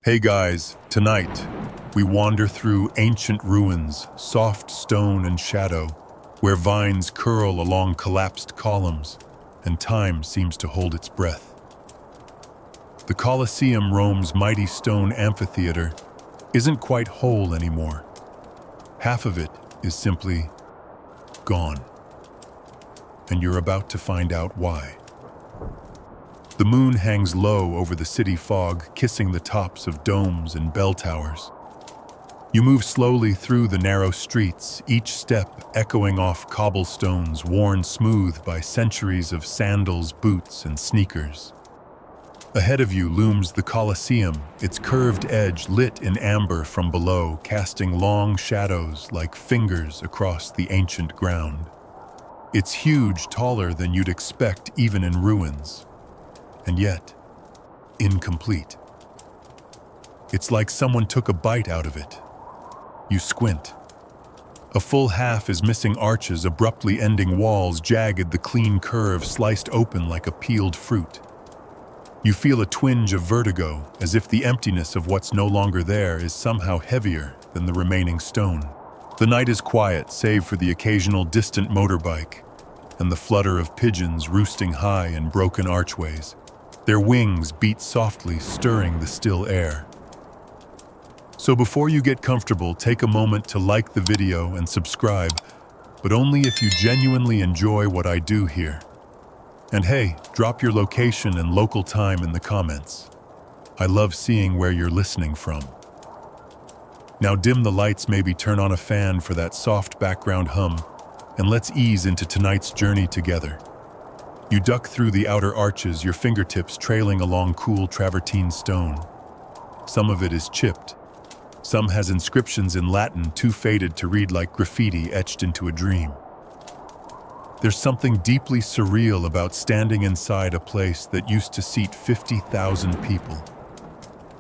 Hey guys, tonight we wander through ancient ruins, soft stone and shadow, where vines curl along collapsed columns and time seems to hold its breath. The Colosseum, Rome's mighty stone amphitheater, isn't quite whole anymore. Half of it is simply gone. And you're about to find out why. The moon hangs low over the city fog, kissing the tops of domes and bell towers. You move slowly through the narrow streets, each step echoing off cobblestones worn smooth by centuries of sandals, boots, and sneakers. Ahead of you looms the Colosseum, its curved edge lit in amber from below, casting long shadows like fingers across the ancient ground. It's huge, taller than you'd expect even in ruins. And yet, incomplete. It's like someone took a bite out of it. You squint. A full half is missing arches, abruptly ending walls, jagged, the clean curve sliced open like a peeled fruit. You feel a twinge of vertigo, as if the emptiness of what's no longer there is somehow heavier than the remaining stone. The night is quiet, save for the occasional distant motorbike and the flutter of pigeons roosting high in broken archways. Their wings beat softly, stirring the still air. So before you get comfortable, take a moment to like the video and subscribe, but only if you genuinely enjoy what I do here. And hey, drop your location and local time in the comments. I love seeing where you're listening from. Now dim the lights, maybe turn on a fan for that soft background hum, and let's ease into tonight's journey together. You duck through the outer arches, your fingertips trailing along cool travertine stone. Some of it is chipped. Some has inscriptions in Latin too faded to read, like graffiti etched into a dream. There's something deeply surreal about standing inside a place that used to seat 50,000 people.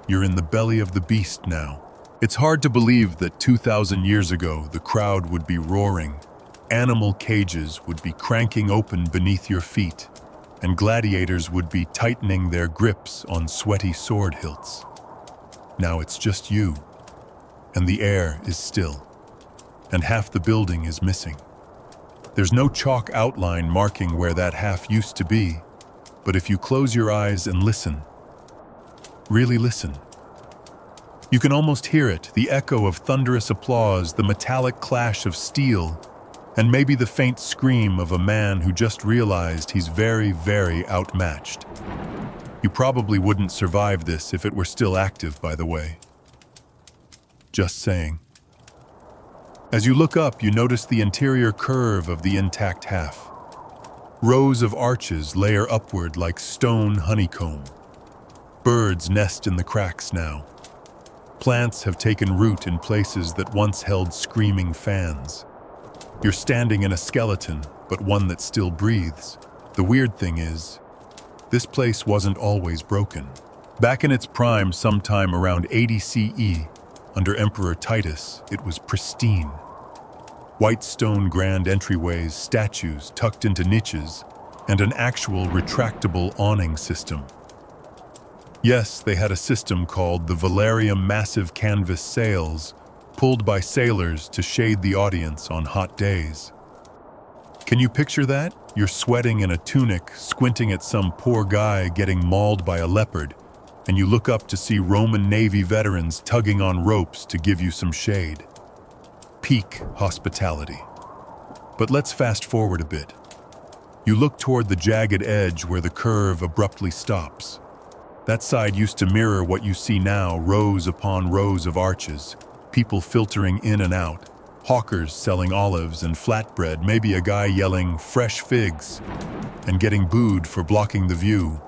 You're in the belly of the beast now. It's hard to believe that 2,000 years ago the crowd would be roaring. Animal cages would be cranking open beneath your feet, and gladiators would be tightening their grips on sweaty sword hilts. Now it's just you, and the air is still, and half the building is missing. There's no chalk outline marking where that half used to be, but if you close your eyes and listen, really listen, you can almost hear it, the echo of thunderous applause, the metallic clash of steel, and maybe the faint scream of a man who just realized he's very, very outmatched. You probably wouldn't survive this if it were still active, by the way. Just saying. As you look up, you notice the interior curve of the intact half. Rows of arches layer upward like stone honeycomb. Birds nest in the cracks now. Plants have taken root in places that once held screaming fans. You're standing in a skeleton, but one that still breathes. The weird thing is, this place wasn't always broken. Back in its prime, sometime around 80 CE, under Emperor Titus, it was pristine. White stone grand entryways, statues tucked into niches, and an actual retractable awning system. Yes, they had a system called the Valerium massive canvas sails, pulled by sailors to shade the audience on hot days. Can you picture that? You're sweating in a tunic, squinting at some poor guy getting mauled by a leopard, and you look up to see Roman Navy veterans tugging on ropes to give you some shade. Peak hospitality. But let's fast forward a bit. You look toward the jagged edge where the curve abruptly stops. That side used to mirror what you see now, rows upon rows of arches, people filtering in and out, hawkers selling olives and flatbread, maybe a guy yelling fresh figs and getting booed for blocking the view.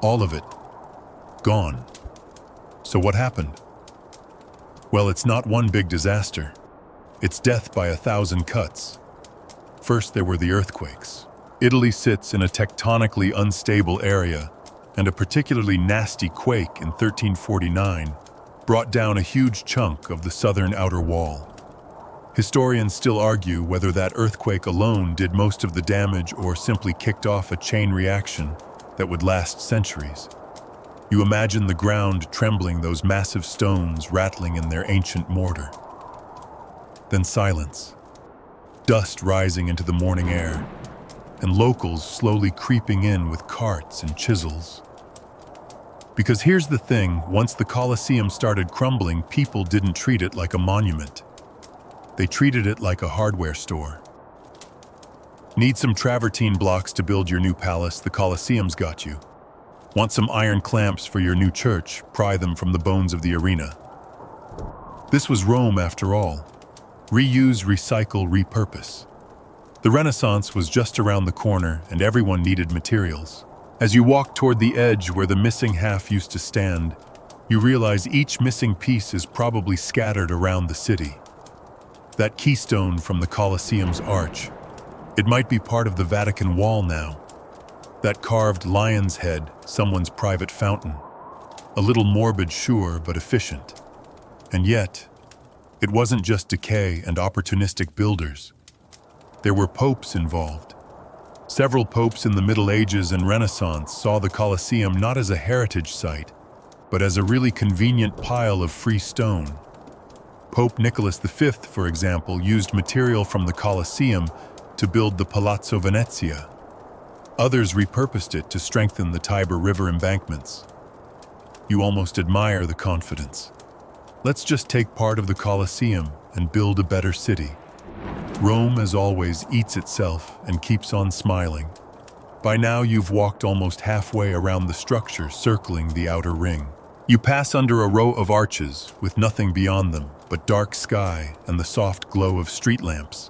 All of it gone. So what happened? Well, it's not one big disaster. It's death by 1,000 cuts. First, there were the earthquakes. Italy sits in a tectonically unstable area, and a particularly nasty quake in 1349 brought down a huge chunk of the southern outer wall. Historians still argue whether that earthquake alone did most of the damage or simply kicked off a chain reaction that would last centuries. You imagine the ground trembling, those massive stones rattling in their ancient mortar. Then silence, dust rising into the morning air, and locals slowly creeping in with carts and chisels. Because here's the thing, once the Colosseum started crumbling, people didn't treat it like a monument. They treated it like a hardware store. Need some travertine blocks to build your new palace? The Colosseum's got you. Want some iron clamps for your new church? Pry them from the bones of the arena. This was Rome after all. Reuse, recycle, repurpose. The Renaissance was just around the corner, and everyone needed materials. As you walk toward the edge where the missing half used to stand, you realize each missing piece is probably scattered around the city. That keystone from the Colosseum's arch, it might be part of the Vatican wall now. That carved lion's head, someone's private fountain. A little morbid, sure, but efficient. And yet, it wasn't just decay and opportunistic builders. There were popes involved. Several popes in the Middle Ages and Renaissance saw the Colosseum not as a heritage site, but as a really convenient pile of free stone. Pope Nicholas V, for example, used material from the Colosseum to build the Palazzo Venezia. Others repurposed it to strengthen the Tiber River embankments. You almost admire the confidence. Let's just take part of the Colosseum and build a better city. Rome, as always, eats itself and keeps on smiling. By now, you've walked almost halfway around the structure, circling the outer ring. You pass under a row of arches with nothing beyond them but dark sky and the soft glow of street lamps.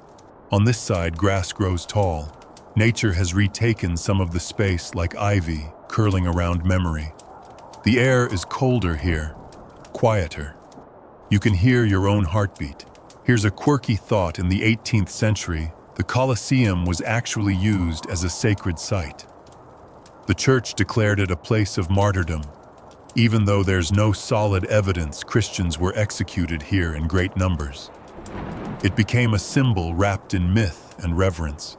On this side, grass grows tall. Nature has retaken some of the space like ivy curling around memory. The air is colder here, quieter. You can hear your own heartbeat. Here's a quirky thought. In the 18th century, the Colosseum was actually used as a sacred site. The church declared it a place of martyrdom. Even though there's no solid evidence Christians were executed here in great numbers. It became a symbol wrapped in myth and reverence.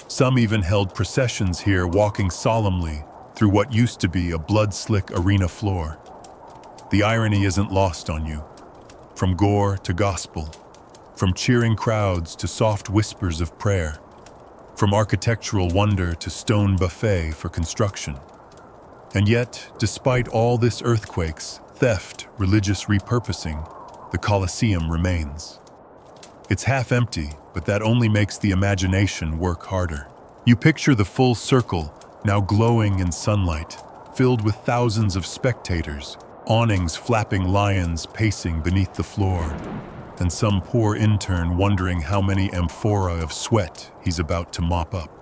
Some even held processions here, walking solemnly through what used to be a blood-slick arena floor. The irony isn't lost on you. From gore to gospel, from cheering crowds to soft whispers of prayer, from architectural wonder to stone buffet for construction. And yet, despite all this earthquakes, theft, religious repurposing, the Colosseum remains. It's half empty, but that only makes the imagination work harder. You picture the full circle, now glowing in sunlight, filled with thousands of spectators, awnings flapping, lions pacing beneath the floor, and some poor intern wondering how many amphora of sweat he's about to mop up.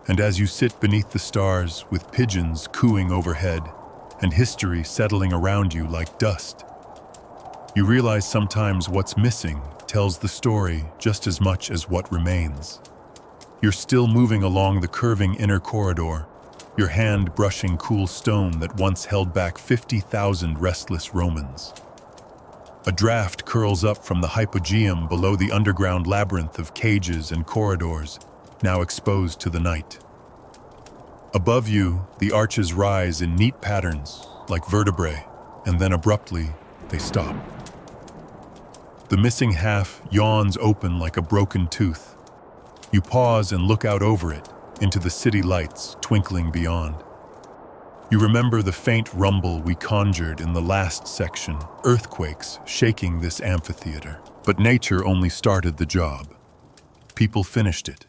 And as you sit beneath the stars with pigeons cooing overhead and history settling around you like dust, you realize sometimes what's missing tells the story just as much as what remains. You're still moving along the curving inner corridor, your hand brushing cool stone that once held back 50,000 restless Romans. A draft curls up from the hypogeum below the underground labyrinth of cages and corridors, now exposed to the night. Above you, the arches rise in neat patterns, like vertebrae, and then abruptly, they stop. The missing half yawns open like a broken tooth. You pause and look out over it, into the city lights twinkling beyond. You remember the faint rumble we conjured in the last section, earthquakes shaking this amphitheater. But nature only started the job. People finished it.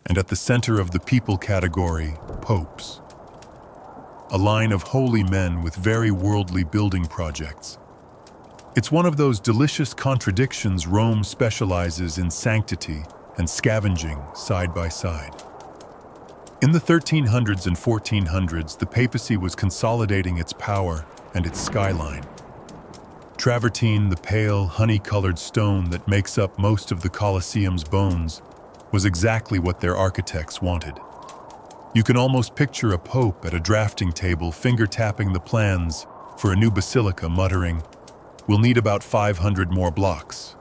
And at the center of the people category, popes. A line of holy men with very worldly building projects. It's one of those delicious contradictions. Rome specializes in sanctity and scavenging side by side. In the 1300s and 1400s, the papacy was consolidating its power and its skyline. Travertine, the pale, honey-colored stone that makes up most of the Colosseum's bones, was exactly what their architects wanted. You can almost picture a pope at a drafting table finger-tapping the plans for a new basilica, muttering, "We'll need about 500 more blocks."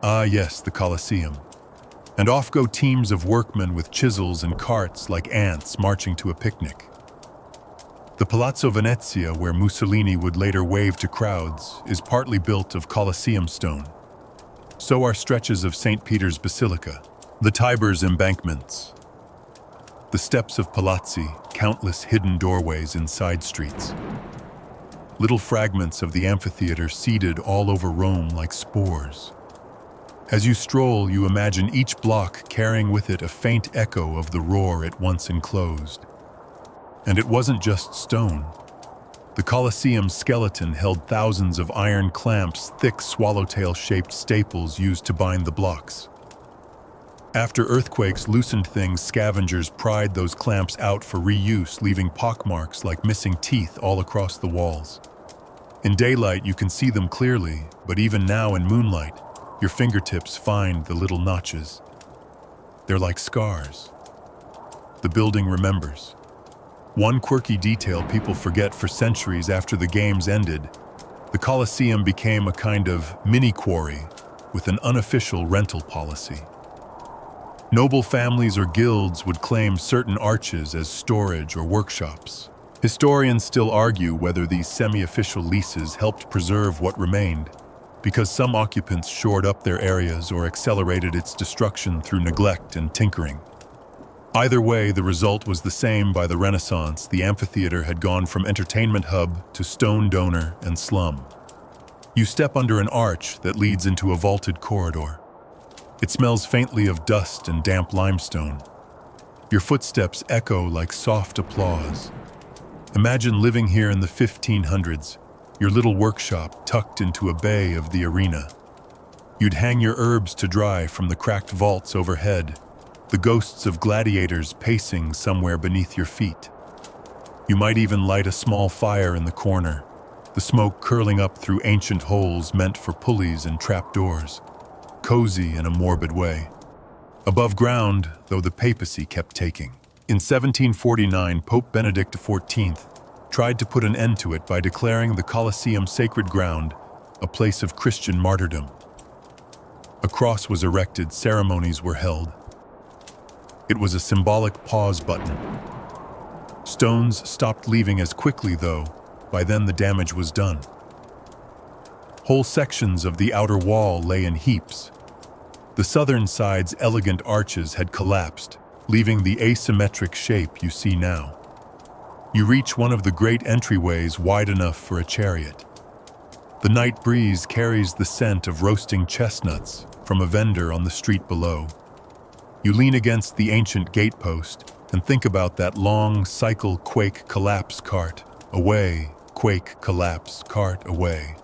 Ah yes, the Colosseum. And off go teams of workmen with chisels and carts like ants marching to a picnic. The Palazzo Venezia, where Mussolini would later wave to crowds, is partly built of Colosseum stone. So are stretches of St. Peter's Basilica, the Tiber's embankments, the steps of palazzi, countless hidden doorways in side streets. Little fragments of the amphitheater seeded all over Rome like spores. As you stroll, you imagine each block carrying with it a faint echo of the roar it once enclosed. And it wasn't just stone. The Colosseum skeleton held thousands of iron clamps, thick swallowtail-shaped staples used to bind the blocks. After earthquakes loosened things, scavengers pried those clamps out for reuse, leaving pockmarks like missing teeth all across the walls. In daylight, you can see them clearly, but even now in moonlight, your fingertips find the little notches. They're like scars. The building remembers. One quirky detail people forget for centuries after the games ended, the Colosseum became a kind of mini-quarry with an unofficial rental policy. Noble families or guilds would claim certain arches as storage or workshops. Historians still argue whether these semi-official leases helped preserve what remained, because some occupants shored up their areas or accelerated its destruction through neglect and tinkering. Either way, the result was the same by the Renaissance. The amphitheater had gone from entertainment hub to stone donor and slum. You step under an arch that leads into a vaulted corridor. It smells faintly of dust and damp limestone. Your footsteps echo like soft applause. Imagine living here in the 1500s, your little workshop tucked into a bay of the arena. You'd hang your herbs to dry from the cracked vaults overhead, the ghosts of gladiators pacing somewhere beneath your feet. You might even light a small fire in the corner, the smoke curling up through ancient holes meant for pulleys and trapdoors, cozy in a morbid way. Above ground, though, the papacy kept taking. In 1749, Pope Benedict XIV tried to put an end to it by declaring the Colosseum sacred ground, a place of Christian martyrdom. A cross was erected, ceremonies were held. It was a symbolic pause button. Stones stopped leaving as quickly, though. By then the damage was done. Whole sections of the outer wall lay in heaps. The southern side's elegant arches had collapsed, leaving the asymmetric shape you see now. You reach one of the great entryways wide enough for a chariot. The night breeze carries the scent of roasting chestnuts from a vendor on the street below. You lean against the ancient gatepost and think about that long cycle quake-collapse cart. Away, quake, collapse, cart, away.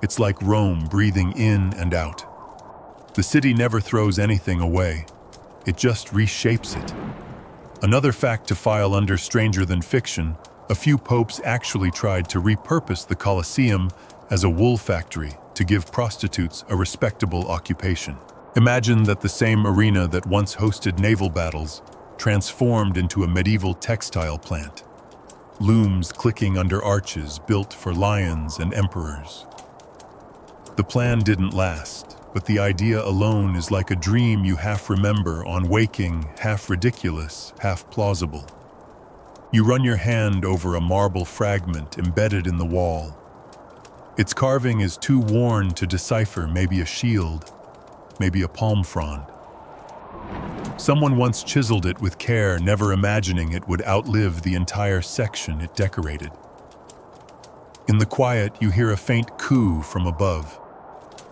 It's like Rome breathing in and out. The city never throws anything away. It just reshapes it. Another fact to file under stranger than fiction, a few popes actually tried to repurpose the Colosseum as a wool factory to give prostitutes a respectable occupation. Imagine that the same arena that once hosted naval battles transformed into a medieval textile plant. Looms clicking under arches built for lions and emperors. The plan didn't last, but the idea alone is like a dream you half remember on waking, half ridiculous, half plausible. You run your hand over a marble fragment embedded in the wall. Its carving is too worn to decipher, maybe a shield, maybe a palm frond. Someone once chiseled it with care, never imagining it would outlive the entire section it decorated. In the quiet, you hear a faint coo from above.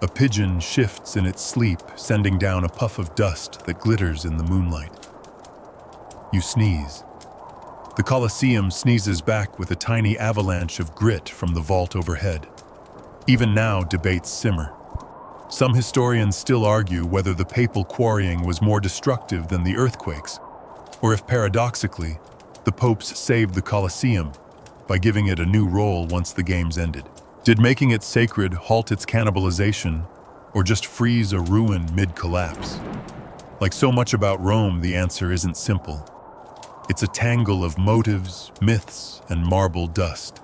A pigeon shifts in its sleep, sending down a puff of dust that glitters in the moonlight. You sneeze. The Colosseum sneezes back with a tiny avalanche of grit from the vault overhead. Even now, debates simmer. Some historians still argue whether the papal quarrying was more destructive than the earthquakes, or if paradoxically, the popes saved the Colosseum by giving it a new role once the games ended. Did making it sacred halt its cannibalization, or just freeze a ruin mid-collapse? Like so much about Rome, the answer isn't simple. It's a tangle of motives, myths, and marble dust.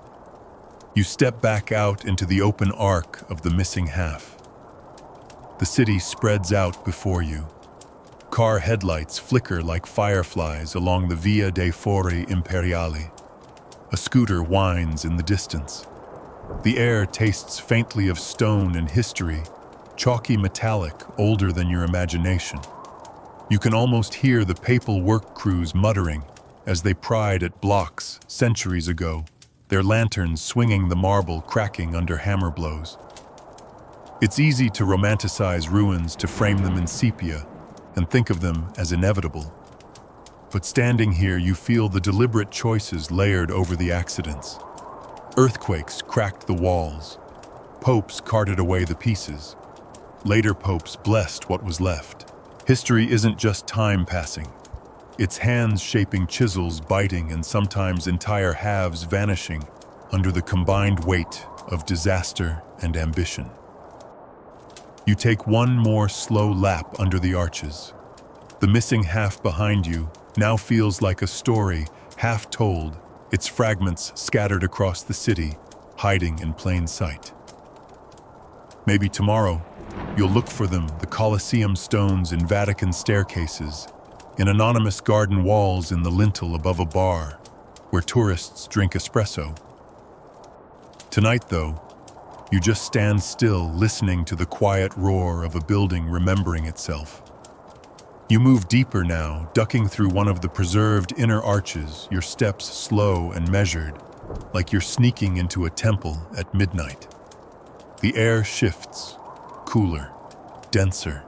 You step back out into the open arc of the missing half. The city spreads out before you. Car headlights flicker like fireflies along the Via dei Fori Imperiali. A scooter whines in the distance. The air tastes faintly of stone and history, chalky metallic, older than your imagination. You can almost hear the papal work crews muttering as they pried at blocks centuries ago, their lanterns swinging the marble cracking under hammer blows. It's easy to romanticize ruins, to frame them in sepia and think of them as inevitable. But standing here, you feel the deliberate choices layered over the accidents. Earthquakes cracked the walls. Popes carted away the pieces. Later popes blessed what was left. History isn't just time passing. It's hands shaping chisels, biting, and sometimes entire halves vanishing under the combined weight of disaster and ambition. You take one more slow lap under the arches. The missing half behind you now feels like a story half told, its fragments scattered across the city, hiding in plain sight. Maybe tomorrow, you'll look for them, the Colosseum stones in Vatican staircases, in anonymous garden walls in the lintel above a bar, where tourists drink espresso. Tonight, though, you just stand still, listening to the quiet roar of a building remembering itself. You move deeper now, ducking through one of the preserved inner arches, your steps slow and measured, like you're sneaking into a temple at midnight. The air shifts, cooler, denser.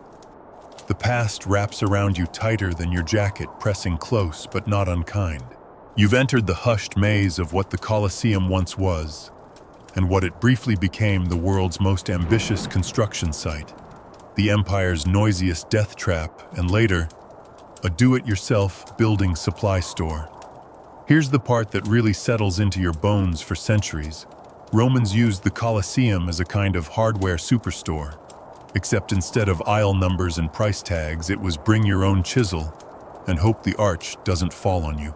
The past wraps around you tighter than your jacket, pressing close but not unkind. You've entered the hushed maze of what the Colosseum once was, and what it briefly became, the world's most ambitious construction site, the empire's noisiest death trap, and later, a do-it-yourself building supply store. Here's the part that really settles into your bones. For centuries, Romans used the Colosseum as a kind of hardware superstore, except instead of aisle numbers and price tags, it was bring your own chisel and hope the arch doesn't fall on you.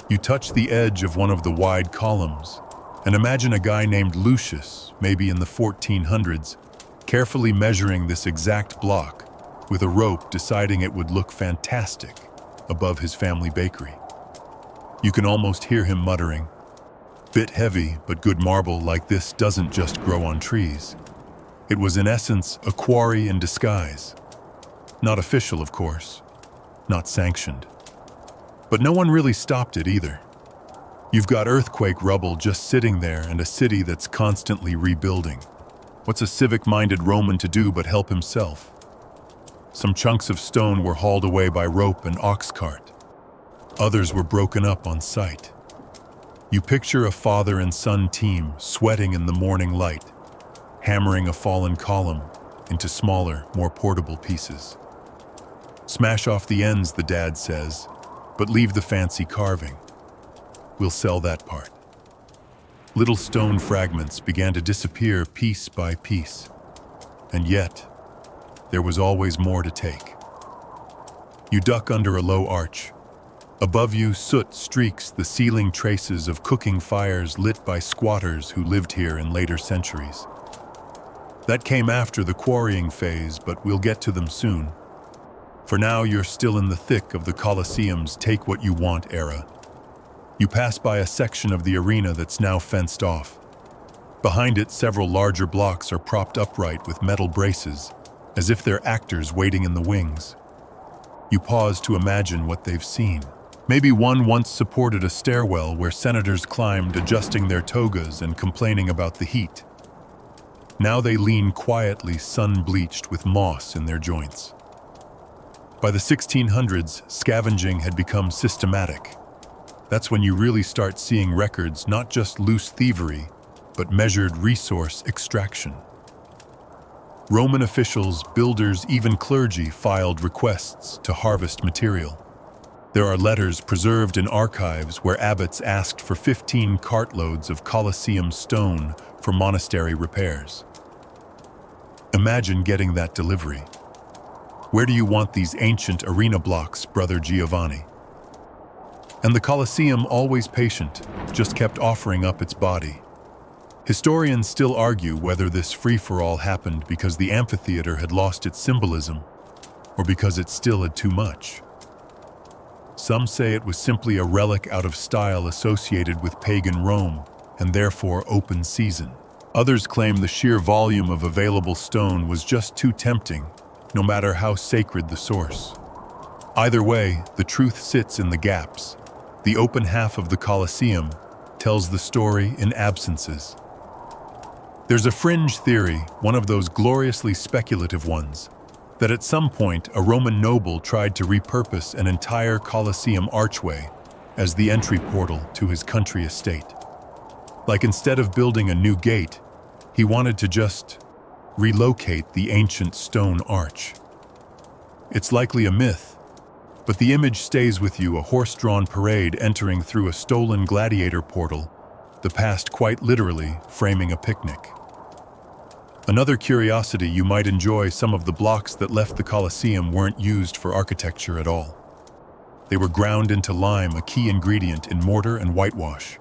You touch the edge of one of the wide columns, and imagine a guy named Lucius, maybe in the 1400s, carefully measuring this exact block with a rope, deciding it would look fantastic above his family bakery. You can almost hear him muttering, "Bit heavy, but good marble like this doesn't just grow on trees." It was in essence a quarry in disguise. Not official, of course, not sanctioned. But no one really stopped it either. You've got earthquake rubble just sitting there and a city that's constantly rebuilding. What's a civic-minded Roman to do but help himself? Some chunks of stone were hauled away by rope and ox cart. Others were broken up on site. You picture a father and son team sweating in the morning light, hammering a fallen column into smaller, more portable pieces. "Smash off the ends," the dad says, "but leave the fancy carving. We'll sell that part." Little stone fragments began to disappear piece by piece, and yet there was always more to take. You duck under a low arch. Above you, soot streaks the ceiling, traces of cooking fires lit by squatters who lived here in later centuries. That came after the quarrying phase, but we'll get to them soon. For now, you're still in the thick of the Colosseum's take what you want era. You pass by a section of the arena that's now fenced off. Behind it, several larger blocks are propped upright with metal braces, as if they're actors waiting in the wings. You pause to imagine what they've seen. Maybe one once supported a stairwell where senators climbed, adjusting their togas and complaining about the heat. Now they lean quietly, sun-bleached with moss in their joints. By the 1600s, scavenging had become systematic. That's when you really start seeing records, not just loose thievery, but measured resource extraction. Roman officials, builders, even clergy filed requests to harvest material. There are letters preserved in archives where abbots asked for 15 cartloads of Colosseum stone for monastery repairs. Imagine getting that delivery. "Where do you want these ancient arena blocks, Brother Giovanni?" And the Colosseum, always patient, just kept offering up its body. Historians still argue whether this free-for-all happened because the amphitheater had lost its symbolism, or because it still had too much. Some say it was simply a relic out of style associated with pagan Rome, and therefore open season. Others claim the sheer volume of available stone was just too tempting, no matter how sacred the source. Either way, the truth sits in the gaps. The open half of the Colosseum tells the story in absences. There's a fringe theory, one of those gloriously speculative ones, that at some point a Roman noble tried to repurpose an entire Colosseum archway as the entry portal to his country estate. Like instead of building a new gate, he wanted to just relocate the ancient stone arch. It's likely a myth, but the image stays with you, a horse-drawn parade entering through a stolen gladiator portal, the past quite literally framing a picnic. Another curiosity, you might enjoy some of the blocks that left the Colosseum weren't used for architecture at all. They were ground into lime, a key ingredient in mortar and whitewash.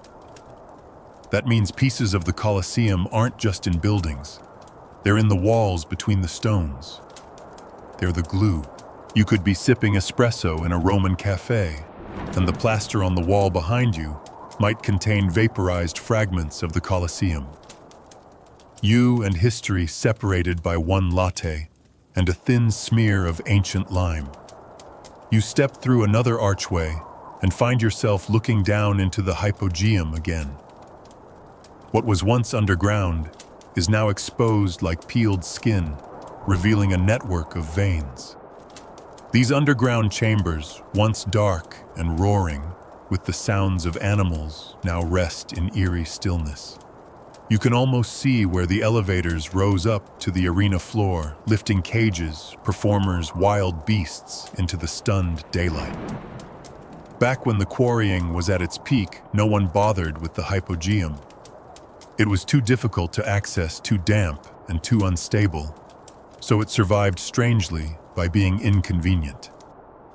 That means pieces of the Colosseum aren't just in buildings. They're in the walls between the stones. They're the glue. You could be sipping espresso in a Roman cafe, and the plaster on the wall behind you might contain vaporized fragments of the Colosseum. You and history separated by one latte and a thin smear of ancient lime. You step through another archway and find yourself looking down into the hypogeum again. What was once underground is now exposed like peeled skin, revealing a network of veins. These underground chambers, once dark and roaring with the sounds of animals, now rest in eerie stillness. You can almost see where the elevators rose up to the arena floor, lifting cages, performers, wild beasts into the stunned daylight. Back when the quarrying was at its peak, no one bothered with the hypogeum. It was too difficult to access, too damp, and too unstable, so it survived strangely by being inconvenient.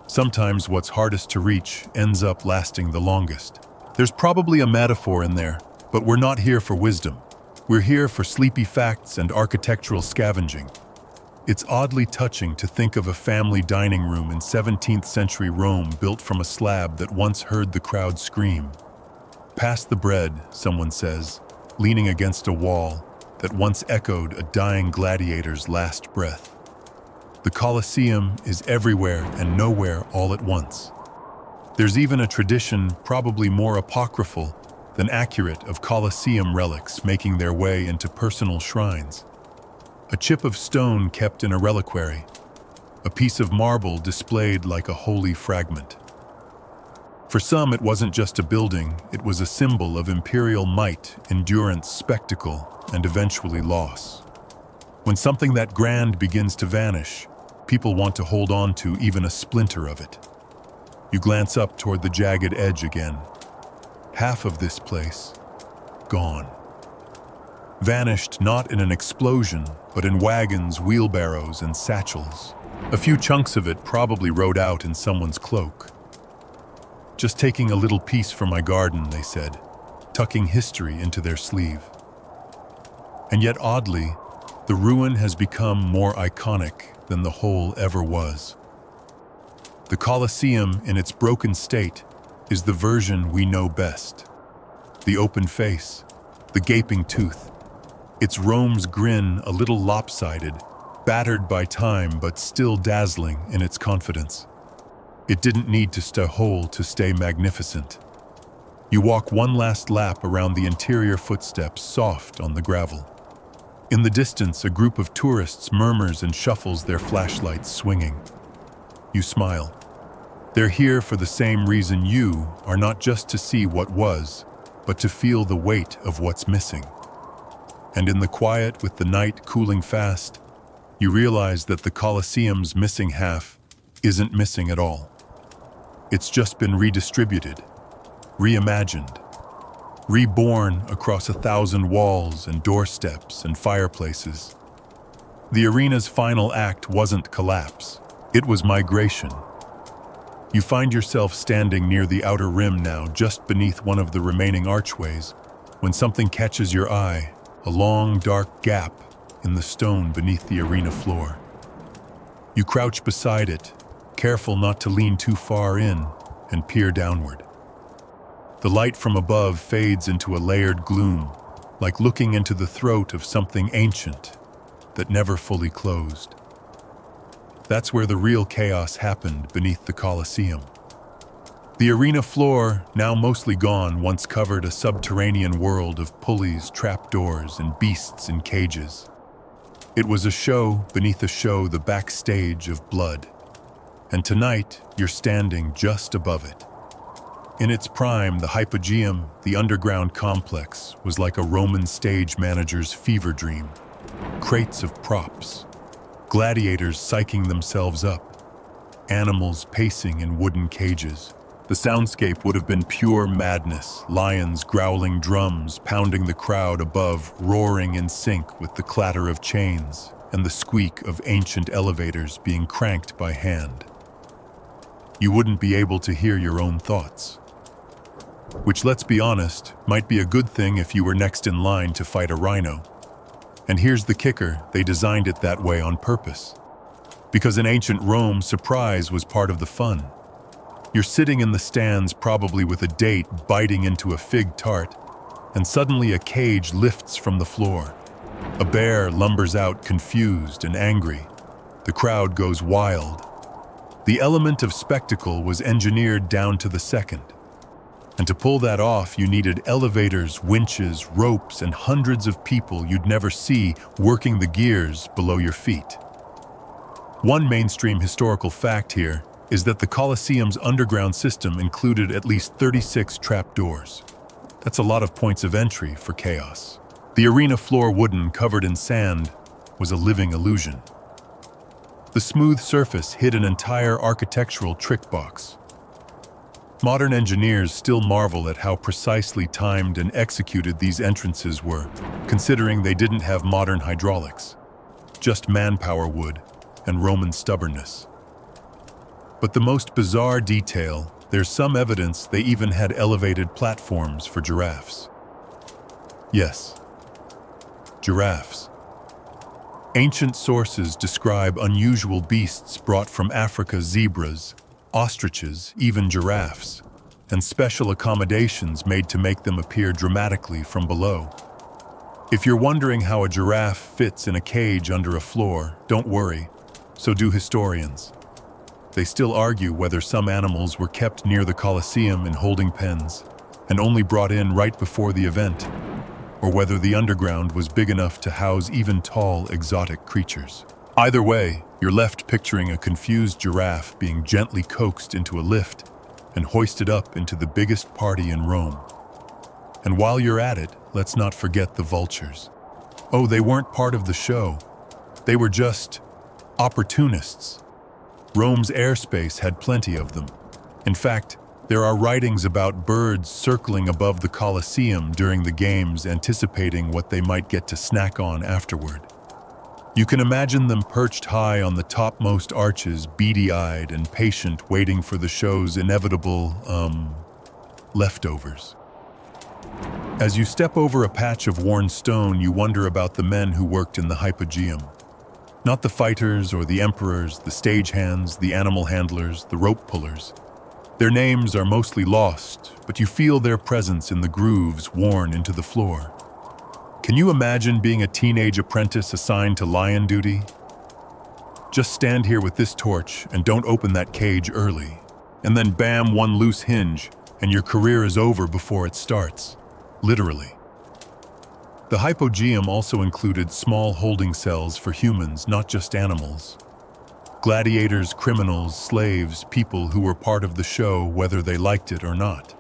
Sometimes what's hardest to reach ends up lasting the longest. There's probably a metaphor in there, but we're not here for wisdom. We're here for sleepy facts and architectural scavenging. It's oddly touching to think of a family dining room in 17th century Rome built from a slab that once heard the crowd scream. Pass the bread, someone says, leaning against a wall that once echoed a dying gladiator's last breath. The Colosseum is everywhere and nowhere all at once. There's even a tradition, probably more apocryphal than accurate, of Colosseum relics making their way into personal shrines. A chip of stone kept in a reliquary, a piece of marble displayed like a holy fragment. For some, it wasn't just a building, it was a symbol of imperial might, endurance, spectacle, and eventually loss. When something that grand begins to vanish, people want to hold on to even a splinter of it. You glance up toward the jagged edge again. Half of this place, gone. Vanished not in an explosion, but in wagons, wheelbarrows, and satchels. A few chunks of it probably rode out in someone's cloak. Just taking a little piece from my garden, they said, tucking history into their sleeve. And yet oddly, the ruin has become more iconic than the whole ever was. The Colosseum, in its broken state, is the version we know best. The open face, the gaping tooth. It's Rome's grin, a little lopsided, battered by time but still dazzling in its confidence. It didn't need to stay whole to stay magnificent. You walk one last lap around the interior, footsteps soft on the gravel. In the distance, a group of tourists murmurs and shuffles, their flashlights swinging. You smile. They're here for the same reason you are, not just to see what was, but to feel the weight of what's missing. And in the quiet, with the night cooling fast, you realize that the Colosseum's missing half isn't missing at all. It's just been redistributed, reimagined, reborn across 1,000 walls and doorsteps and fireplaces. The arena's final act wasn't collapse, it was migration. You find yourself standing near the outer rim now, just beneath one of the remaining archways, when something catches your eye, a long, dark gap in the stone beneath the arena floor. You crouch beside it, careful not to lean too far in, and peer downward. The light from above fades into a layered gloom, like looking into the throat of something ancient that never fully closed. That's where the real chaos happened beneath the Colosseum. The arena floor, now mostly gone, once covered a subterranean world of pulleys, trapdoors, and beasts in cages. It was a show beneath a show, the backstage of blood. And tonight, you're standing just above it. In its prime, the Hypogeum, the underground complex, was like a Roman stage manager's fever dream. Crates of props, gladiators psyching themselves up, animals pacing in wooden cages. The soundscape would have been pure madness, lions growling, drums pounding the crowd above, roaring in sync with the clatter of chains and the squeak of ancient elevators being cranked by hand. You wouldn't be able to hear your own thoughts. Which, let's be honest, might be a good thing if you were next in line to fight a rhino. And here's the kicker, they designed it that way on purpose. Because in ancient Rome, surprise was part of the fun. You're sitting in the stands, probably with a date, biting into a fig tart, and suddenly a cage lifts from the floor. A bear lumbers out, confused and angry. The crowd goes wild. The element of spectacle was engineered down to the second. And to pull that off, you needed elevators, winches, ropes, and hundreds of people you'd never see working the gears below your feet. One mainstream historical fact here is that the Colosseum's underground system included at least 36 trapdoors. That's a lot of points of entry for chaos. The arena floor, wooden, covered in sand, was a living illusion. The smooth surface hid an entire architectural trick box. Modern engineers still marvel at how precisely timed and executed these entrances were, considering they didn't have modern hydraulics. Just manpower would, and Roman stubbornness. But the most bizarre detail, there's some evidence they even had elevated platforms for giraffes. Yes, giraffes. Ancient sources describe unusual beasts brought from Africa: zebras, ostriches, even giraffes, and special accommodations made to make them appear dramatically from below. If you're wondering how a giraffe fits in a cage under a floor, don't worry, so do historians. They still argue whether some animals were kept near the Colosseum in holding pens and only brought in right before the event, or whether the underground was big enough to house even tall, exotic creatures. Either way, you're left picturing a confused giraffe being gently coaxed into a lift and hoisted up into the biggest party in Rome. And while you're at it, let's not forget the vultures. Oh, they weren't part of the show. They were just opportunists. Rome's airspace had plenty of them. In fact, there are writings about birds circling above the Colosseum during the games, anticipating what they might get to snack on afterward. You can imagine them perched high on the topmost arches, beady-eyed and patient, waiting for the show's inevitable, leftovers. As you step over a patch of worn stone, you wonder about the men who worked in the Hypogeum. Not the fighters or the emperors, the stagehands, the animal handlers, the rope pullers. Their names are mostly lost, but you feel their presence in the grooves worn into the floor. Can you imagine being a teenage apprentice assigned to lion duty? Just stand here with this torch and don't open that cage early. And then bam, one loose hinge, and your career is over before it starts. Literally. The Hypogeum also included small holding cells for humans, not just animals. Gladiators, criminals, slaves, people who were part of the show whether they liked it or not.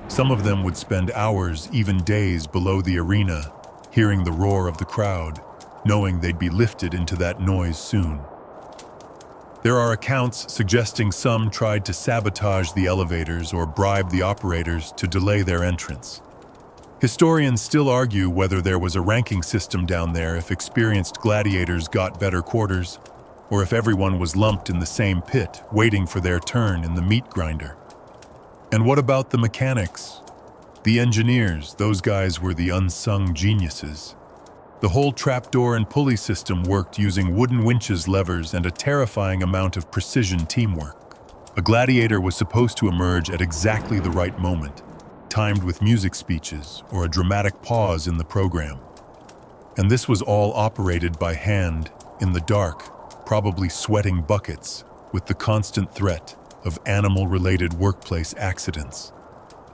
Some of them would spend hours, even days, below the arena, hearing the roar of the crowd, knowing they'd be lifted into that noise soon. There are accounts suggesting some tried to sabotage the elevators or bribe the operators to delay their entrance. Historians still argue whether there was a ranking system down there, if experienced gladiators got better quarters, or if everyone was lumped in the same pit, waiting for their turn in the meat grinder. And what about the mechanics? The engineers, those guys were the unsung geniuses. The whole trapdoor and pulley system worked using wooden winches, levers, and a terrifying amount of precision teamwork. A gladiator was supposed to emerge at exactly the right moment, timed with music speeches or a dramatic pause in the program. And this was all operated by hand, in the dark, probably sweating buckets, with the constant threat of animal-related workplace accidents.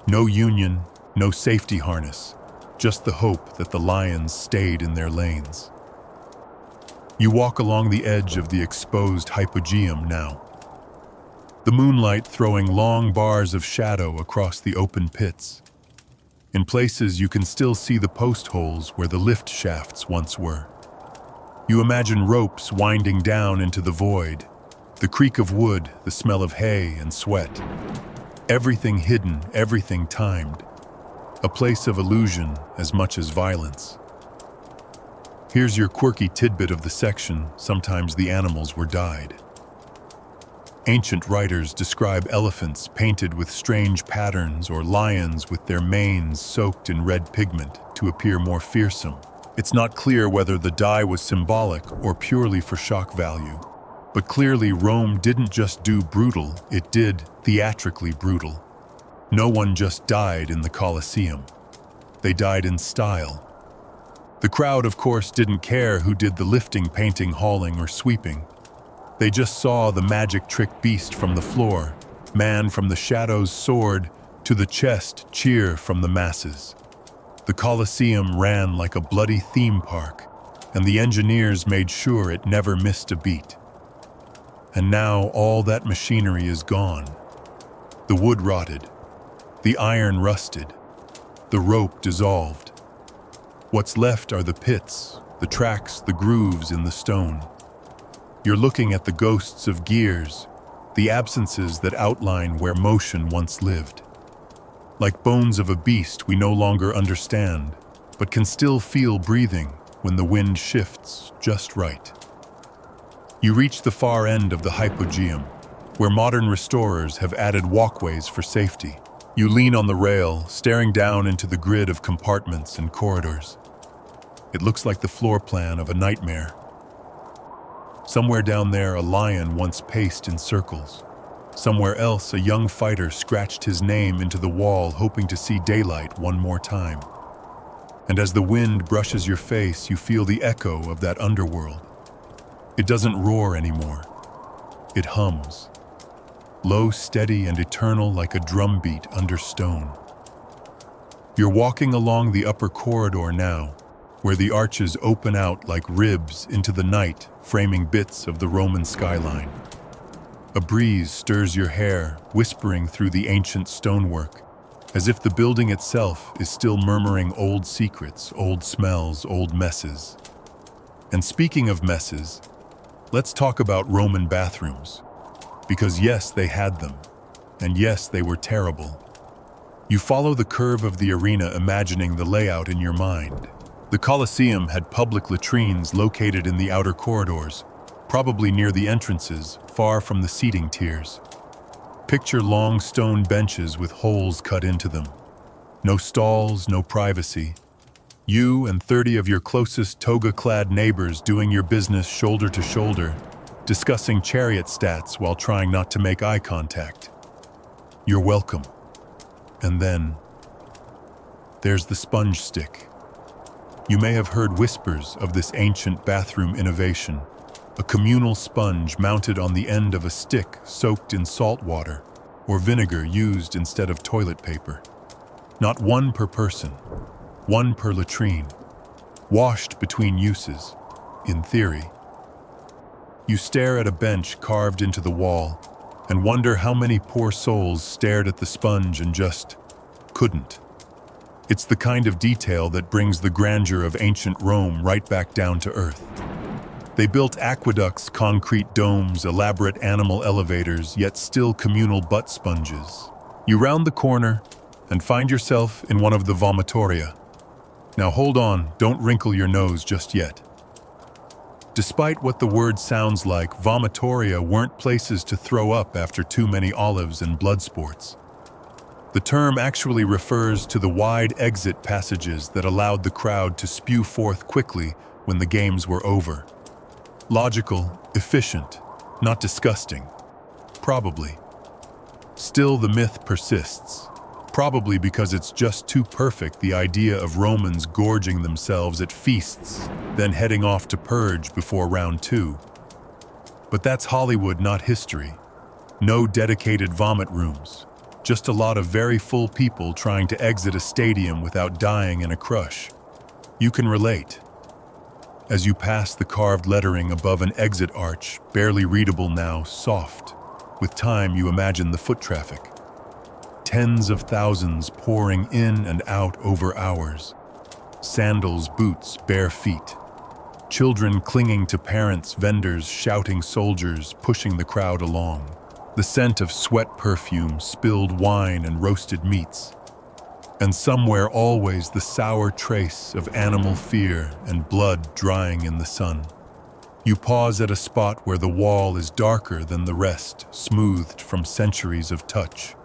No union, no safety harness, just the hope that the lions stayed in their lanes. You walk along the edge of the exposed hypogeum now, the moonlight throwing long bars of shadow across the open pits. In places, you can still see the post holes where the lift shafts once were. You imagine ropes winding down into the void, the creak of wood, the smell of hay and sweat. Everything hidden, everything timed. A place of illusion as much as violence. Here's your quirky tidbit of the section: sometimes the animals were dyed. Ancient writers describe elephants painted with strange patterns or lions with their manes soaked in red pigment to appear more fearsome. It's not clear whether the dye was symbolic or purely for shock value. But clearly Rome didn't just do brutal, it did theatrically brutal. No one just died in the Colosseum. They died in style. The crowd, of course, didn't care who did the lifting, painting, hauling, or sweeping. They just saw the magic trick beast from the floor, man from the shadows sword to the chest cheer from the masses. The Colosseum ran like a bloody theme park, and the engineers made sure it never missed a beat. And now all that machinery is gone. The wood rotted, the iron rusted, the rope dissolved. What's left are the pits, the tracks, the grooves in the stone. You're looking at the ghosts of gears, the absences that outline where motion once lived. Like bones of a beast we no longer understand, but can still feel breathing when the wind shifts just right. You reach the far end of the hypogeum, where modern restorers have added walkways for safety. You lean on the rail, staring down into the grid of compartments and corridors. It looks like the floor plan of a nightmare. Somewhere down there, a lion once paced in circles. Somewhere else, a young fighter scratched his name into the wall, hoping to see daylight one more time. And as the wind brushes your face, you feel the echo of that underworld. It doesn't roar anymore. It hums. Low, steady, and eternal, like a drumbeat under stone. You're walking along the upper corridor now, where the arches open out like ribs into the night, framing bits of the Roman skyline. A breeze stirs your hair, whispering through the ancient stonework, as if the building itself is still murmuring old secrets, old smells, old messes. And speaking of messes, let's talk about Roman bathrooms. Because yes, they had them. And yes, they were terrible. You follow the curve of the arena, imagining the layout in your mind. The Colosseum had public latrines located in the outer corridors, probably near the entrances, far from the seating tiers. Picture long stone benches with holes cut into them. No stalls, no privacy. You and 30 of your closest toga-clad neighbors doing your business shoulder to shoulder, discussing chariot stats while trying not to make eye contact. You're welcome. And then, there's the sponge stick. You may have heard whispers of this ancient bathroom innovation, a communal sponge mounted on the end of a stick soaked in salt water or vinegar used instead of toilet paper. Not one per person, one per latrine, washed between uses, in theory. You stare at a bench carved into the wall and wonder how many poor souls stared at the sponge and just couldn't. It's the kind of detail that brings the grandeur of ancient Rome right back down to earth. They built aqueducts, concrete domes, elaborate animal elevators, yet still communal butt sponges. You round the corner and find yourself in one of the vomitoria. Now hold on, don't wrinkle your nose just yet. Despite what the word sounds like, vomitoria weren't places to throw up after too many olives and blood sports. The term actually refers to the wide exit passages that allowed the crowd to spew forth quickly when the games were over. Logical, efficient, not disgusting. Probably. Still, the myth persists, probably because it's just too perfect, the idea of Romans gorging themselves at feasts, then heading off to purge before round two. But that's Hollywood, not history. No dedicated vomit rooms, just a lot of very full people trying to exit a stadium without dying in a crush. You can relate. As you pass the carved lettering above an exit arch, barely readable now, soft. With time, you imagine the foot traffic. Tens of thousands pouring in and out over hours. Sandals, boots, bare feet. Children clinging to parents, vendors, shouting, soldiers, pushing the crowd along. The scent of sweat, perfume, spilled wine, and roasted meats. And somewhere always the sour trace of animal fear and blood drying in the sun. You pause at a spot where the wall is darker than the rest, smoothed from centuries of touch.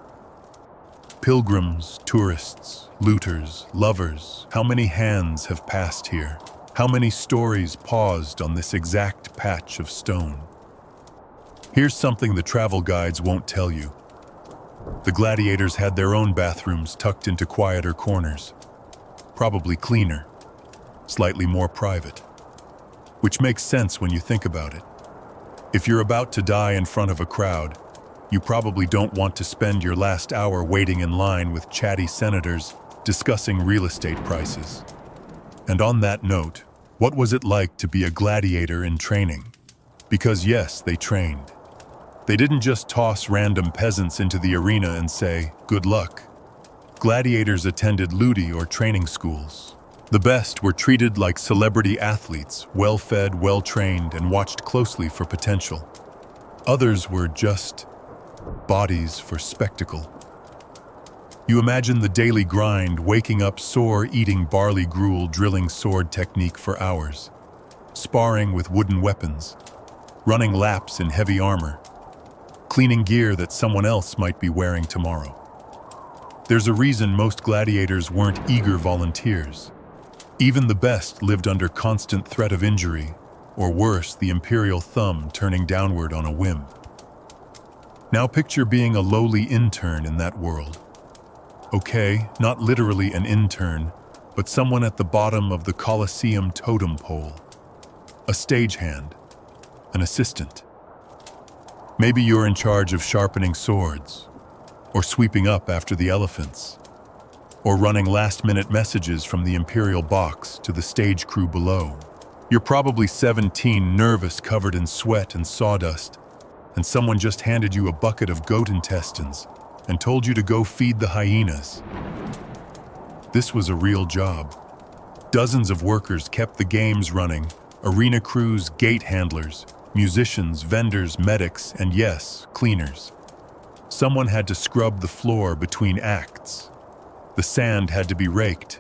Pilgrims, tourists, looters, lovers, how many hands have passed here? How many stories paused on this exact patch of stone? Here's something the travel guides won't tell you. The gladiators had their own bathrooms tucked into quieter corners. Probably cleaner, slightly more private. Which makes sense when you think about it. If you're about to die in front of a crowd, you probably don't want to spend your last hour waiting in line with chatty senators discussing real estate prices. And on that note, what was it like to be a gladiator in training? Because yes, they trained. They didn't just toss random peasants into the arena and say, "Good luck." Gladiators attended ludi or training schools. The best were treated like celebrity athletes, well-fed, well-trained, and watched closely for potential. Others were just bodies for spectacle. You imagine the daily grind, waking up sore, eating barley gruel, drilling sword technique for hours, sparring with wooden weapons, running laps in heavy armor, cleaning gear that someone else might be wearing tomorrow. There's a reason most gladiators weren't eager volunteers. Even the best lived under constant threat of injury, or worse, the imperial thumb turning downward on a whim. Now picture being a lowly intern in that world. Okay, not literally an intern, but someone at the bottom of the Colosseum totem pole. A stagehand, an assistant. Maybe you're in charge of sharpening swords, or sweeping up after the elephants, or running last-minute messages from the imperial box to the stage crew below. You're probably 17, nervous, covered in sweat and sawdust, and someone just handed you a bucket of goat intestines and told you to go feed the hyenas. This was a real job. Dozens of workers kept the games running, arena crews, gate handlers, musicians, vendors, medics, and yes, cleaners. Someone had to scrub the floor between acts. The sand had to be raked.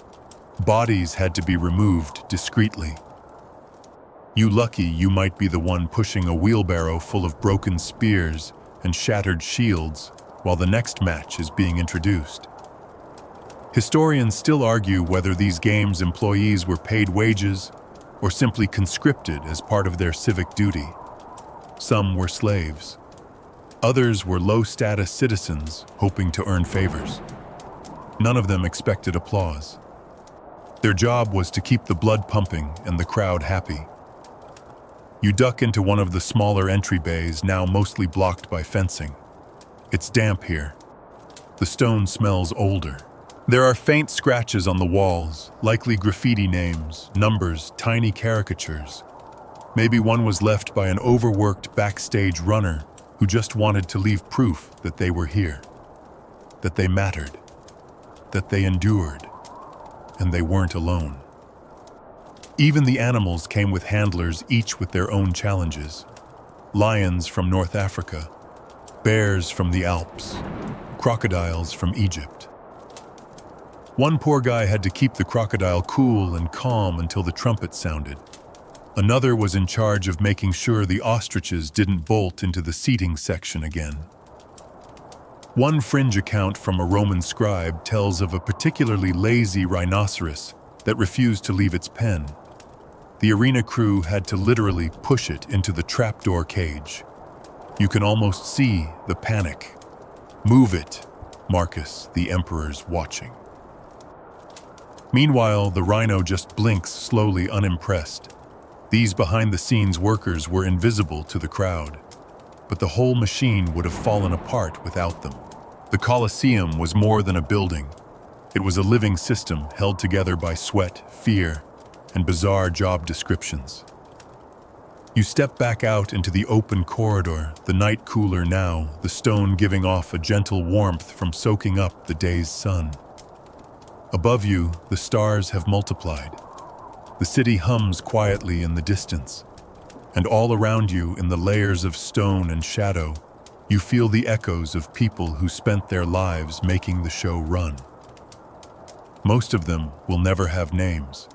Bodies had to be removed discreetly. You lucky you might be the one pushing a wheelbarrow full of broken spears and shattered shields while the next match is being introduced. Historians still argue whether these games' employees were paid wages or simply conscripted as part of their civic duty. Some were slaves. Others were low-status citizens hoping to earn favors. None of them expected applause. Their job was to keep the blood pumping and the crowd happy. You duck into one of the smaller entry bays, now mostly blocked by fencing. It's damp here. The stone smells older. There are faint scratches on the walls, likely graffiti names, numbers, tiny caricatures. Maybe one was left by an overworked backstage runner who just wanted to leave proof that they were here, that they mattered, that they endured, and they weren't alone. Even the animals came with handlers, each with their own challenges. Lions from North Africa, bears from the Alps, crocodiles from Egypt. One poor guy had to keep the crocodile cool and calm until the trumpet sounded. Another was in charge of making sure the ostriches didn't bolt into the seating section again. One fringe account from a Roman scribe tells of a particularly lazy rhinoceros that refused to leave its pen. The arena crew had to literally push it into the trapdoor cage. You can almost see the panic. Move it, Marcus, the Emperor's watching. Meanwhile, the rhino just blinks slowly, unimpressed. These behind-the-scenes workers were invisible to the crowd, but the whole machine would have fallen apart without them. The Colosseum was more than a building. It was a living system held together by sweat, fear, and bizarre job descriptions. You step back out into the open corridor, the night cooler now, the stone giving off a gentle warmth from soaking up the day's sun. Above you, the stars have multiplied. The city hums quietly in the distance, and all around you, in the layers of stone and shadow, you feel the echoes of people who spent their lives making the show run. Most of them will never have names,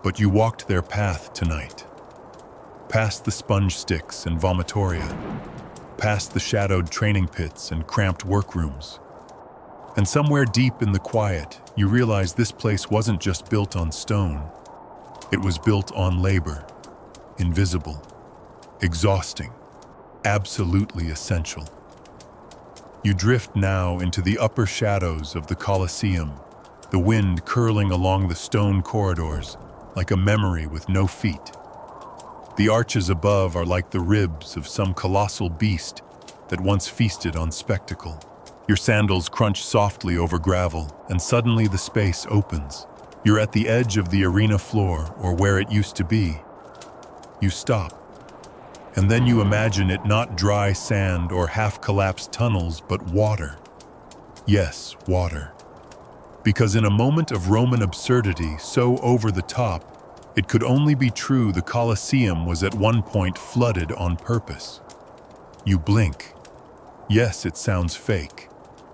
but you walked their path tonight. Past the sponge sticks and vomitoria, past the shadowed training pits and cramped workrooms. And somewhere deep in the quiet, you realize this place wasn't just built on stone. It was built on labor, invisible, exhausting, absolutely essential. You drift now into the upper shadows of the Colosseum, the wind curling along the stone corridors like a memory with no feet. The arches above are like the ribs of some colossal beast that once feasted on spectacle. Your sandals crunch softly over gravel, and suddenly the space opens. You're at the edge of the arena floor, or where it used to be. You stop, and then you imagine it not dry sand or half-collapsed tunnels, but water. Yes, water. Because in a moment of Roman absurdity so over the top, it could only be true the Colosseum was at one point flooded on purpose. You blink. Yes, it sounds fake.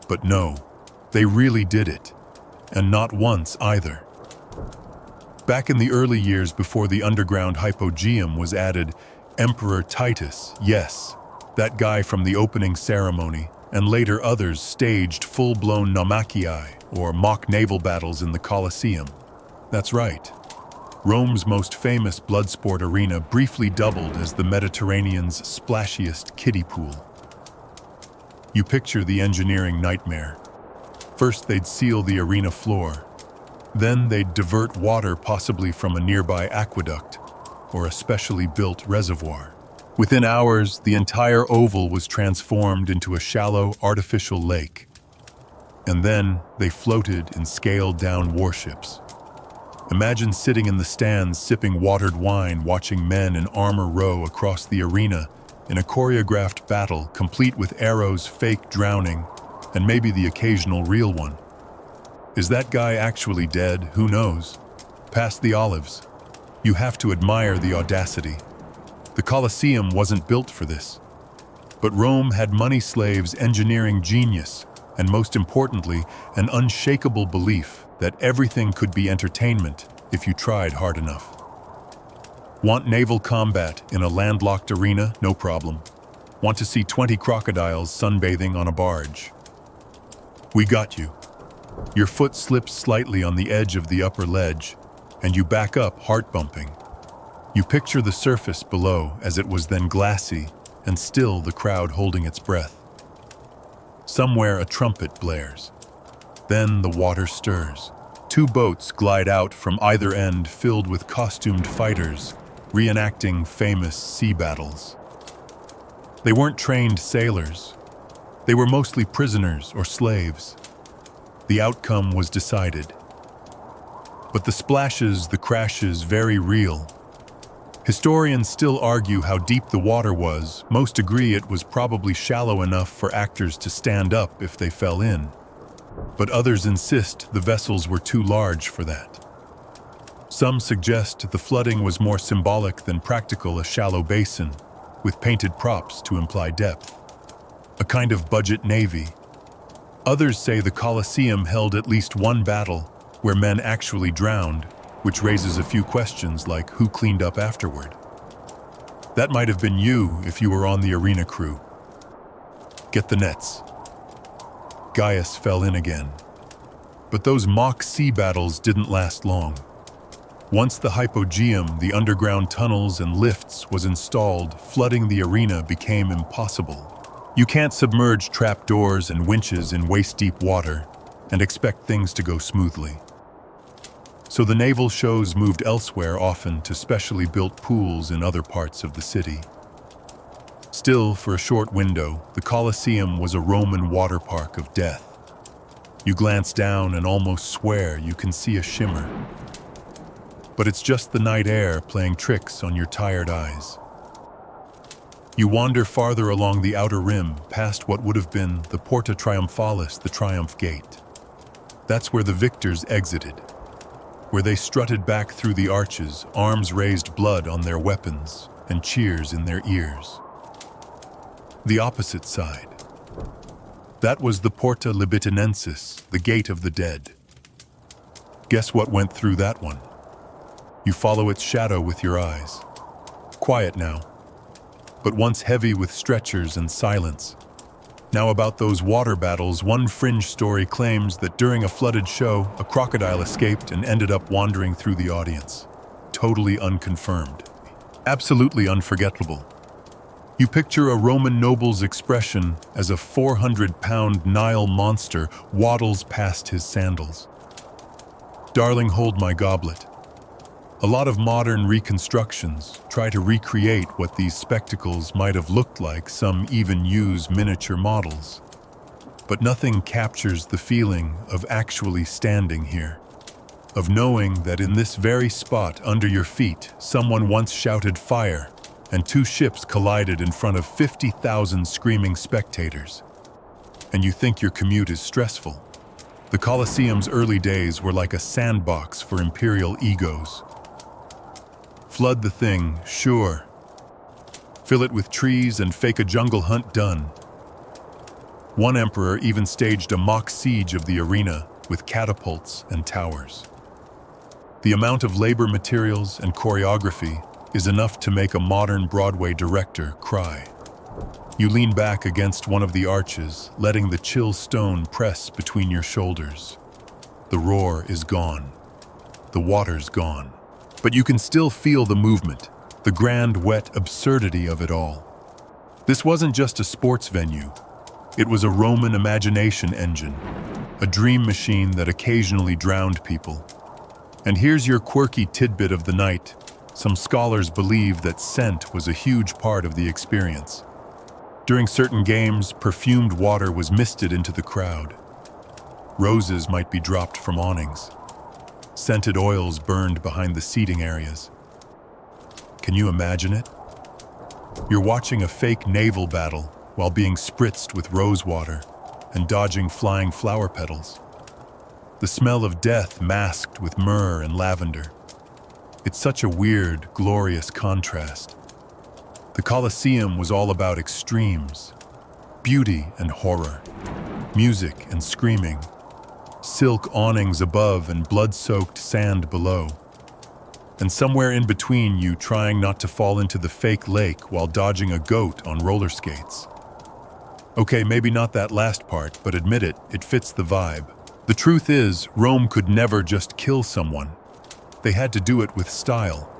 But no, they really did it. And not once either. Back in the early years before the underground hypogeum was added, Emperor Titus, yes, that guy from the opening ceremony, and later others staged full-blown naumachii, or mock naval battles in the Colosseum. That's right. Rome's most famous blood sport arena briefly doubled as the Mediterranean's splashiest kiddie pool. You picture the engineering nightmare. First, they'd seal the arena floor. Then they'd divert water possibly from a nearby aqueduct or a specially built reservoir. Within hours, the entire oval was transformed into a shallow, artificial lake. And then they floated in scaled-down warships. Imagine sitting in the stands sipping watered wine, watching men in armor row across the arena in a choreographed battle complete with arrows, fake drowning, and maybe the occasional real one. Is that guy actually dead? Who knows? Past the olives. You have to admire the audacity. The Colosseum wasn't built for this. But Rome had money slaves, engineering genius, and most importantly, an unshakable belief that everything could be entertainment if you tried hard enough. Want naval combat in a landlocked arena? No problem. Want to see 20 crocodiles sunbathing on a barge? We got you. Your foot slips slightly on the edge of the upper ledge, and you back up, heart bumping. You picture the surface below as it was then glassy, and still the crowd holding its breath. Somewhere a trumpet blares. Then the water stirs. Two boats glide out from either end filled with costumed fighters, reenacting famous sea battles. They weren't trained sailors. They were mostly prisoners or slaves. The outcome was decided. But the splashes, the crashes, very real. Historians still argue how deep the water was. Most agree it was probably shallow enough for actors to stand up if they fell in. But others insist the vessels were too large for that. Some suggest the flooding was more symbolic than practical, a shallow basin, with painted props to imply depth. A kind of budget navy. Others say the Colosseum held at least one battle where men actually drowned, which raises a few questions like who cleaned up afterward. That might have been you if you were on the arena crew. Get the nets. Gaius fell in again. But those mock sea battles didn't last long. Once the hypogeum, the underground tunnels and lifts, was installed, flooding the arena became impossible. You can't submerge trapdoors and winches in waist-deep water and expect things to go smoothly. So the naval shows moved elsewhere, often to specially built pools in other parts of the city. Still, for a short window, the Colosseum was a Roman water park of death. You glance down and almost swear you can see a shimmer. But it's just the night air playing tricks on your tired eyes. You wander farther along the outer rim, past what would have been the Porta Triumphalis, the Triumph Gate. That's where the victors exited, where they strutted back through the arches, arms raised, blood on their weapons, and cheers in their ears. The opposite side. That was the Porta Libitinensis, the Gate of the Dead. Guess what went through that one? You follow its shadow with your eyes. Quiet now, but once heavy with stretchers and silence. Now about those water battles, one fringe story claims that during a flooded show, a crocodile escaped and ended up wandering through the audience. Totally unconfirmed. Absolutely unforgettable. You picture a Roman noble's expression as a 400-pound Nile monster waddles past his sandals. Darling, hold my goblet. A lot of modern reconstructions try to recreate what these spectacles might have looked like, some even use miniature models. But nothing captures the feeling of actually standing here, of knowing that in this very spot under your feet, someone once shouted fire, and two ships collided in front of 50,000 screaming spectators. And you think your commute is stressful. The Colosseum's early days were like a sandbox for imperial egos. Flood the thing, sure. Fill it with trees and fake a jungle hunt, done. One emperor even staged a mock siege of the arena with catapults and towers. The amount of labor, materials, and choreography is enough to make a modern Broadway director cry. You lean back against one of the arches, letting the chill stone press between your shoulders. The roar is gone. The water's gone. But you can still feel the movement, the grand, wet absurdity of it all. This wasn't just a sports venue. It was a Roman imagination engine, a dream machine that occasionally drowned people. And here's your quirky tidbit of the night. Some scholars believe that scent was a huge part of the experience. During certain games, perfumed water was misted into the crowd. Roses might be dropped from awnings. Scented oils burned behind the seating areas. Can you imagine it? You're watching a fake naval battle while being spritzed with rose water and dodging flying flower petals. The smell of death masked with myrrh and lavender. It's such a weird, glorious contrast. The Colosseum was all about extremes, beauty and horror, music and screaming, silk awnings above and blood-soaked sand below. And somewhere in between, you trying not to fall into the fake lake while dodging a goat on roller skates. Okay, maybe not that last part, but admit it, it fits the vibe. The truth is, Rome could never just kill someone. They had to do it with style.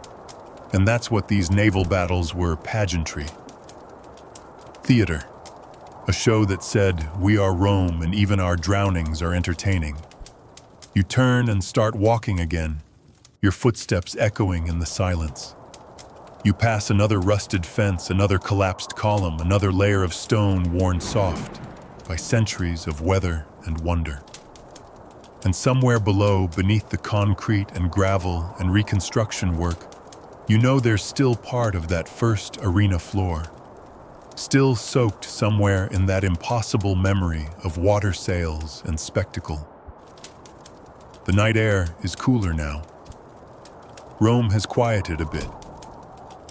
And that's what these naval battles were: pageantry. Theater. A show that said, we are Rome and even our drownings are entertaining. You turn and start walking again, your footsteps echoing in the silence. You pass another rusted fence, another collapsed column, another layer of stone worn soft by centuries of weather and wonder. And somewhere below, beneath the concrete and gravel and reconstruction work, you know there's still part of that first arena floor, still soaked somewhere in that impossible memory of water sails and spectacle. The night air is cooler now. Rome has quieted a bit.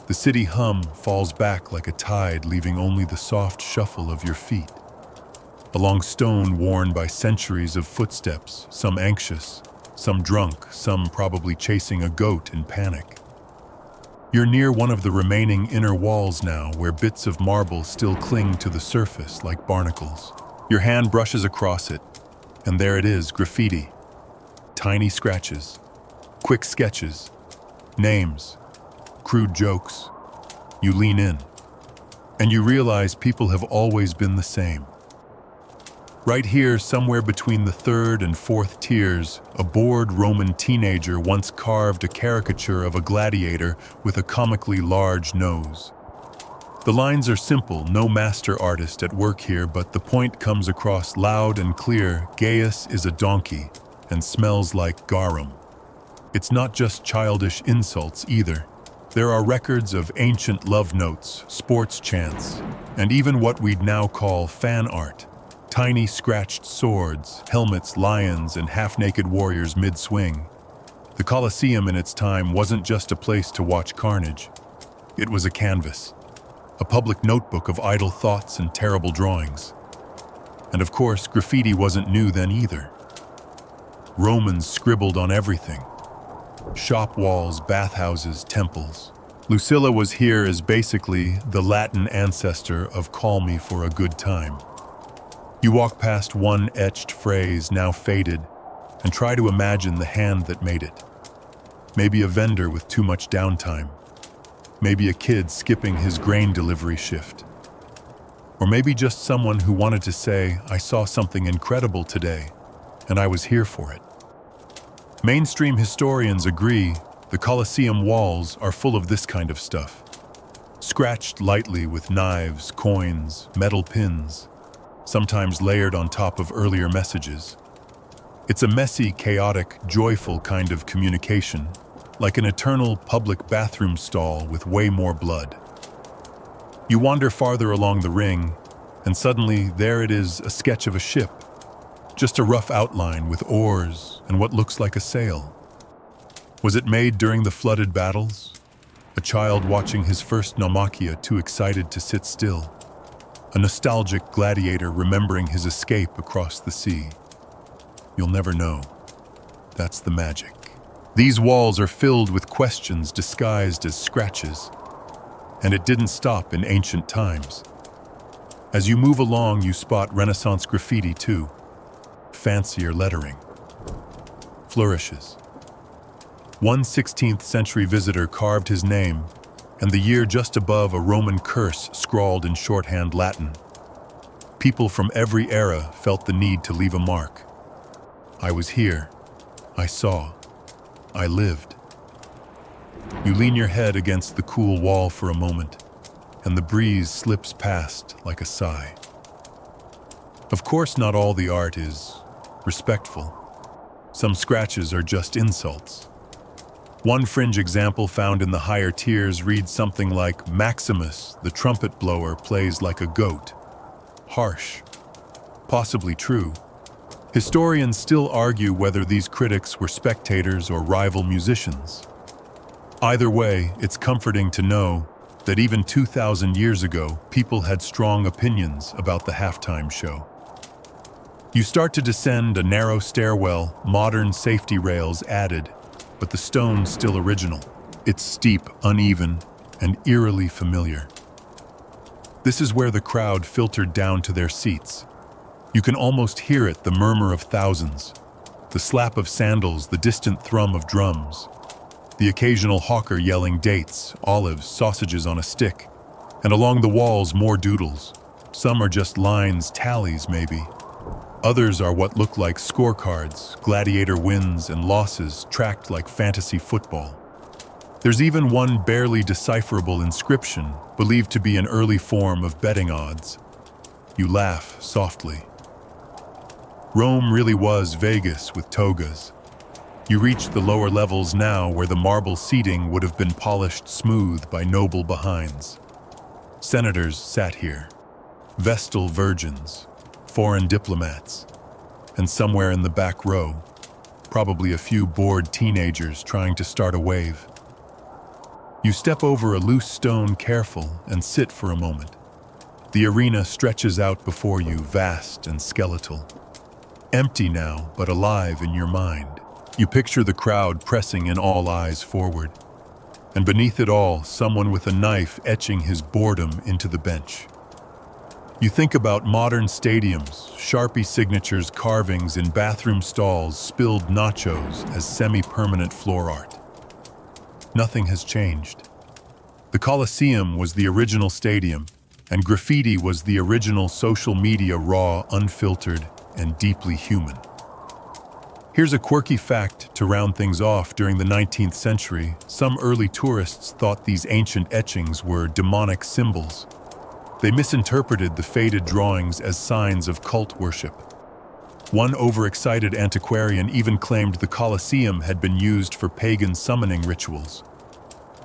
The city hum falls back like a tide, leaving only the soft shuffle of your feet along stone worn by centuries of footsteps, some anxious, some drunk, some probably chasing a goat in panic. You're near one of the remaining inner walls now, where bits of marble still cling to the surface like barnacles. Your hand brushes across it, and there it is, graffiti. Tiny scratches, quick sketches, names, crude jokes. You lean in. And you realize people have always been the same. Right here, somewhere between the third and fourth tiers, a bored Roman teenager once carved a caricature of a gladiator with a comically large nose. The lines are simple, no master artist at work here, but the point comes across loud and clear: Gaius is a donkey and smells like garum. It's not just childish insults either. There are records of ancient love notes, sports chants, and even what we'd now call fan art. Tiny scratched swords, helmets, lions, and half-naked warriors mid-swing. The Colosseum in its time wasn't just a place to watch carnage. It was a canvas, a public notebook of idle thoughts and terrible drawings. And of course, graffiti wasn't new then either. Romans scribbled on everything. Shop walls, bathhouses, temples. Lucilla was here as basically the Latin ancestor of "call me for a good time." You walk past one etched phrase, now faded, and try to imagine the hand that made it. Maybe a vendor with too much downtime. Maybe a kid skipping his grain delivery shift. Or maybe just someone who wanted to say, "I saw something incredible today, and I was here for it." Mainstream historians agree the Colosseum walls are full of this kind of stuff. Scratched lightly with knives, coins, metal pins, sometimes layered on top of earlier messages. It's a messy, chaotic, joyful kind of communication, like an eternal public bathroom stall with way more blood. You wander farther along the ring, and suddenly there it is, a sketch of a ship. Just a rough outline with oars and what looks like a sail. Was it made during the flooded battles? A child watching his first naumachia, too excited to sit still. A nostalgic gladiator remembering his escape across the sea. You'll never know. That's the magic. These walls are filled with questions disguised as scratches. And it didn't stop in ancient times. As you move along, you spot Renaissance graffiti too. Fancier lettering. Flourishes. One 16th century visitor carved his name, and the year just above a Roman curse scrawled in shorthand Latin. People from every era felt the need to leave a mark. I was here. I saw. I lived. You lean your head against the cool wall for a moment, and the breeze slips past like a sigh. Of course, not all the art is respectful. Some scratches are just insults. One fringe example found in the higher tiers reads something like, "Maximus, the trumpet blower, plays like a goat." Harsh. Possibly true. Historians still argue whether these critics were spectators or rival musicians. Either way, it's comforting to know that even 2,000 years ago, people had strong opinions about the halftime show. You start to descend a narrow stairwell, modern safety rails added, but the stone's still original. It's steep, uneven, and eerily familiar. This is where the crowd filtered down to their seats. You can almost hear it, the murmur of thousands, the slap of sandals, the distant thrum of drums, the occasional hawker yelling dates, olives, sausages on a stick, and along the walls more doodles. Some are just lines, tallies maybe. Others are what look like scorecards, gladiator wins and losses tracked like fantasy football. There's even one barely decipherable inscription, believed to be an early form of betting odds. You laugh softly. Rome really was Vegas with togas. You reach the lower levels now where the marble seating would have been polished smooth by noble behinds. Senators sat here, vestal virgins, foreign diplomats, and somewhere in the back row, probably a few bored teenagers trying to start a wave. You step over a loose stone careful and sit for a moment. The arena stretches out before you, vast and skeletal. Empty now, but alive in your mind. You picture the crowd pressing in, all eyes forward. And beneath it all, someone with a knife etching his boredom into the bench. You think about modern stadiums, Sharpie signatures, carvings in bathroom stalls, spilled nachos as semi-permanent floor art. Nothing has changed. The Colosseum was the original stadium, And graffiti was the original social media, raw, unfiltered, and deeply human. Here's a quirky fact to round things off. During the 19th century, some early tourists thought these ancient etchings were demonic symbols. They misinterpreted the faded drawings as signs of cult worship. One overexcited antiquarian even claimed the Colosseum had been used for pagan summoning rituals.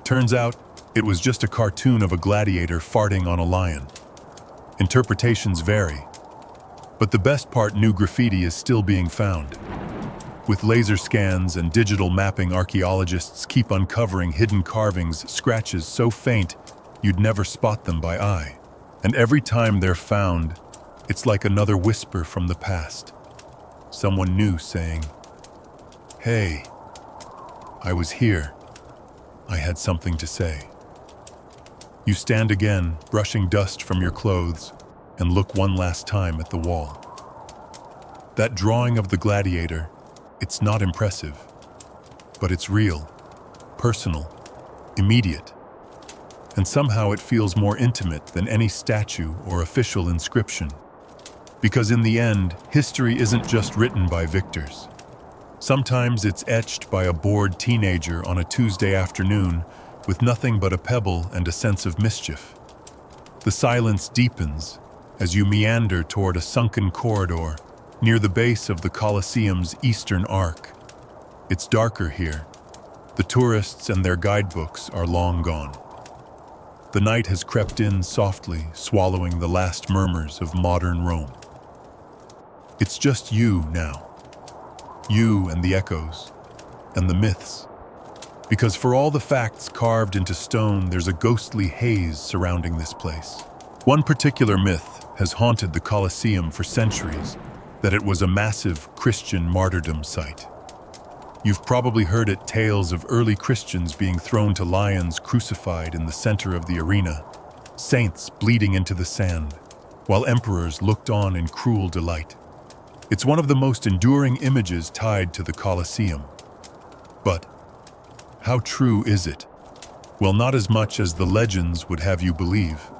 Turns out, it was just a cartoon of a gladiator farting on a lion. Interpretations vary. But the best part, new graffiti is still being found. With laser scans and digital mapping, archaeologists keep uncovering hidden carvings, scratches so faint you'd never spot them by eye. And every time they're found, it's like another whisper from the past. Someone new saying, "Hey, I was here. I had something to say." You stand again, brushing dust from your clothes, and look one last time at the wall. That drawing of the gladiator, it's not impressive, but it's real, personal, immediate. And somehow it feels more intimate than any statue or official inscription. Because in the end, history isn't just written by victors. Sometimes it's etched by a bored teenager on a Tuesday afternoon with nothing but a pebble and a sense of mischief. The silence deepens as you meander toward a sunken corridor near the base of the Colosseum's eastern arc. It's darker here. The tourists and their guidebooks are long gone. The night has crept in softly, swallowing the last murmurs of modern Rome. It's just you now. You and the echoes, and the myths. Because for all the facts carved into stone, there's a ghostly haze surrounding this place. One particular myth has haunted the Colosseum for centuries, that it was a massive Christian martyrdom site. You've probably heard it, tales of early Christians being thrown to lions, crucified in the center of the arena, saints bleeding into the sand, while emperors looked on in cruel delight. It's one of the most enduring images tied to the Colosseum. But how true is it? Well, not as much as the legends would have you believe.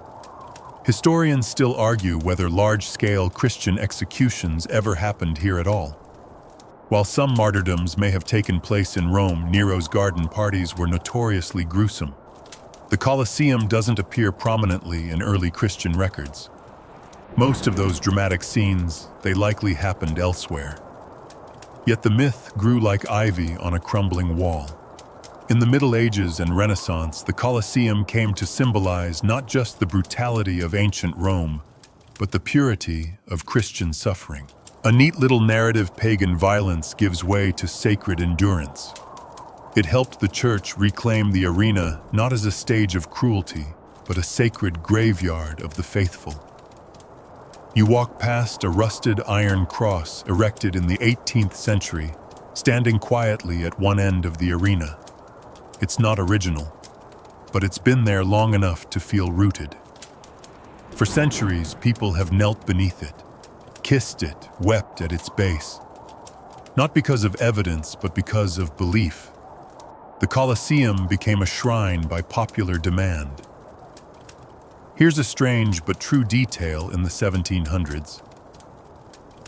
Historians still argue whether large-scale Christian executions ever happened here at all. While some martyrdoms may have taken place in Rome, Nero's garden parties were notoriously gruesome. The Colosseum doesn't appear prominently in early Christian records. Most of those dramatic scenes, they likely happened elsewhere. Yet the myth grew like ivy on a crumbling wall. In the Middle Ages and Renaissance, the Colosseum came to symbolize not just the brutality of ancient Rome, but the purity of Christian suffering. A neat little narrative: pagan violence gives way to sacred endurance. It helped the church reclaim the arena not as a stage of cruelty, but a sacred graveyard of the faithful. You walk past a rusted iron cross erected in the 18th century, standing quietly at one end of the arena. It's not original, but it's been there long enough to feel rooted. For centuries, people have knelt beneath it, kissed it, wept at its base. Not because of evidence, but because of belief. The Colosseum became a shrine by popular demand. Here's a strange but true detail in the 1700s.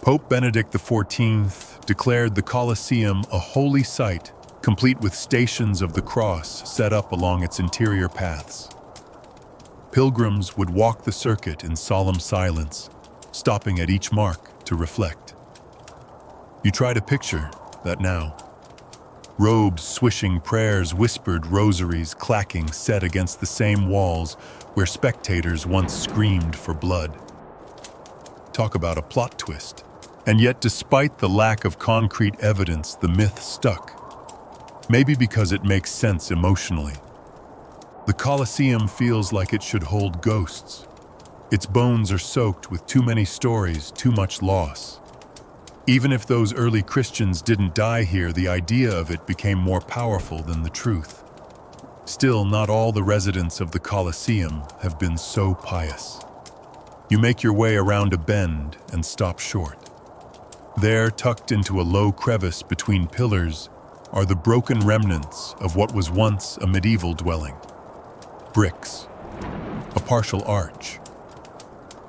Pope Benedict XIV declared the Colosseum a holy site, complete with stations of the cross set up along its interior paths. Pilgrims would walk the circuit in solemn silence, stopping at each mark to reflect. You try to picture that now. Robes swishing, prayers whispered, rosaries clacking, set against the same walls where spectators once screamed for blood. Talk about a plot twist. And yet, despite the lack of concrete evidence, the myth stuck. Maybe because it makes sense emotionally. The Colosseum feels like it should hold ghosts. Its bones are soaked with too many stories, too much loss. Even if those early Christians didn't die here, the idea of it became more powerful than the truth. Still, not all the residents of the Colosseum have been so pious. You make your way around a bend and stop short. There, tucked into a low crevice between pillars, are the broken remnants of what was once a medieval dwelling. Bricks, a partial arch,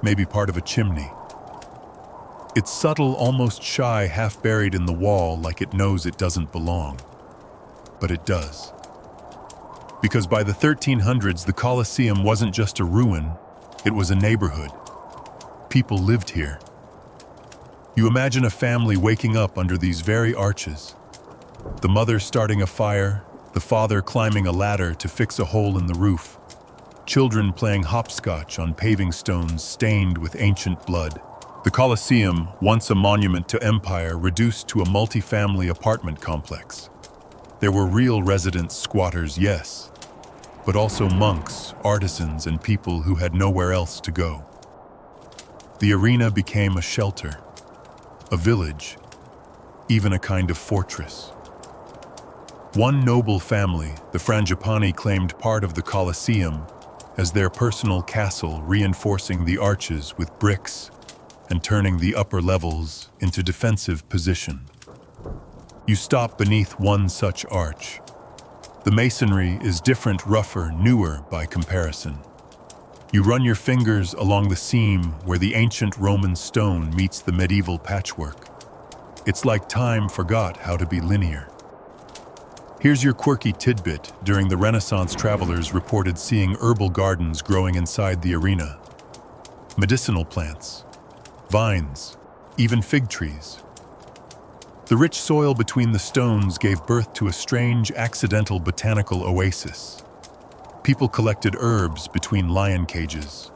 maybe part of a chimney. It's subtle, almost shy, half buried in the wall like it knows it doesn't belong. But it does. Because by the 1300s, the Colosseum wasn't just a ruin, it was a neighborhood. People lived here. You imagine a family waking up under these very arches. The mother starting a fire, the father climbing a ladder to fix a hole in the roof, children playing hopscotch on paving stones stained with ancient blood. The Colosseum, once a monument to empire, reduced to a multi-family apartment complex. There were real residents, squatters, yes, but also monks, artisans, and people who had nowhere else to go. The arena became a shelter, a village, even a kind of fortress. One noble family, the Frangipani, claimed part of the Colosseum as their personal castle, reinforcing the arches with bricks and turning the upper levels into defensive position. You stop beneath one such arch. The masonry is different, rougher, newer by comparison. You run your fingers along the seam where the ancient Roman stone meets the medieval patchwork. It's like time forgot how to be linear. Here's your quirky tidbit. During the Renaissance, travelers reported seeing herbal gardens growing inside the arena. Medicinal plants, vines, even fig trees. The rich soil between the stones gave birth to a strange, accidental botanical oasis. People collected herbs between lion cages.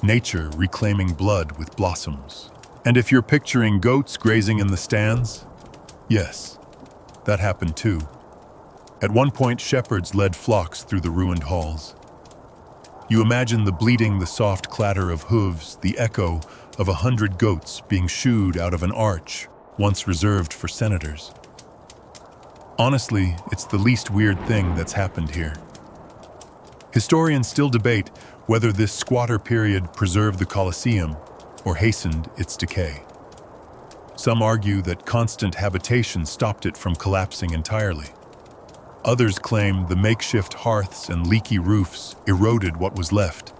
Nature reclaiming blood with blossoms. And if you're picturing goats grazing in the stands, yes, that happened too. At one point, shepherds led flocks through the ruined halls. You imagine the bleating, the soft clatter of hooves, the echo of 100 goats being shooed out of an arch once reserved for senators. Honestly, it's the least weird thing that's happened here. Historians still debate whether this squatter period preserved the Colosseum or hastened its decay. Some argue that constant habitation stopped it from collapsing entirely. Others claim the makeshift hearths and leaky roofs eroded what was left.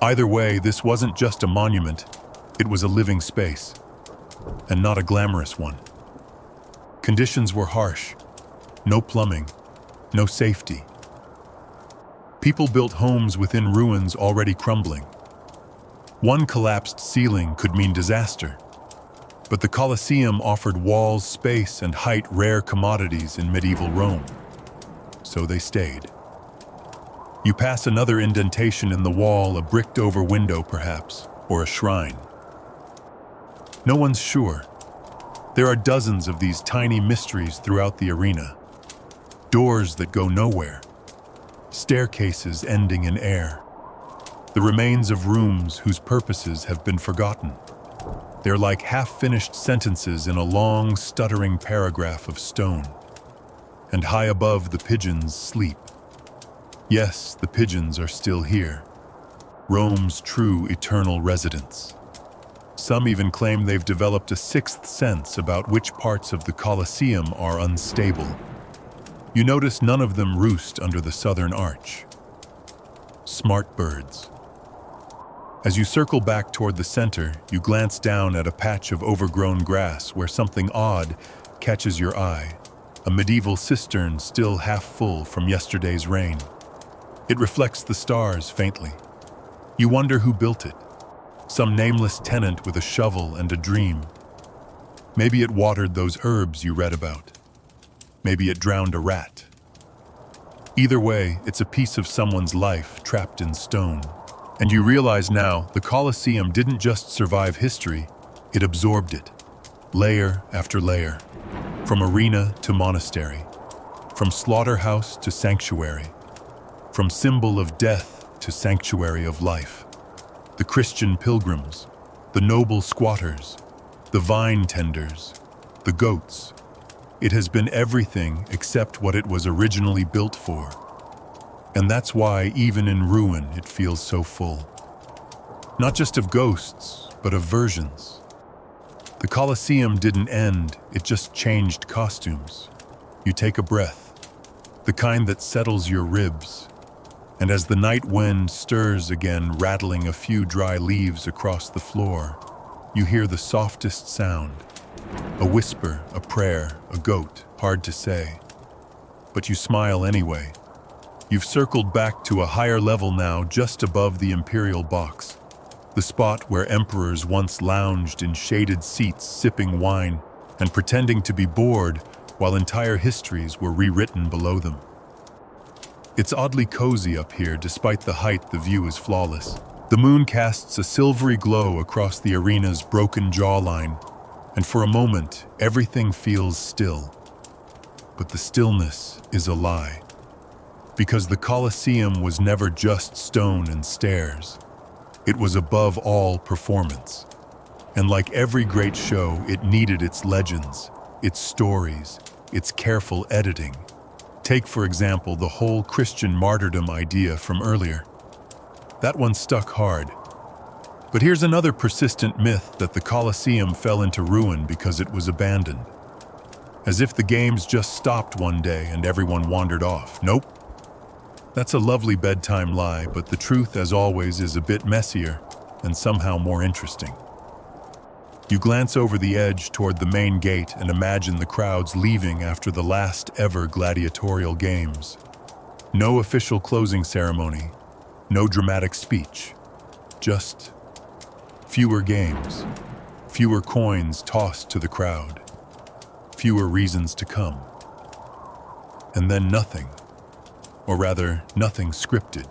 Either way, this wasn't just a monument, it was a living space, and not a glamorous one. Conditions were harsh. No plumbing, no safety. People built homes within ruins already crumbling. One collapsed ceiling could mean disaster, but the Colosseum offered walls, space, and height, rare commodities in medieval Rome. So they stayed. You pass another indentation in the wall, a bricked-over window perhaps, or a shrine. No one's sure. There are dozens of these tiny mysteries throughout the arena. Doors that go nowhere. Staircases ending in air. The remains of rooms whose purposes have been forgotten. They're like half-finished sentences in a long, stuttering paragraph of stone. And high above, the pigeons sleep. Yes, the pigeons are still here. Rome's true eternal residents. Some even claim they've developed a sixth sense about which parts of the Colosseum are unstable. You notice none of them roost under the southern arch. Smart birds. As you circle back toward the center, you glance down at a patch of overgrown grass where something odd catches your eye. A medieval cistern still half full from yesterday's rain. It reflects the stars faintly. You wonder who built it. Some nameless tenant with a shovel and a dream. Maybe it watered those herbs you read about. Maybe it drowned a rat. Either way, it's a piece of someone's life trapped in stone. And you realize now, the Colosseum didn't just survive history, it absorbed it. Layer after layer. From arena to monastery. From slaughterhouse to sanctuary. From symbol of death to sanctuary of life. The Christian pilgrims, the noble squatters, the vine tenders, the goats. It has been everything except what it was originally built for. And that's why, even in ruin, it feels so full. Not just of ghosts, but of versions. The Colosseum didn't end, it just changed costumes. You take a breath, the kind that settles your ribs. And as the night wind stirs again, rattling a few dry leaves across the floor, you hear the softest sound. A whisper, a prayer, a goat, hard to say. But you smile anyway. You've circled back to a higher level now, just above the Imperial box, the spot where emperors once lounged in shaded seats, sipping wine and pretending to be bored while entire histories were rewritten below them. It's oddly cozy up here. Despite the height, the view is flawless. The moon casts a silvery glow across the arena's broken jawline, and for a moment, everything feels still. But the stillness is a lie, because the Colosseum was never just stone and stairs. It was above all performance. And like every great show, it needed its legends, its stories, its careful editing. Take, for example, the whole Christian martyrdom idea from earlier. That one stuck hard. But here's another persistent myth, that the Colosseum fell into ruin because it was abandoned. As if the games just stopped one day and everyone wandered off. Nope. That's a lovely bedtime lie, but the truth, as always, is a bit messier and somehow more interesting. You glance over the edge toward the main gate and imagine the crowds leaving after the last ever gladiatorial games. No official closing ceremony, no dramatic speech, just fewer games, fewer coins tossed to the crowd, fewer reasons to come. And then nothing, or rather, nothing scripted.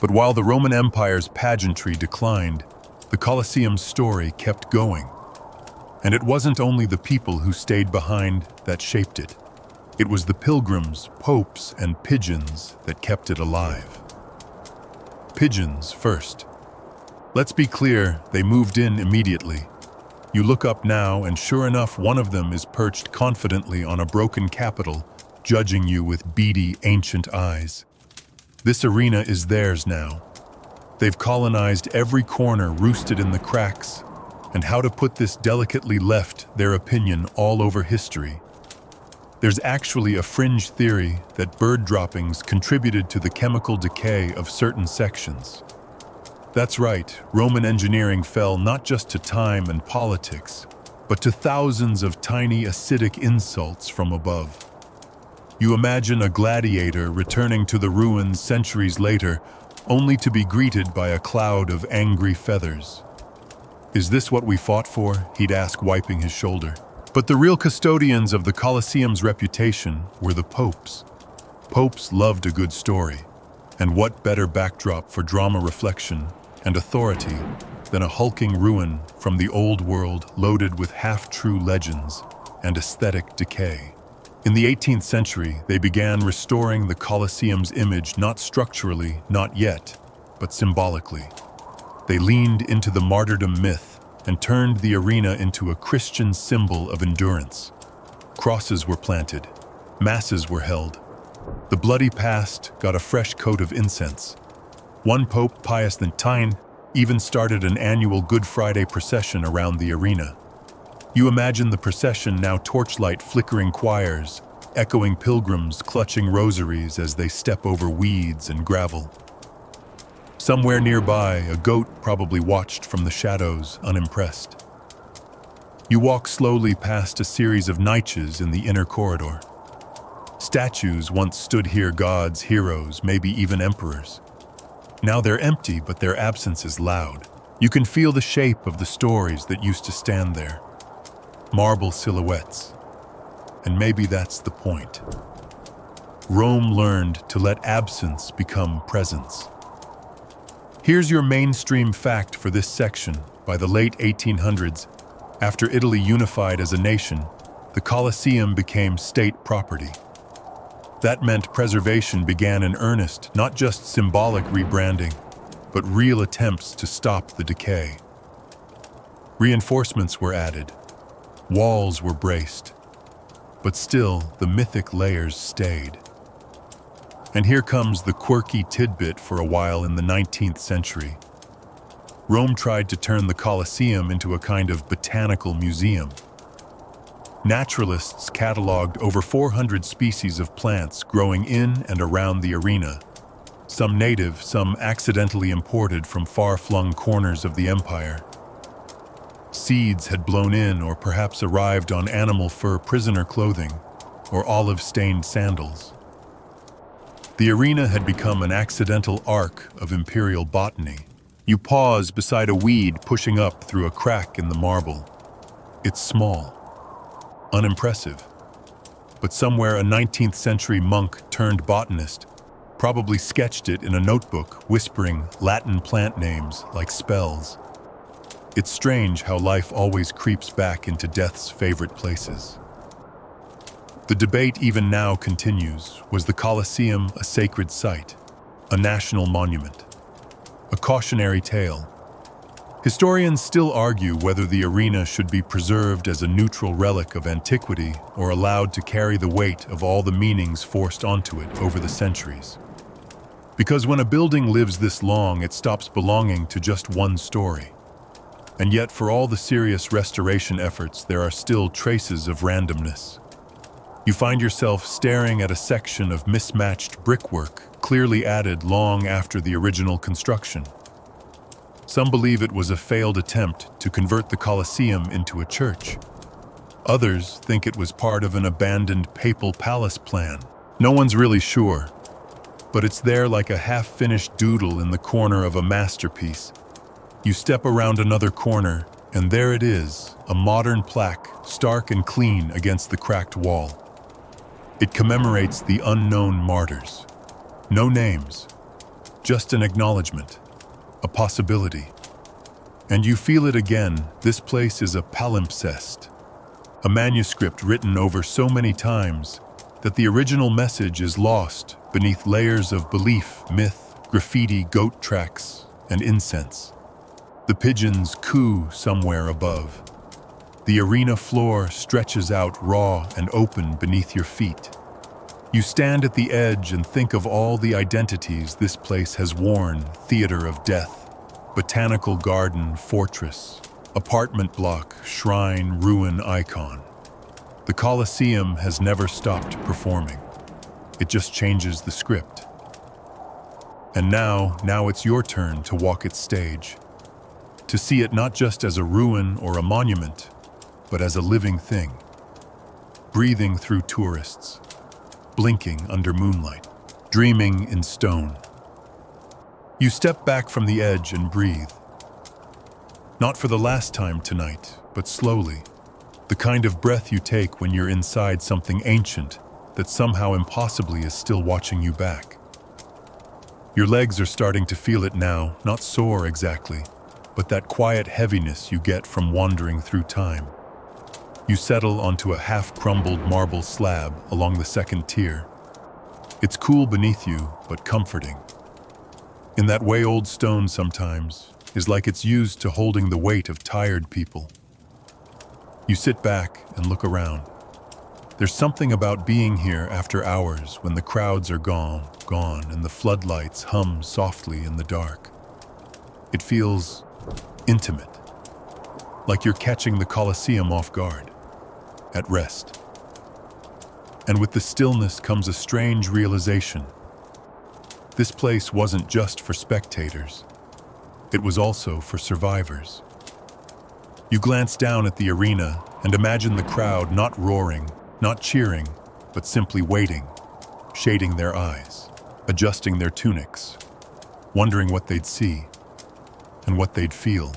But while the Roman Empire's pageantry declined, the Colosseum's story kept going. And it wasn't only the people who stayed behind that shaped it. It was the pilgrims, popes, and pigeons that kept it alive. Pigeons first. Let's be clear, they moved in immediately. You look up now, and sure enough, one of them is perched confidently on a broken capital, judging you with beady, ancient eyes. This arena is theirs now. They've colonized every corner, roosted in the cracks, and how to put this delicately, left their opinion all over history. There's actually a fringe theory that bird droppings contributed to the chemical decay of certain sections. That's right, Roman engineering fell not just to time and politics, but to thousands of tiny acidic insults from above. You imagine a gladiator returning to the ruins centuries later, only to be greeted by a cloud of angry feathers. "Is this what we fought for?" he'd ask, wiping his shoulder. But the real custodians of the Colosseum's reputation were the popes. Popes loved a good story, and what better backdrop for drama, reflection, and authority than a hulking ruin from the old world loaded with half-true legends and aesthetic decay. In the 18th century, they began restoring the Colosseum's image, not structurally, not yet, but symbolically. They leaned into the martyrdom myth and turned the arena into a Christian symbol of endurance. Crosses were planted, masses were held. The bloody past got a fresh coat of incense. One Pope, Pius X, even started an annual Good Friday procession around the arena. You imagine the procession now, torchlight flickering choirs, echoing pilgrims clutching rosaries as they step over weeds and gravel. Somewhere nearby, a goat probably watched from the shadows, unimpressed. You walk slowly past a series of niches in the inner corridor. Statues once stood here, gods, heroes, maybe even emperors. Now they're empty, but their absence is loud. You can feel the shape of the stories that used to stand there. Marble silhouettes. And maybe that's the point. Rome learned to let absence become presence. Here's your mainstream fact for this section. By the late 1800s, after Italy unified as a nation, the Colosseum became state property. That meant preservation began in earnest, not just symbolic rebranding, but real attempts to stop the decay. Reinforcements were added, walls were braced, but still the mythic layers stayed. And here comes the quirky tidbit. For a while in the 19th century, Rome tried to turn the Colosseum into a kind of botanical museum. Naturalists cataloged over 400 species of plants growing in and around the arena, some native, some accidentally imported from far-flung corners of the empire. Seeds had blown in or perhaps arrived on animal fur prisoner clothing or olive-stained sandals. The arena had become an accidental ark of imperial botany. You pause beside a weed pushing up through a crack in the marble. It's small, unimpressive, but somewhere a 19th century monk turned botanist probably sketched it in a notebook, whispering Latin plant names like spells. It's strange how life always creeps back into death's favorite places. The debate even now continues. Was the Colosseum a sacred site, a national monument, a cautionary tale? Historians still argue whether the arena should be preserved as a neutral relic of antiquity or allowed to carry the weight of all the meanings forced onto it over the centuries. Because when a building lives this long, it stops belonging to just one story. And yet, for all the serious restoration efforts, there are still traces of randomness. You find yourself staring at a section of mismatched brickwork, clearly added long after the original construction. Some believe it was a failed attempt to convert the Colosseum into a church. Others think it was part of an abandoned papal palace plan. No one's really sure, but it's there like a half-finished doodle in the corner of a masterpiece. You step around another corner, and there it is, a modern plaque, stark and clean against the cracked wall. It commemorates the unknown martyrs. No names, just an acknowledgement, a possibility. And you feel it again. This place is a palimpsest, a manuscript written over so many times that the original message is lost beneath layers of belief, myth, graffiti, goat tracks, and incense. The pigeons coo somewhere above. The arena floor stretches out raw and open beneath your feet. You stand at the edge and think of all the identities this place has worn: theater of death, botanical garden, fortress, apartment block, shrine, ruin, icon. The Colosseum has never stopped performing. It just changes the script. And now it's your turn to walk its stage. To see it not just as a ruin or a monument, but as a living thing, breathing through tourists, blinking under moonlight, dreaming in stone. You step back from the edge and breathe. Not for the last time tonight, but slowly. The kind of breath you take when you're inside something ancient that somehow impossibly is still watching you back. Your legs are starting to feel it now, not sore exactly, but that quiet heaviness you get from wandering through time. You settle onto a half-crumbled marble slab along the second tier. It's cool beneath you, but comforting. In that way, old stone sometimes is like it's used to holding the weight of tired people. You sit back and look around. There's something about being here after hours when the crowds are gone, and the floodlights hum softly in the dark. It feels intimate, like you're catching the Colosseum off guard, at rest. And with the stillness comes a strange realization. This place wasn't just for spectators. It was also for survivors. You glance down at the arena and imagine the crowd not roaring, not cheering, but simply waiting, shading their eyes, adjusting their tunics, wondering what they'd see and what they'd feel.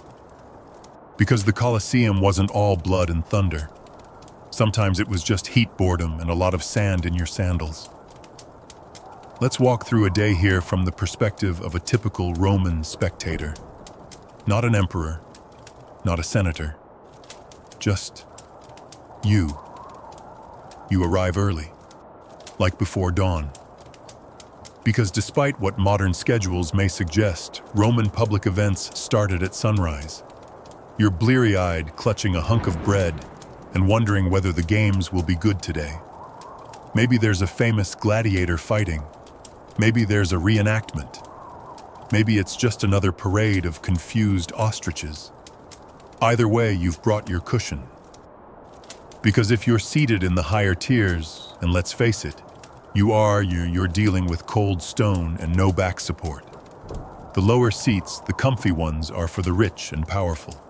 Because the Colosseum wasn't all blood and thunder. Sometimes it was just heat, boredom, and a lot of sand in your sandals. Let's walk through a day here from the perspective of a typical Roman spectator. Not an emperor, not a senator, just you. You arrive early, like before dawn. Because despite what modern schedules may suggest, Roman public events started at sunrise. You're bleary-eyed, clutching a hunk of bread and wondering whether the games will be good today. Maybe there's a famous gladiator fighting. Maybe there's a reenactment. Maybe it's just another parade of confused ostriches. Either way, you've brought your cushion. Because if you're seated in the higher tiers, and let's face it, You're dealing with cold stone and no back support. The lower seats, the comfy ones, are for the rich and powerful.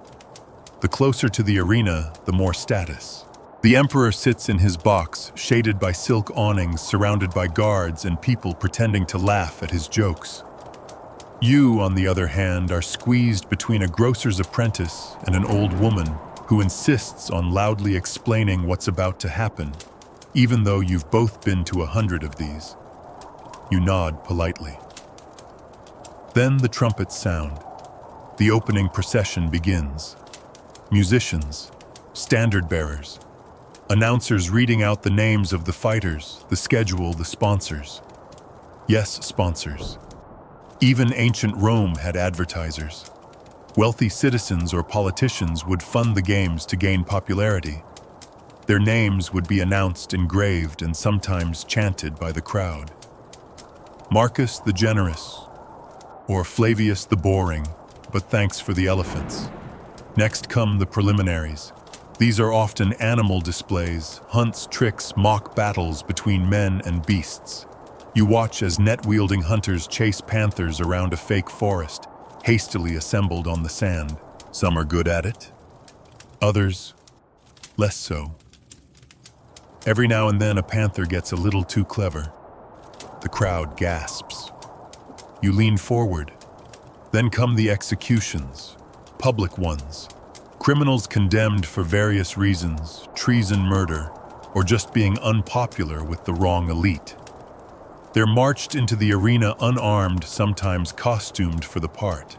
The closer to the arena, the more status. The emperor sits in his box, shaded by silk awnings, surrounded by guards and people pretending to laugh at his jokes. You, on the other hand, are squeezed between a grocer's apprentice and an old woman who insists on loudly explaining what's about to happen, even though you've both been to 100 of these. You nod politely. Then the trumpets sound. The opening procession begins. Musicians, standard bearers, announcers reading out the names of the fighters, the schedule, the sponsors. Yes, sponsors. Even ancient Rome had advertisers. Wealthy citizens or politicians would fund the games to gain popularity. Their names would be announced, engraved, and sometimes chanted by the crowd. Marcus the Generous, or Flavius the Boring, but thanks for the elephants. Next come the preliminaries. These are often animal displays, hunts, tricks, mock battles between men and beasts. You watch as net-wielding hunters chase panthers around a fake forest, hastily assembled on the sand. Some are good at it, others less so. Every now and then a panther gets a little too clever. The crowd gasps. You lean forward. Then come the executions, public ones. Criminals condemned for various reasons, treason, murder, or just being unpopular with the wrong elite. They're marched into the arena unarmed, sometimes costumed for the part.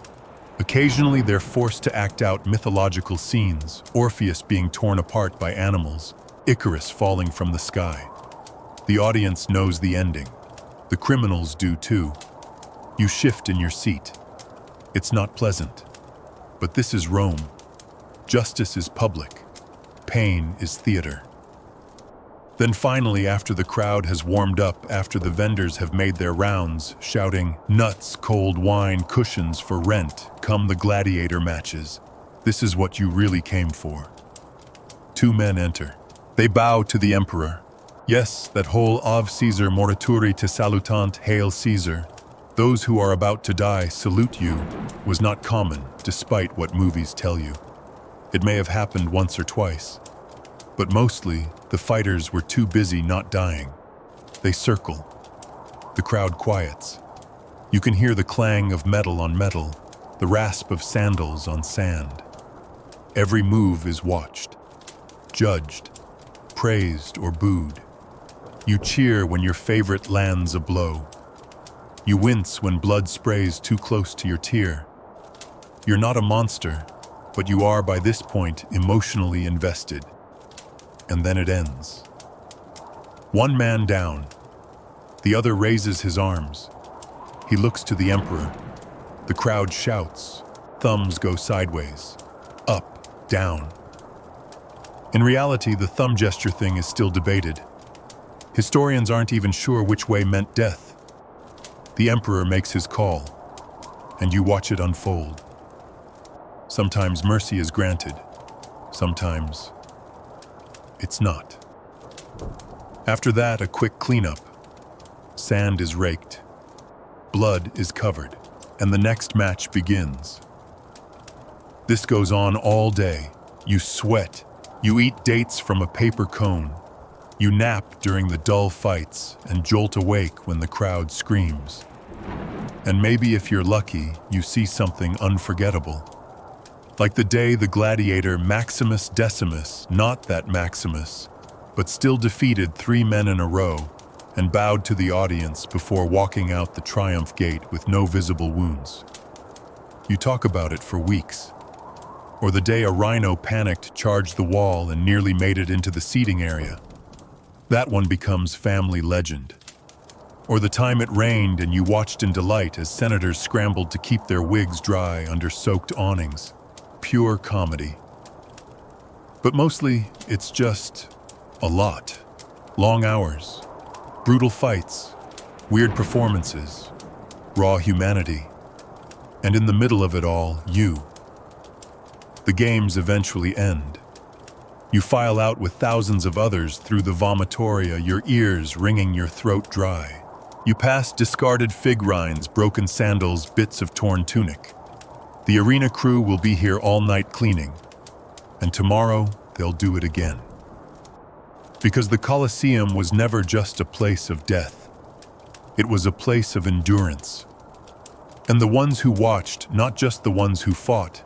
Occasionally they're forced to act out mythological scenes, Orpheus being torn apart by animals, Icarus falling from the sky. The audience knows the ending. The criminals do too. You shift in your seat. It's not pleasant. But this is Rome. Justice is public. Pain is theater. Then finally, after the crowd has warmed up, after the vendors have made their rounds, shouting, "Nuts, cold wine, cushions for rent," come the gladiator matches. This is what you really came for. Two men enter. They bow to the emperor. Yes, that whole Ave Caesar morituri te salutant, Hail Caesar. Those who are about to die salute you was not common, despite what movies tell you. It may have happened once or twice, but mostly the fighters were too busy not dying. They circle. The crowd quiets. You can hear the clang of metal on metal, the rasp of sandals on sand. Every move is watched, judged, praised or booed. You cheer when your favorite lands a blow. You wince when blood sprays too close to your tear. You're not a monster, but you are by this point emotionally invested. And then it ends. One man down. The other raises his arms. He looks to the emperor. The crowd shouts. Thumbs go sideways. Up, down. In reality, the thumb gesture thing is still debated. Historians aren't even sure which way meant death. The emperor makes his call, and you watch it unfold. Sometimes mercy is granted. Sometimes it's not. After that, a quick cleanup. Sand is raked. Blood is covered, and the next match begins. This goes on all day. You sweat. You eat dates from a paper cone. You nap during the dull fights and jolt awake when the crowd screams. And maybe if you're lucky, you see something unforgettable. Like the day the gladiator Maximus Decimus, not that Maximus, but still defeated 3 men in a row and bowed to the audience before walking out the triumph gate with no visible wounds. You talk about it for weeks. Or the day a rhino panicked, charged the wall, and nearly made it into the seating area. That one becomes family legend. Or the time it rained and you watched in delight as senators scrambled to keep their wigs dry under soaked awnings. Pure comedy. But mostly, it's just a lot. Long hours, brutal fights, weird performances, raw humanity. And in the middle of it all, you. The games eventually end. You file out with thousands of others through the vomitoria, your ears wringing your throat dry. You pass discarded fig rinds, broken sandals, bits of torn tunic. The arena crew will be here all night cleaning, and tomorrow they'll do it again. Because the Colosseum was never just a place of death. It was a place of endurance. And the ones who watched, not just the ones who fought,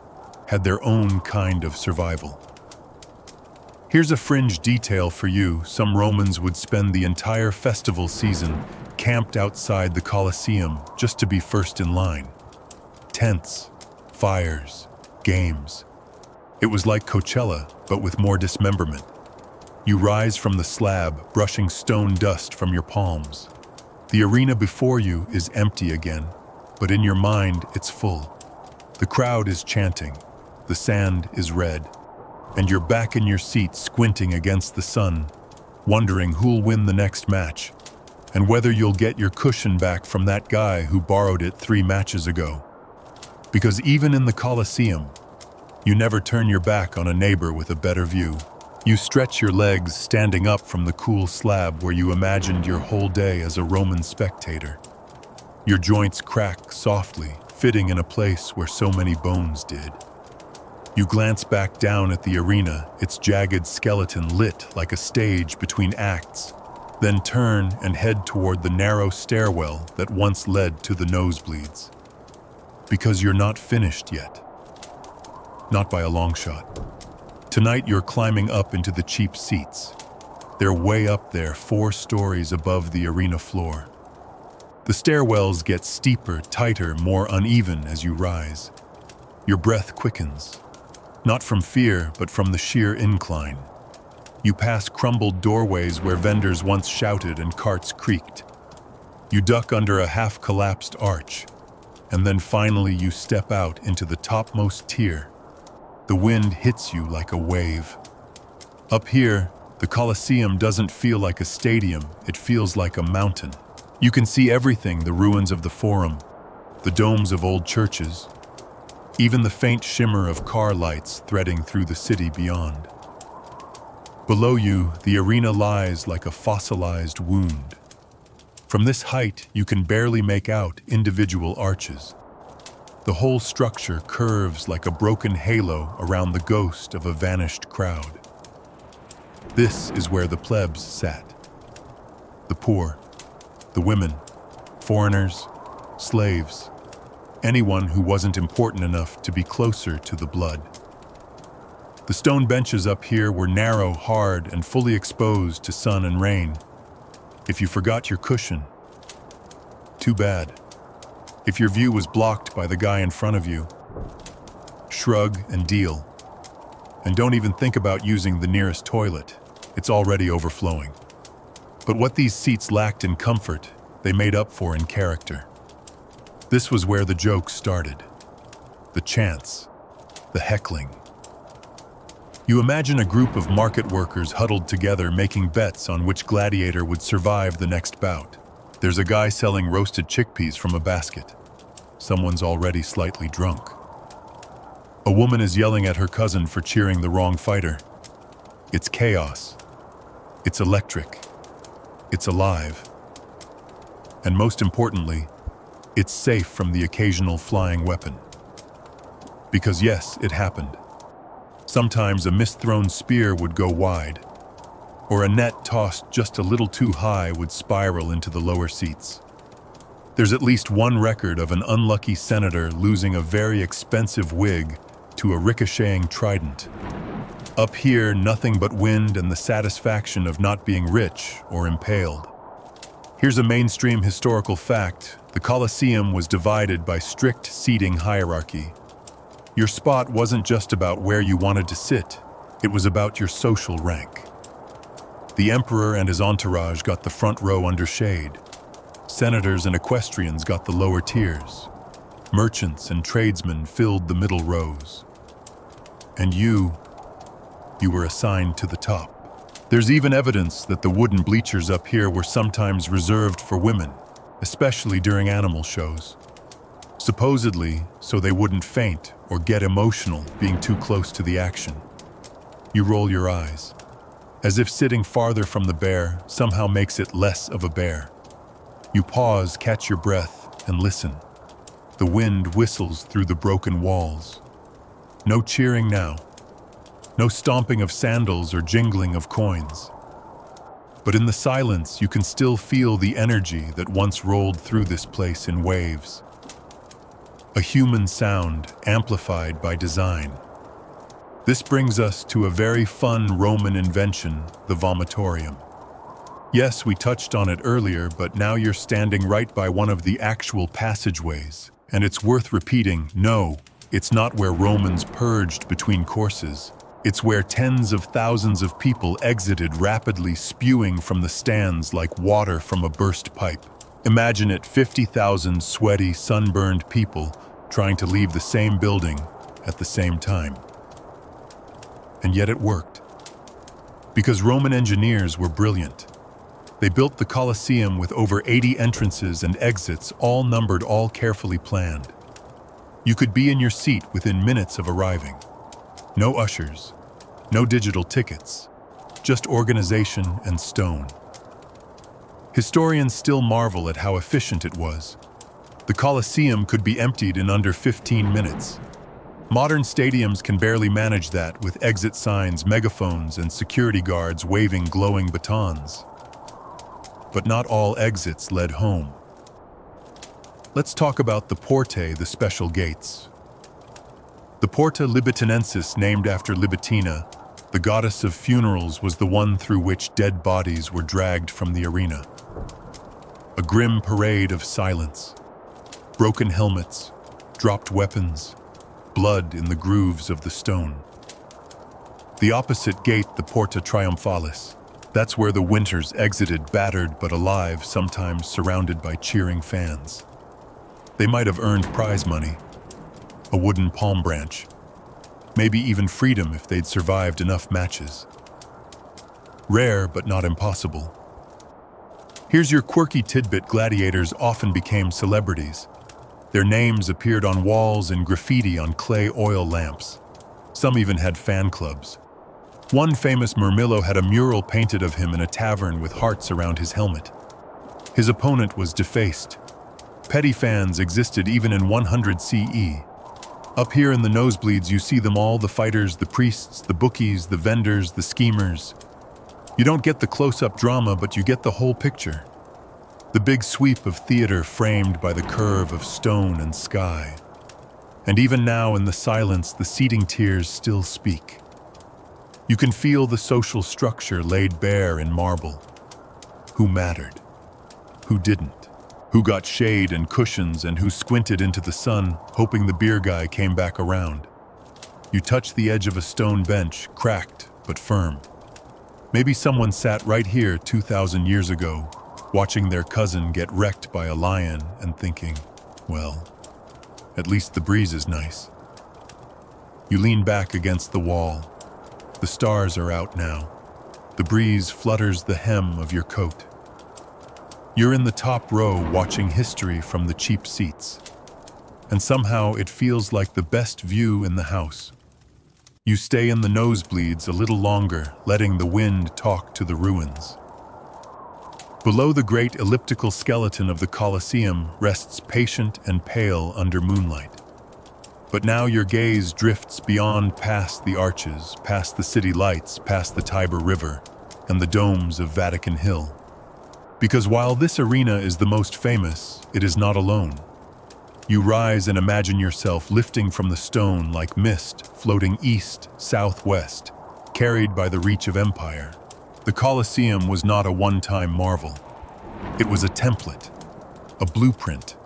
had their own kind of survival. Here's a fringe detail for you. Some Romans would spend the entire festival season camped outside the Colosseum just to be first in line. Tents, fires, games. It was like Coachella, but with more dismemberment. You rise from the slab, brushing stone dust from your palms. The arena before you is empty again, but in your mind it's full. The crowd is chanting, the sand is red, and you're back in your seat squinting against the sun, wondering who'll win the next match, and whether you'll get your cushion back from that guy who borrowed it 3 matches ago. Because even in the Colosseum, you never turn your back on a neighbor with a better view. You stretch your legs standing up from the cool slab where you imagined your whole day as a Roman spectator. Your joints crack softly, fitting in a place where so many bones did. You glance back down at the arena, its jagged skeleton lit like a stage between acts, then turn and head toward the narrow stairwell that once led to the nosebleeds. Because you're not finished yet. Not by a long shot. Tonight you're climbing up into the cheap seats. They're way up there, 4 stories above the arena floor. The stairwells get steeper, tighter, more uneven as you rise. Your breath quickens. Not from fear, but from the sheer incline. You pass crumbled doorways where vendors once shouted and carts creaked. You duck under a half-collapsed arch, and then finally you step out into the topmost tier. The wind hits you like a wave. Up here, the Colosseum doesn't feel like a stadium, it feels like a mountain. You can see everything, the ruins of the Forum, the domes of old churches, even the faint shimmer of car lights threading through the city beyond. Below you, the arena lies like a fossilized wound. From this height, you can barely make out individual arches. The whole structure curves like a broken halo around the ghost of a vanished crowd. This is where the plebs sat. The poor, the women, foreigners, slaves, anyone who wasn't important enough to be closer to the blood. The stone benches up here were narrow, hard, and fully exposed to sun and rain. If you forgot your cushion, too bad. If your view was blocked by the guy in front of you, shrug and deal. And don't even think about using the nearest toilet. It's already overflowing. But what these seats lacked in comfort, they made up for in character. This was where the joke started. The chants, the heckling. You imagine a group of market workers huddled together making bets on which gladiator would survive the next bout. There's a guy selling roasted chickpeas from a basket. Someone's already slightly drunk. A woman is yelling at her cousin for cheering the wrong fighter. It's chaos. It's electric. It's alive. And most importantly, it's safe from the occasional flying weapon. Because yes, it happened. Sometimes a misthrown spear would go wide, or a net tossed just a little too high would spiral into the lower seats. There's at least one record of an unlucky senator losing a very expensive wig to a ricocheting trident. Up here, nothing but wind and the satisfaction of not being rich or impaled. Here's a mainstream historical fact. The Colosseum was divided by strict seating hierarchy. Your spot wasn't just about where you wanted to sit, it was about your social rank. The emperor and his entourage got the front row under shade. Senators and equestrians got the lower tiers. Merchants and tradesmen filled the middle rows. And you were assigned to the top. There's even evidence that the wooden bleachers up here were sometimes reserved for women, especially during animal shows. Supposedly, so they wouldn't faint or get emotional being too close to the action. You roll your eyes, as if sitting farther from the bear somehow makes it less of a bear. You pause, catch your breath, and listen. The wind whistles through the broken walls. No cheering now. No stomping of sandals or jingling of coins. But in the silence, you can still feel the energy that once rolled through this place in waves. A human sound amplified by design. This brings us to a very fun Roman invention, the vomitorium. Yes, we touched on it earlier, but now you're standing right by one of the actual passageways. And it's worth repeating, no, it's not where Romans purged between courses. It's where tens of thousands of people exited, rapidly spewing from the stands like water from a burst pipe. Imagine it, 50,000 sweaty, sunburned people trying to leave the same building at the same time. And yet it worked. Because Roman engineers were brilliant. They built the Colosseum with over 80 entrances and exits, all numbered, all carefully planned. You could be in your seat within minutes of arriving. No ushers, no digital tickets, just organization and stone. Historians still marvel at how efficient it was. The Colosseum could be emptied in under 15 minutes. Modern stadiums can barely manage that with exit signs, megaphones, and security guards waving glowing batons. But not all exits led home. Let's talk about the Portae, the special gates. The Porta Libitinensis, named after Libitina, the goddess of funerals, was the one through which dead bodies were dragged from the arena. A grim parade of silence. Broken helmets, dropped weapons, blood in the grooves of the stone. The opposite gate, the Porta Triumphalis, that's where the winters exited, battered but alive, sometimes surrounded by cheering fans. They might have earned prize money, a wooden palm branch, maybe even freedom if they'd survived enough matches. Rare but not impossible. Here's your quirky tidbit: gladiators often became celebrities. Their names appeared on walls and graffiti on clay oil lamps. Some even had fan clubs. One famous Murmillo had a mural painted of him in a tavern with hearts around his helmet. His opponent was defaced. Petty fans existed even in 100 CE. Up here in the nosebleeds you see them all: the fighters, the priests, the bookies, the vendors, the schemers. You don't get the close-up drama, but you get the whole picture. The big sweep of theater framed by the curve of stone and sky. And even now in the silence, the seating tiers still speak. You can feel the social structure laid bare in marble. Who mattered? Who didn't? Who got shade and cushions and who squinted into the sun, hoping the beer guy came back around? You touch the edge of a stone bench, cracked but firm. Maybe someone sat right here 2,000 years ago, watching their cousin get wrecked by a lion and thinking, well, at least the breeze is nice. You lean back against the wall. The stars are out now. The breeze flutters the hem of your coat. You're in the top row watching history from the cheap seats. And somehow it feels like the best view in the house. You stay in the nosebleeds a little longer, letting the wind talk to the ruins. Below the great elliptical skeleton of the Colosseum rests patient and pale under moonlight. But now your gaze drifts beyond, past the arches, past the city lights, past the Tiber River, and the domes of Vatican Hill. Because while this arena is the most famous, it is not alone. You rise and imagine yourself lifting from the stone like mist, floating east, southwest, carried by the reach of empire. The Colosseum was not a one-time marvel. It was a template, a blueprint,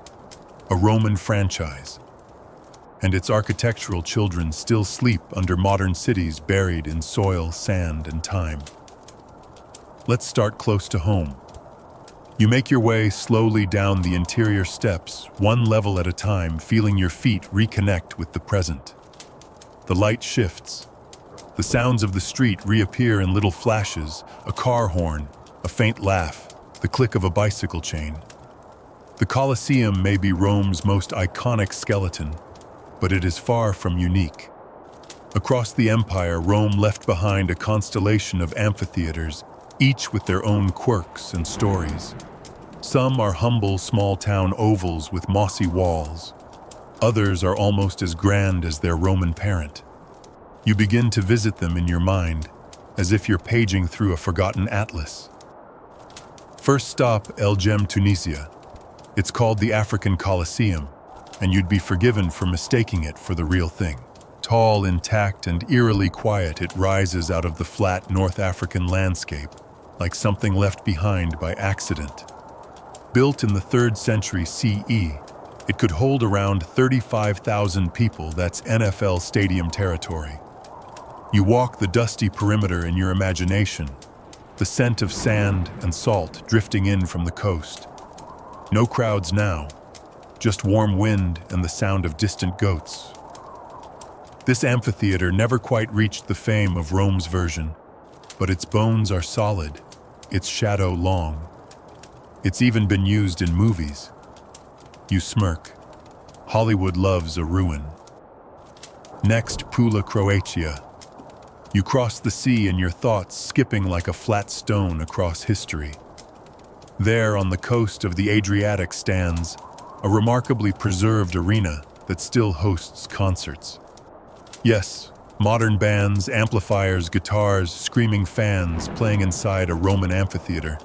a Roman franchise. And its architectural children still sleep under modern cities buried in soil, sand, and time. Let's start close to home. You make your way slowly down the interior steps, one level at a time, feeling your feet reconnect with the present. The light shifts. The sounds of the street reappear in little flashes: a car horn, a faint laugh, the click of a bicycle chain. The Colosseum may be Rome's most iconic skeleton, but it is far from unique. Across the empire, Rome left behind a constellation of amphitheaters, each with their own quirks and stories. Some are humble small-town ovals with mossy walls. Others are almost as grand as their Roman parent. You begin to visit them in your mind, as if you're paging through a forgotten atlas. First stop, El Gem, Tunisia. It's called the African Colosseum, and you'd be forgiven for mistaking it for the real thing. Tall, intact, and eerily quiet, it rises out of the flat North African landscape, like something left behind by accident. Built in the 3rd century CE, it could hold around 35,000 people. That's NFL stadium territory. You walk the dusty perimeter in your imagination, the scent of sand and salt drifting in from the coast. No crowds now, just warm wind and the sound of distant goats. This amphitheater never quite reached the fame of Rome's version, but its bones are solid, its shadow long. It's even been used in movies. You smirk. Hollywood loves a ruin. Next, Pula, Croatia. You cross the sea in your thoughts, skipping like a flat stone across history. There, on the coast of the Adriatic, stands a remarkably preserved arena that still hosts concerts. Yes, modern bands, amplifiers, guitars, screaming fans playing inside a Roman amphitheater.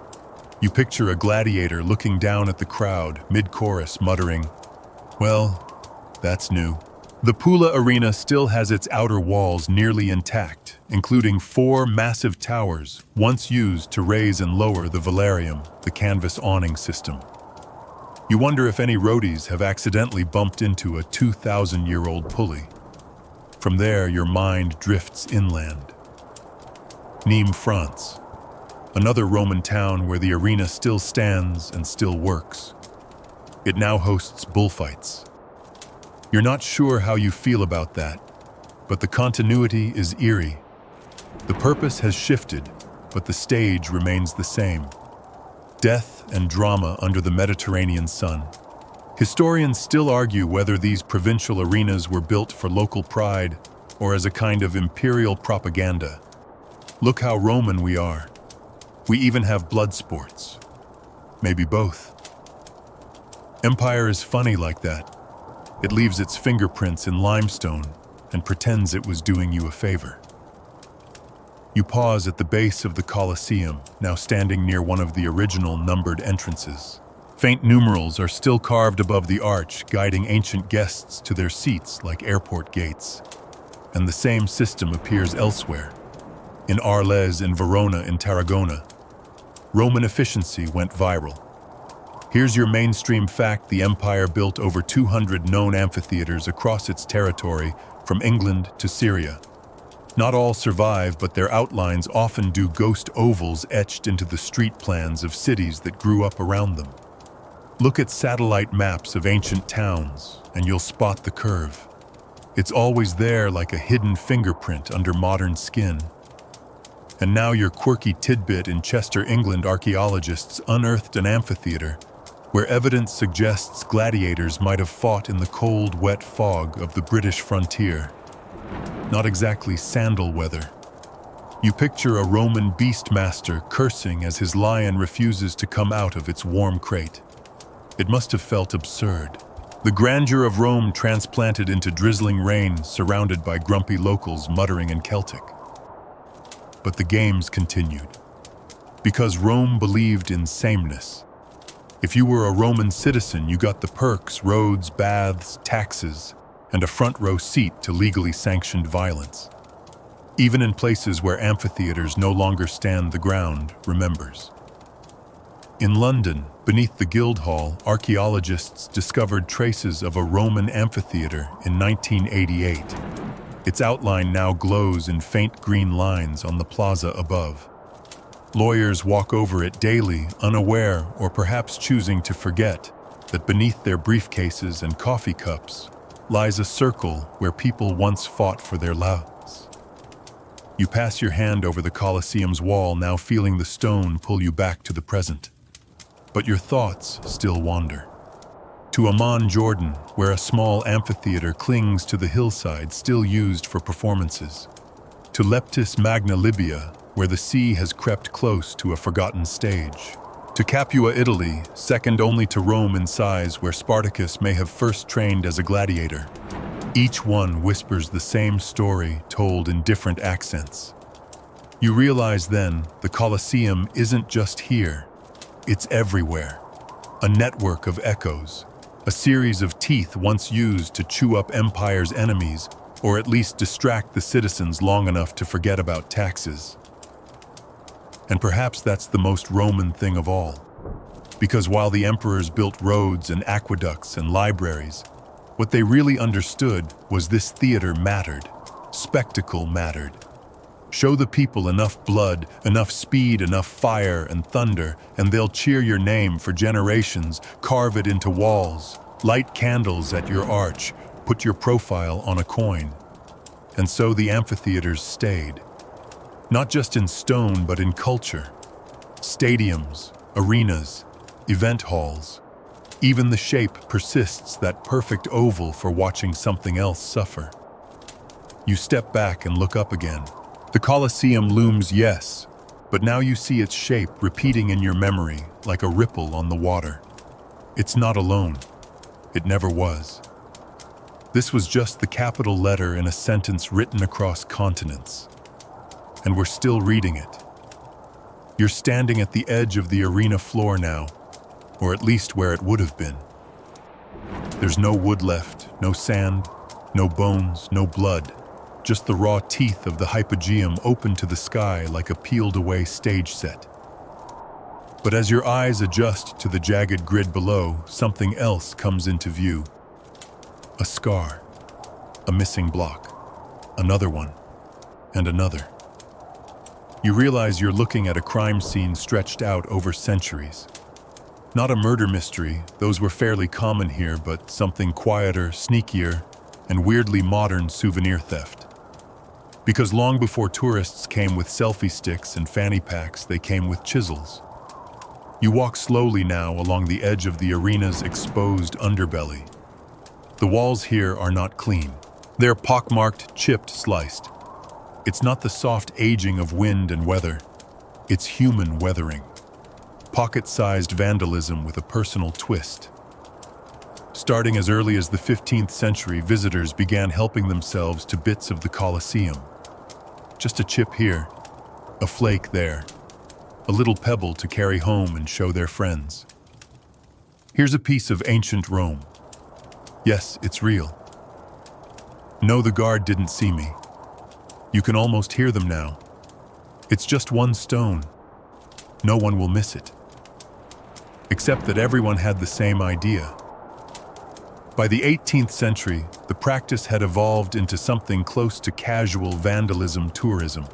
You picture a gladiator looking down at the crowd, mid-chorus, muttering, "Well, that's new." The Pula Arena still has its outer walls nearly intact, including 4 massive towers once used to raise and lower the velarium, the canvas awning system. You wonder if any roadies have accidentally bumped into a 2,000-year-old pulley. From there, your mind drifts inland. Nîmes, France. Another Roman town where the arena still stands and still works. It now hosts bullfights. You're not sure how you feel about that, but the continuity is eerie. The purpose has shifted, but the stage remains the same. Death and drama under the Mediterranean sun. Historians still argue whether these provincial arenas were built for local pride or as a kind of imperial propaganda. Look how Roman we are. We even have blood sports. Maybe both. Empire is funny like that. It leaves its fingerprints in limestone and pretends it was doing you a favor. You pause at the base of the Colosseum, now standing near one of the original numbered entrances. Faint numerals are still carved above the arch, guiding ancient guests to their seats like airport gates. And the same system appears elsewhere. In Arles, in Verona, in Tarragona. Roman efficiency went viral. Here's your mainstream fact: the empire built over 200 known amphitheaters across its territory, from England to Syria. Not all survive, but their outlines often do ghost ovals etched into the street plans of cities that grew up around them. Look at satellite maps of ancient towns, and you'll spot the curve. It's always there, like a hidden fingerprint under modern skin. And now your quirky tidbit: in Chester, England, archaeologists unearthed an amphitheater where evidence suggests gladiators might have fought in the cold, wet fog of the British frontier. Not exactly sandal weather. You picture a Roman beastmaster cursing as his lion refuses to come out of its warm crate. It must have felt absurd. The grandeur of Rome transplanted into drizzling rain, surrounded by grumpy locals muttering in Celtic. But the games continued. Because Rome believed in sameness. If you were a Roman citizen, you got the perks: roads, baths, taxes, and a front-row seat to legally sanctioned violence. Even in places where amphitheaters no longer stand the ground, remembers. In London, beneath the Guildhall, archaeologists discovered traces of a Roman amphitheater in 1988. Its outline now glows in faint green lines on the plaza above. Lawyers walk over it daily, unaware, or perhaps choosing to forget, that beneath their briefcases and coffee cups lies a circle where people once fought for their lives. You pass your hand over the Colosseum's wall, now feeling the stone pull you back to the present. But your thoughts still wander. to Amman, Jordan, where a small amphitheater clings to the hillside still used for performances, to Leptis Magna, Libya, where the sea has crept close to a forgotten stage, to Capua, Italy, second only to Rome in size, where Spartacus may have first trained as a gladiator. Each one whispers the same story told in different accents. You realize then the Colosseum isn't just here, it's everywhere. A network of echoes, a series of teeth once used to chew up empire's enemies, or at least distract the citizens long enough to forget about taxes. And perhaps that's the most Roman thing of all. Because while the emperors built roads and aqueducts and libraries, what they really understood was this theater mattered, spectacle mattered. Show the people enough blood, enough speed, enough fire and thunder, and they'll cheer your name for generations, carve it into walls, light candles at your arch, put your profile on a coin. And so the amphitheaters stayed. Not just in stone, but in culture. Stadiums, arenas, event halls. Even the shape persists, that perfect oval for watching something else suffer. You step back and look up again. The Colosseum looms, yes, but now you see its shape repeating in your memory like a ripple on the water. It's not alone. It never was. This was just the capital letter in a sentence written across continents. And we're still reading it. You're standing at the edge of the arena floor now, or at least where it would have been. There's no wood left, no sand, no bones, no blood, just the raw teeth of the hypogeum open to the sky like a peeled-away stage set. But as your eyes adjust to the jagged grid below, something else comes into view. A scar, a missing block, another one, and another. You realize you're looking at a crime scene stretched out over centuries. Not a murder mystery, those were fairly common here, but something quieter, sneakier, and weirdly modern souvenir theft. Because long before tourists came with selfie sticks and fanny packs, they came with chisels. You walk slowly now along the edge of the arena's exposed underbelly. The walls here are not clean. They're pockmarked, chipped, sliced. It's not the soft aging of wind and weather. It's human weathering. Pocket-sized vandalism with a personal twist. Starting as early as the 15th century, visitors began helping themselves to bits of the Colosseum. Just a chip here, a flake there, a little pebble to carry home and show their friends. Here's a piece of ancient Rome. Yes, it's real. No, the guard didn't see me. You can almost hear them now. It's just one stone. No one will miss it. Except that everyone had the same idea. By the 18th century, the practice had evolved into something close to casual vandalism tourism.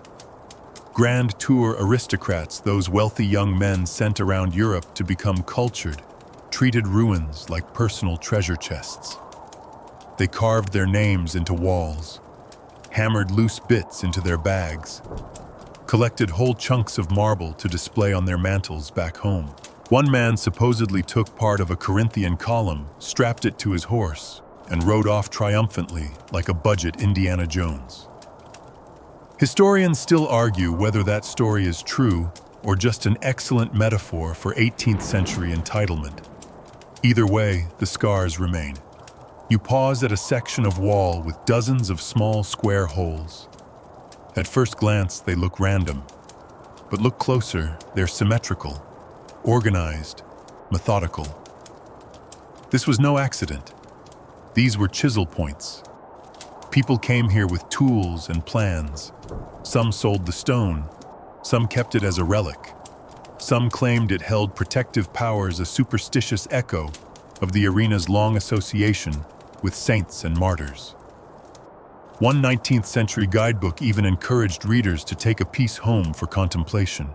Grand tour aristocrats, those wealthy young men sent around Europe to become cultured, treated ruins like personal treasure chests. They carved their names into walls, hammered loose bits into their bags, collected whole chunks of marble to display on their mantels back home. One man supposedly took part of a Corinthian column, strapped it to his horse, and rode off triumphantly like a budget Indiana Jones. Historians still argue whether that story is true or just an excellent metaphor for 18th century entitlement. Either way, the scars remain. You pause at a section of wall with dozens of small square holes. At first glance, they look random, but look closer, they're symmetrical, organized, methodical. This was no accident. These were chisel points. People came here with tools and plans. Some sold the stone, some kept it as a relic. Some claimed it held protective powers, a superstitious echo of the arena's long association with saints and martyrs. One 19th century guidebook even encouraged readers to take a piece home for contemplation.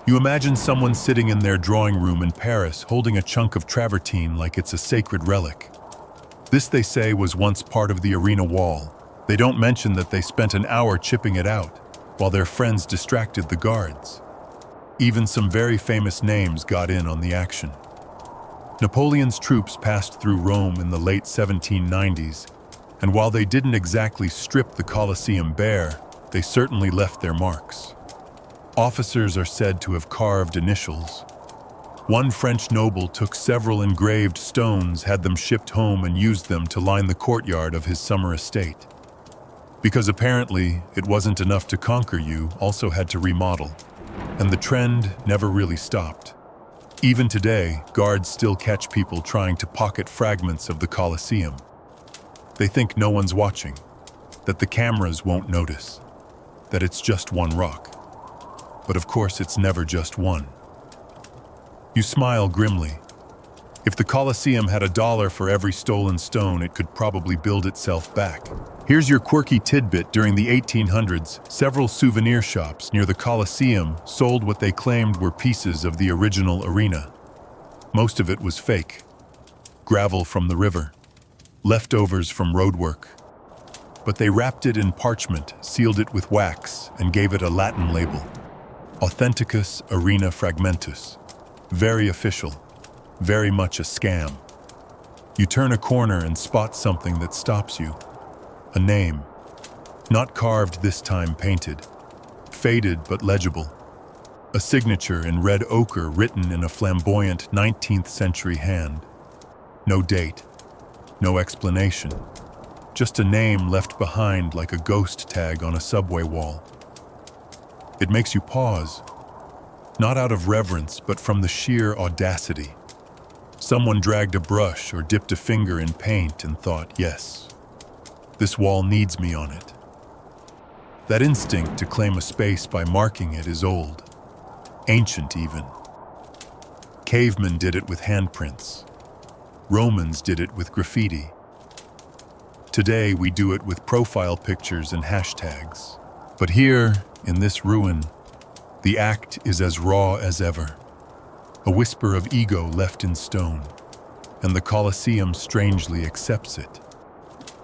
You imagine someone sitting in their drawing room in Paris holding a chunk of travertine like it's a sacred relic. This, they say, was once part of the arena wall. They don't mention that they spent an hour chipping it out, while their friends distracted the guards. Even some very famous names got in on the action. Napoleon's troops passed through Rome in the late 1790s, and while they didn't exactly strip the Colosseum bare, they certainly left their marks. Officers are said to have carved initials. One French noble took several engraved stones, had them shipped home, and used them to line the courtyard of his summer estate. Because apparently it wasn't enough to conquer, you also had to remodel. And the trend never really stopped. Even today, guards still catch people trying to pocket fragments of the Colosseum. They think no one's watching, that the cameras won't notice, that it's just one rock. But of course, it's never just one. You smile grimly. If the Colosseum had $1 for every stolen stone, it could probably build itself back. Here's your quirky tidbit. During the 1800s, several souvenir shops near the Colosseum sold what they claimed were pieces of the original arena. Most of it was fake. Gravel from the river, leftovers from roadwork. But they wrapped it in parchment, sealed it with wax, and gave it a Latin label. Authenticus Arena Fragmentus. Very official, very much a scam. You turn a corner and spot something that stops you. A name. Not carved this time, painted. Faded but legible. A signature in red ochre written in a flamboyant 19th century hand. No date. No explanation. Just a name left behind like a ghost tag on a subway wall. It makes you pause. Not out of reverence, but from the sheer audacity. Someone dragged a brush or dipped a finger in paint and thought, yes, this wall needs me on it. That instinct to claim a space by marking it is old, ancient even. Cavemen did it with handprints. Romans did it with graffiti. Today we do it with profile pictures and hashtags. But here, in this ruin, the act is as raw as ever. A whisper of ego left in stone, and the Colosseum strangely accepts it.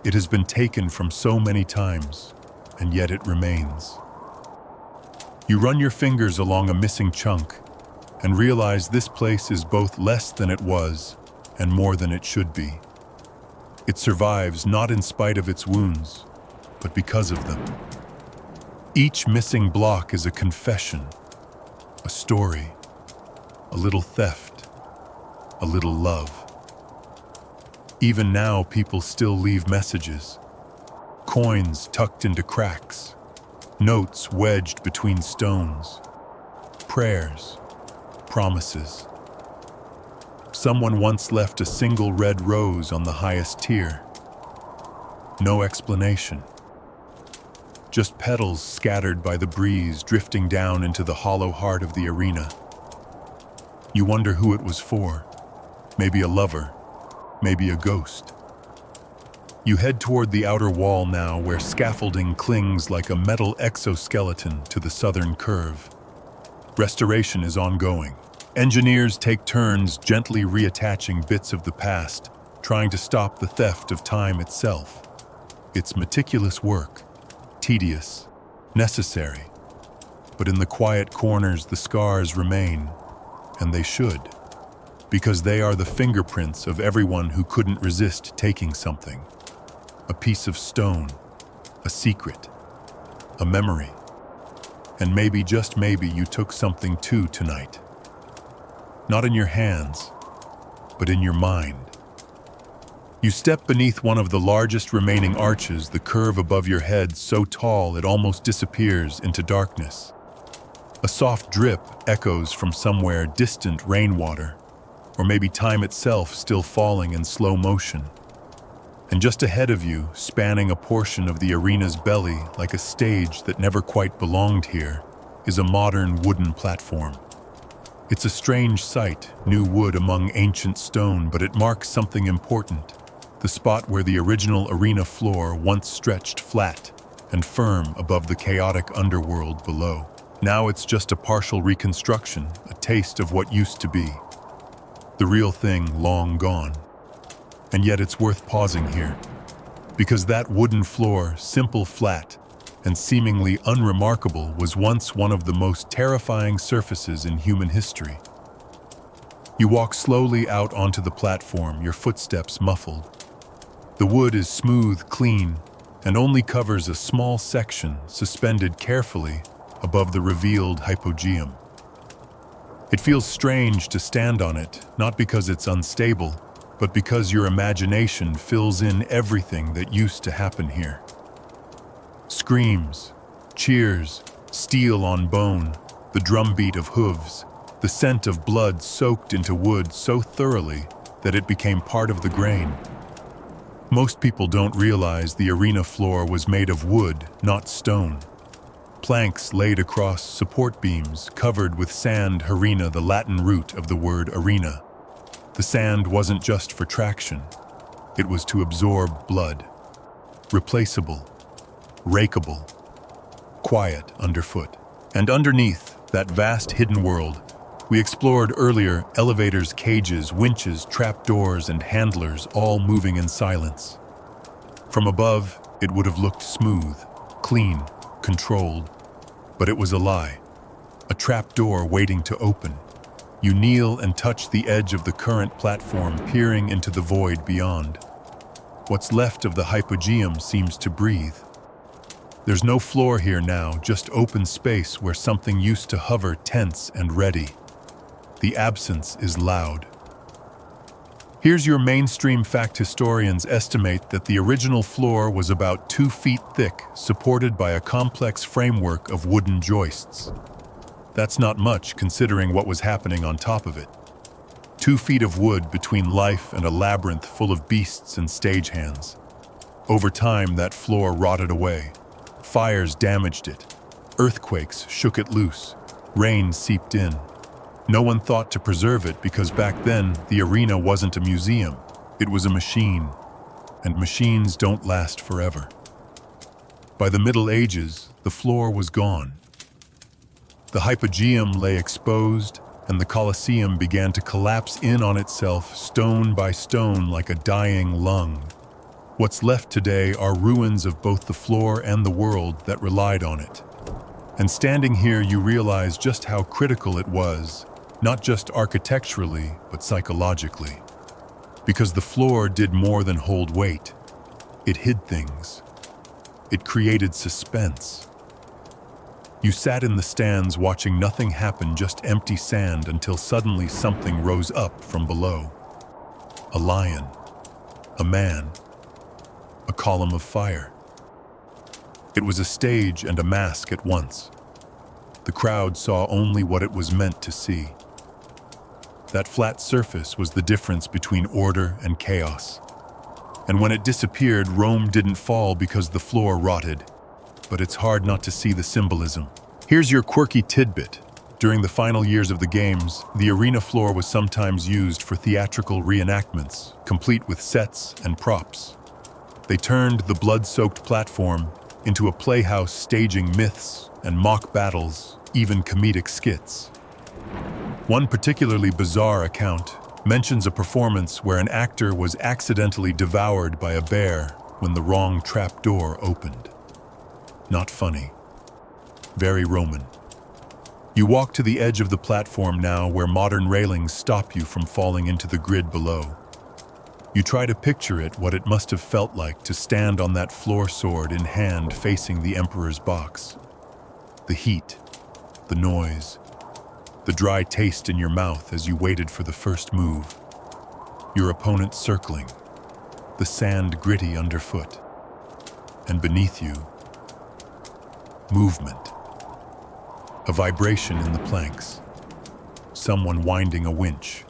It has been taken from so many times, and yet it remains. You run your fingers along a missing chunk, and realize this place is both less than it was and more than it should be. It survives not in spite of its wounds, but because of them. Each missing block is a confession, a story, a little theft, a little love. Even now, people still leave messages. Coins tucked into cracks, notes wedged between stones, prayers, promises. Someone once left a single red rose on the highest tier. No explanation. Just petals scattered by the breeze drifting down into the hollow heart of the arena. You wonder who it was for. Maybe a lover, maybe a ghost. You head toward the outer wall now, where scaffolding clings like a metal exoskeleton to the southern curve. Restoration is ongoing. Engineers take turns gently reattaching bits of the past, trying to stop the theft of time itself. It's meticulous work. Tedious, necessary, but in the quiet corners the scars remain, and they should, because they are the fingerprints of everyone who couldn't resist taking something. A piece of stone, a secret, a memory, and maybe, just maybe, you took something too tonight. Not in your hands, but in your mind. You step beneath one of the largest remaining arches, the curve above your head so tall it almost disappears into darkness. A soft drip echoes from somewhere distant, rainwater, or maybe time itself still falling in slow motion. And just ahead of you, spanning a portion of the arena's belly like a stage that never quite belonged here, is a modern wooden platform. It's a strange sight, new wood among ancient stone, but it marks something important. The spot where the original arena floor once stretched flat and firm above the chaotic underworld below. Now it's just a partial reconstruction, a taste of what used to be. The real thing long gone. And yet it's worth pausing here, because that wooden floor, simple, flat, and seemingly unremarkable, was once one of the most terrifying surfaces in human history. You walk slowly out onto the platform, your footsteps muffled. The wood is smooth, clean, and only covers a small section suspended carefully above the revealed hypogeum. It feels strange to stand on it, not because it's unstable, but because your imagination fills in everything that used to happen here. Screams, cheers, steel on bone, the drumbeat of hooves, the scent of blood soaked into wood so thoroughly that it became part of the grain. Most people don't realize the arena floor was made of wood, not stone. Planks laid across support beams covered with sand, harina, the Latin root of the word arena. The sand wasn't just for traction. It was to absorb blood. Replaceable, rakeable, quiet underfoot. And underneath that vast hidden world, we explored earlier elevators, cages, winches, trapdoors, and handlers, all moving in silence. From above, it would have looked smooth, clean, controlled, but it was a lie. A trapdoor waiting to open. You kneel and touch the edge of the current platform, peering into the void beyond. What's left of the hypogeum seems to breathe. There's no floor here now, just open space where something used to hover tense and ready. The absence is loud. Here's your mainstream fact: historians estimate that the original floor was about 2 feet thick, supported by a complex framework of wooden joists. That's not much considering what was happening on top of it. 2 feet of wood between life and a labyrinth full of beasts and stagehands. Over time, that floor rotted away. Fires damaged it. Earthquakes shook it loose. Rain seeped in. No one thought to preserve it because back then, the arena wasn't a museum. It was a machine. And machines don't last forever. By the Middle Ages, the floor was gone. The hypogeum lay exposed, and the Colosseum began to collapse in on itself, stone by stone, like a dying lung. What's left today are ruins of both the floor and the world that relied on it. And standing here, you realize just how critical it was, not just architecturally, but psychologically. Because the floor did more than hold weight. It hid things. It created suspense. You sat in the stands watching nothing happen, just empty sand, until suddenly something rose up from below. A lion. A man. A column of fire. It was a stage and a mask at once. The crowd saw only what it was meant to see. That flat surface was the difference between order and chaos. And when it disappeared, Rome didn't fall because the floor rotted. But it's hard not to see the symbolism. Here's your quirky tidbit. During the final years of the games, the arena floor was sometimes used for theatrical reenactments, complete with sets and props. They turned the blood-soaked platform into a playhouse, staging myths and mock battles, even comedic skits. One particularly bizarre account mentions a performance where an actor was accidentally devoured by a bear when the wrong trapdoor opened. Not funny. Very Roman. You walk to the edge of the platform now, where modern railings stop you from falling into the grid below. You try to picture what it must have felt like to stand on that floor, sword in hand, facing the Emperor's box. The heat, the noise, the dry taste in your mouth as you waited for the first move. Your opponent circling, the sand gritty underfoot. And beneath you, movement. A vibration in the planks. Someone winding a winch.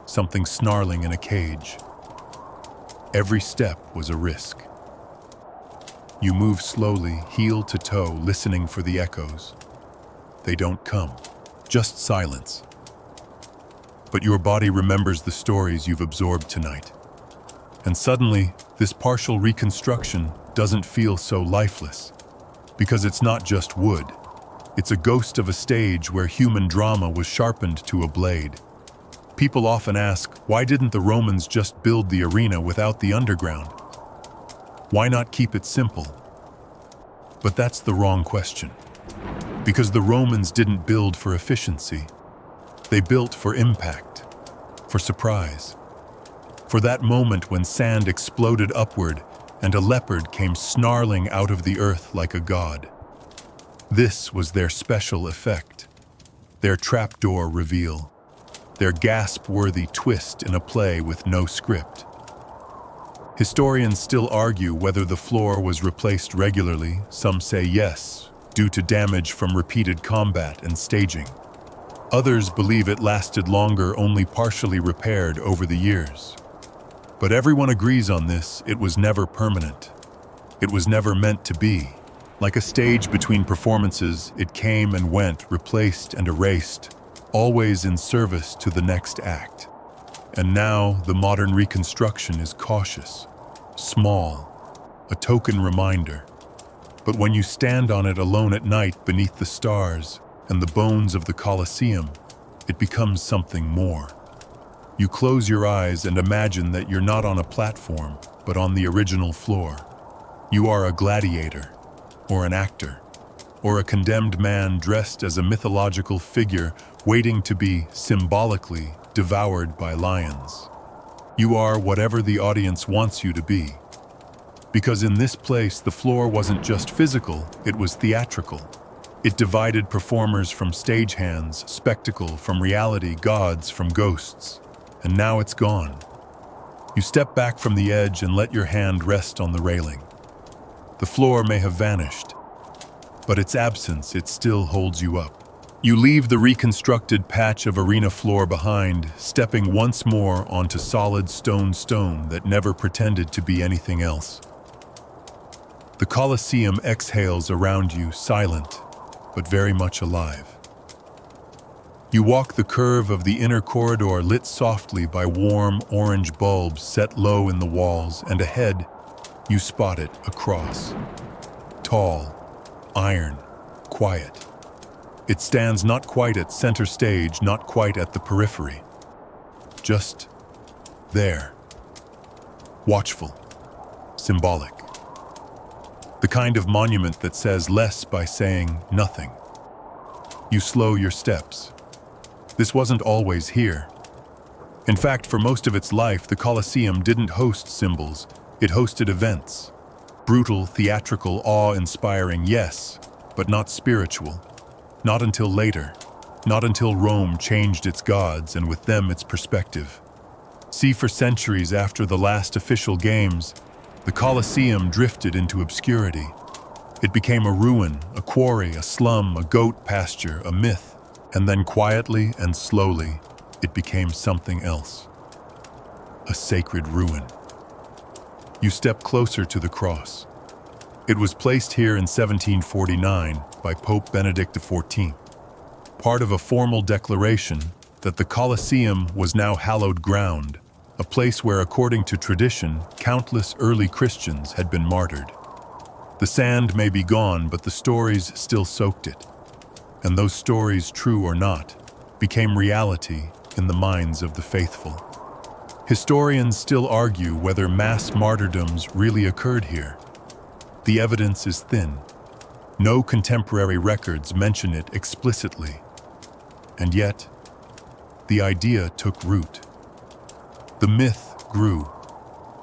Something snarling in a cage. Every step was a risk. You move slowly, heel to toe, listening for the echoes. They don't come. Just silence. But your body remembers the stories you've absorbed tonight. And suddenly, this partial reconstruction doesn't feel so lifeless. Because it's not just wood. It's a ghost of a stage where human drama was sharpened to a blade. People often ask, why didn't the Romans just build the arena without the underground? Why not keep it simple? But that's the wrong question. Because the Romans didn't build for efficiency. They built for impact, for surprise, for that moment when sand exploded upward and a leopard came snarling out of the earth like a god. This was their special effect, their trapdoor reveal, their gasp-worthy twist in a play with no script. Historians still argue whether the floor was replaced regularly. Some say yes, due to damage from repeated combat and staging. Others believe it lasted longer, only partially repaired over the years. But everyone agrees on this: it was never permanent. It was never meant to be. Like a stage between performances, it came and went, replaced and erased, always in service to the next act. And now the modern reconstruction is cautious, small, a token reminder. But when you stand on it alone at night beneath the stars and the bones of the Colosseum, it becomes something more. You close your eyes and imagine that you're not on a platform, but on the original floor. You are a gladiator, or an actor, or a condemned man dressed as a mythological figure waiting to be symbolically devoured by lions. You are whatever the audience wants you to be. Because in this place, the floor wasn't just physical, it was theatrical. It divided performers from stagehands, spectacle from reality, gods from ghosts. And now it's gone. You step back from the edge and let your hand rest on the railing. The floor may have vanished, but its absence, it still holds you up. You leave the reconstructed patch of arena floor behind, stepping once more onto solid stone that never pretended to be anything else. The Colosseum exhales around you, silent, but very much alive. You walk the curve of the inner corridor, lit softly by warm orange bulbs set low in the walls, and ahead, you spot it, a cross. Tall, iron, quiet. It stands not quite at center stage, not quite at the periphery. Just there. Watchful, symbolic. The kind of monument that says less by saying nothing. You slow your steps. This wasn't always here. In fact, for most of its life, the Colosseum didn't host symbols. It hosted events. Brutal, theatrical, awe-inspiring, yes, but not spiritual. Not until later. Not until Rome changed its gods and with them its perspective. See, for centuries after the last official games, the Colosseum drifted into obscurity. It became a ruin, a quarry, a slum, a goat pasture, a myth, and then quietly and slowly, it became something else. A sacred ruin. You step closer to the cross. It was placed here in 1749 by Pope Benedict XIV, part of a formal declaration that the Colosseum was now hallowed ground, a place where, according to tradition, countless early Christians had been martyred. The sand may be gone, but the stories still soaked it. And those stories, true or not, became reality in the minds of the faithful. Historians still argue whether mass martyrdoms really occurred here. The evidence is thin. No contemporary records mention it explicitly. And yet, the idea took root. The myth grew.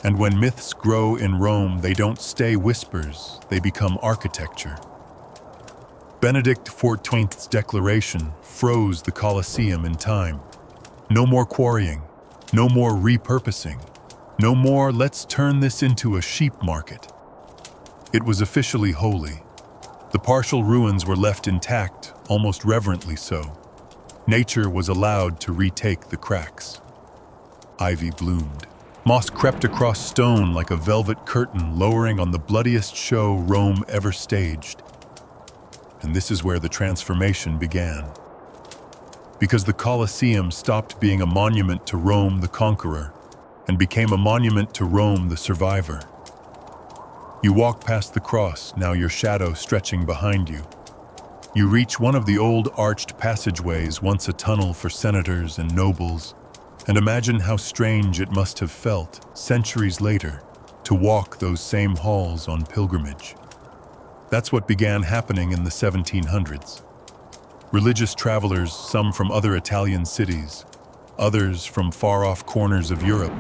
And when myths grow in Rome, they don't stay whispers, they become architecture. Benedict XIV's declaration froze the Colosseum in time. No more quarrying, no more repurposing, no more let's turn this into a sheep market. It was officially holy. The partial ruins were left intact, almost reverently so. Nature was allowed to retake the cracks. Ivy bloomed. Moss crept across stone like a velvet curtain, lowering on the bloodiest show Rome ever staged. And this is where the transformation began. Because the Colosseum stopped being a monument to Rome the conqueror and became a monument to Rome the survivor. You walk past the cross, now your shadow stretching behind you. You reach one of the old arched passageways, once a tunnel for senators and nobles, and imagine how strange it must have felt, centuries later, to walk those same halls on pilgrimage. That's what began happening in the 1700s. Religious travelers, some from other Italian cities, others from far-off corners of Europe,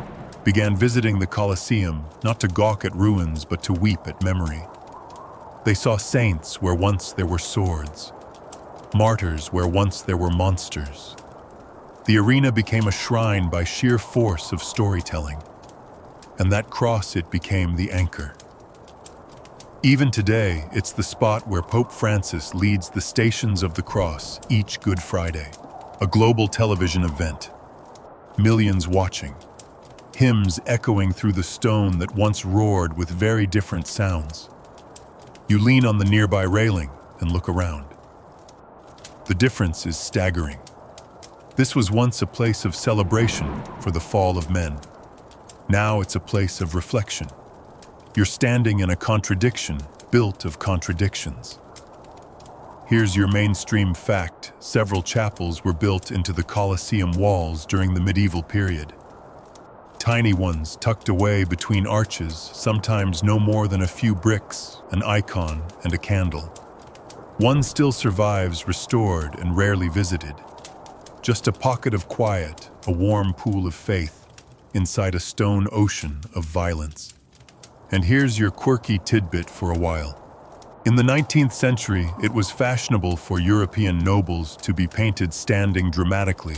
began visiting the Colosseum not to gawk at ruins but to weep at memory. They saw saints where once there were swords, martyrs where once there were monsters. The arena became a shrine by sheer force of storytelling, and that cross it became the anchor. Even today, it's the spot where Pope Francis leads the Stations of the Cross each Good Friday, a global television event. Millions watching, hymns echoing through the stone that once roared with very different sounds. You lean on the nearby railing and look around. The difference is staggering. This was once a place of celebration for the fall of men. Now it's a place of reflection. You're standing in a contradiction built of contradictions. Here's your mainstream fact: several chapels were built into the Colosseum walls during the medieval period. Tiny ones tucked away between arches, sometimes no more than a few bricks, an icon, and a candle. One still survives, restored and rarely visited. Just a pocket of quiet, a warm pool of faith, inside a stone ocean of violence. And here's your quirky tidbit for a while. In the 19th century, it was fashionable for European nobles to be painted standing dramatically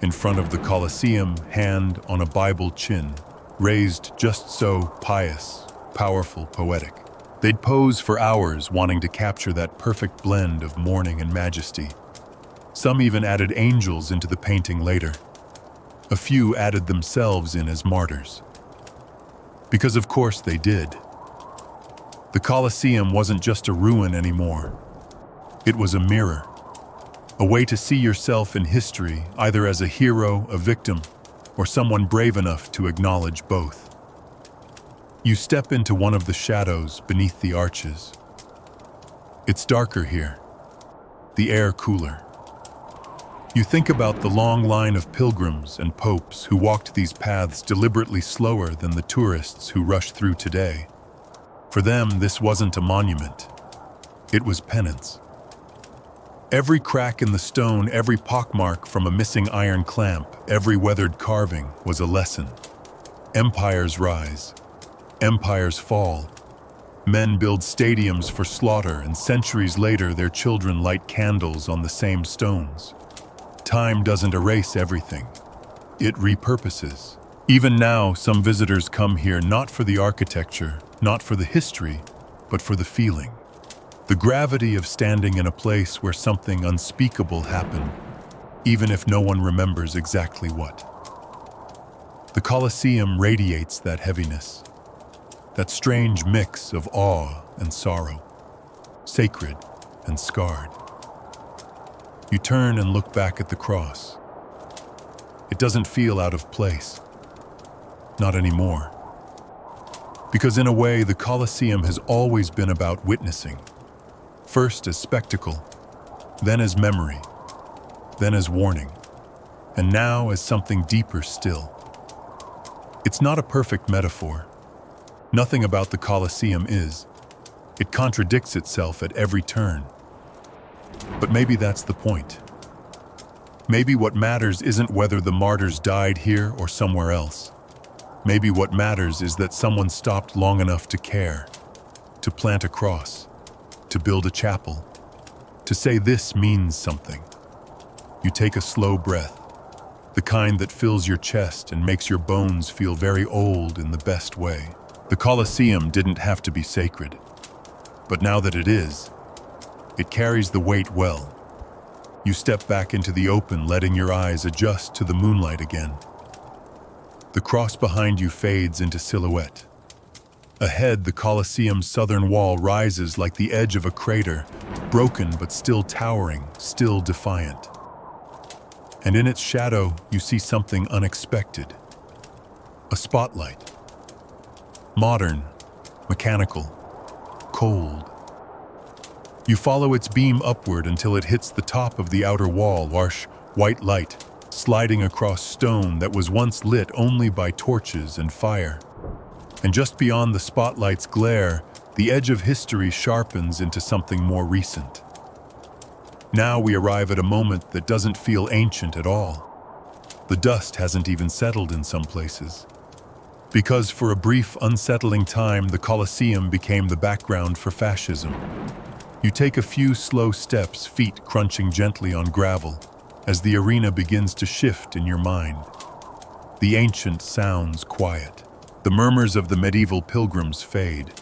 in front of the Colosseum, hand on a Bible chin, raised just so, pious, powerful, poetic. They'd pose for hours wanting to capture that perfect blend of mourning and majesty. Some even added angels into the painting later. A few added themselves in as martyrs. Because of course they did. The Colosseum wasn't just a ruin anymore. It was a mirror. A way to see yourself in history, either as a hero, a victim, or someone brave enough to acknowledge both. You step into one of the shadows beneath the arches. It's darker here, the air cooler. You think about the long line of pilgrims and popes who walked these paths deliberately slower than the tourists who rush through today. For them, this wasn't a monument. It was penance. Every crack in the stone, every pockmark from a missing iron clamp, every weathered carving was a lesson. Empires rise. Empires fall. Men build stadiums for slaughter, and centuries later their children light candles on the same stones. Time doesn't erase everything. It repurposes. Even now, some visitors come here not for the architecture, not for the history, but for the feeling. The gravity of standing in a place where something unspeakable happened, even if no one remembers exactly what. The Colosseum radiates that heaviness, that strange mix of awe and sorrow, sacred and scarred. You turn and look back at the cross. It doesn't feel out of place. Not anymore. Because in a way, the Colosseum has always been about witnessing. First as spectacle, then as memory, then as warning, and now as something deeper still. It's not a perfect metaphor. Nothing about the Colosseum is. It contradicts itself at every turn. But maybe that's the point. Maybe what matters isn't whether the martyrs died here or somewhere else. Maybe what matters is that someone stopped long enough to care, to plant a cross, to build a chapel, to say this means something. You take a slow breath, the kind that fills your chest and makes your bones feel very old in the best way. The Colosseum didn't have to be sacred, but now that it is, it carries the weight well. You step back into the open, letting your eyes adjust to the moonlight again. The cross behind you fades into silhouette. Ahead, the Colosseum's southern wall rises like the edge of a crater, broken but still towering, still defiant. And in its shadow, you see something unexpected. A spotlight. Modern, mechanical, cold. You follow its beam upward until it hits the top of the outer wall, harsh, white light, sliding across stone that was once lit only by torches and fire. And just beyond the spotlight's glare, the edge of history sharpens into something more recent. Now we arrive at a moment that doesn't feel ancient at all. The dust hasn't even settled in some places. Because for a brief, unsettling time, the Colosseum became the background for fascism. You take a few slow steps, feet crunching gently on gravel, as the arena begins to shift in your mind. The ancient sounds quiet. The murmurs of the medieval pilgrims fade,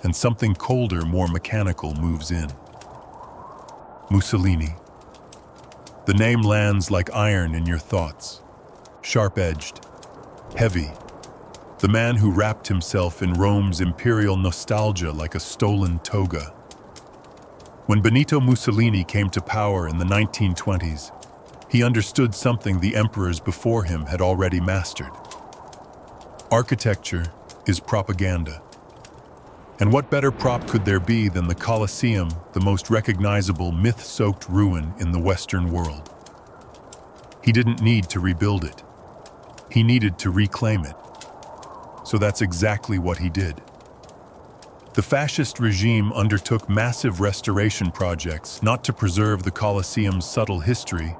and something colder, more mechanical moves in. Mussolini. The name lands like iron in your thoughts, sharp-edged, heavy. The man who wrapped himself in Rome's imperial nostalgia like a stolen toga. When Benito Mussolini came to power in the 1920s, he understood something the emperors before him had already mastered. Architecture is propaganda. And what better prop could there be than the Colosseum, the most recognizable myth-soaked ruin in the Western world? He didn't need to rebuild it. He needed to reclaim it. So that's exactly what he did. The fascist regime undertook massive restoration projects not to preserve the Colosseum's subtle history,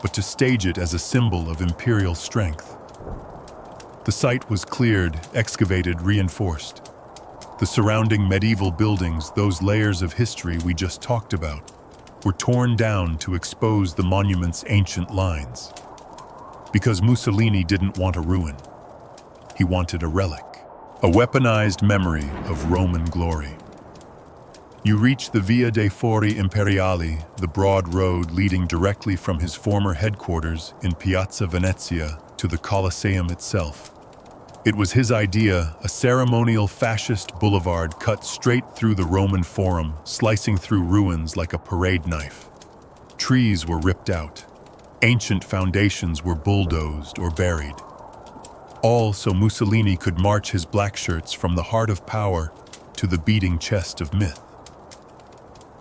but to stage it as a symbol of imperial strength. The site was cleared, excavated, reinforced. The surrounding medieval buildings, those layers of history we just talked about, were torn down to expose the monument's ancient lines. Because Mussolini didn't want a ruin. He wanted a relic, a weaponized memory of Roman glory. You reach the Via dei Fori Imperiali, the broad road leading directly from his former headquarters in Piazza Venezia to the Colosseum itself. It was his idea, a ceremonial fascist boulevard cut straight through the Roman Forum, slicing through ruins like a parade knife. Trees were ripped out. Ancient foundations were bulldozed or buried. All so Mussolini could march his black shirts from the heart of power to the beating chest of myth.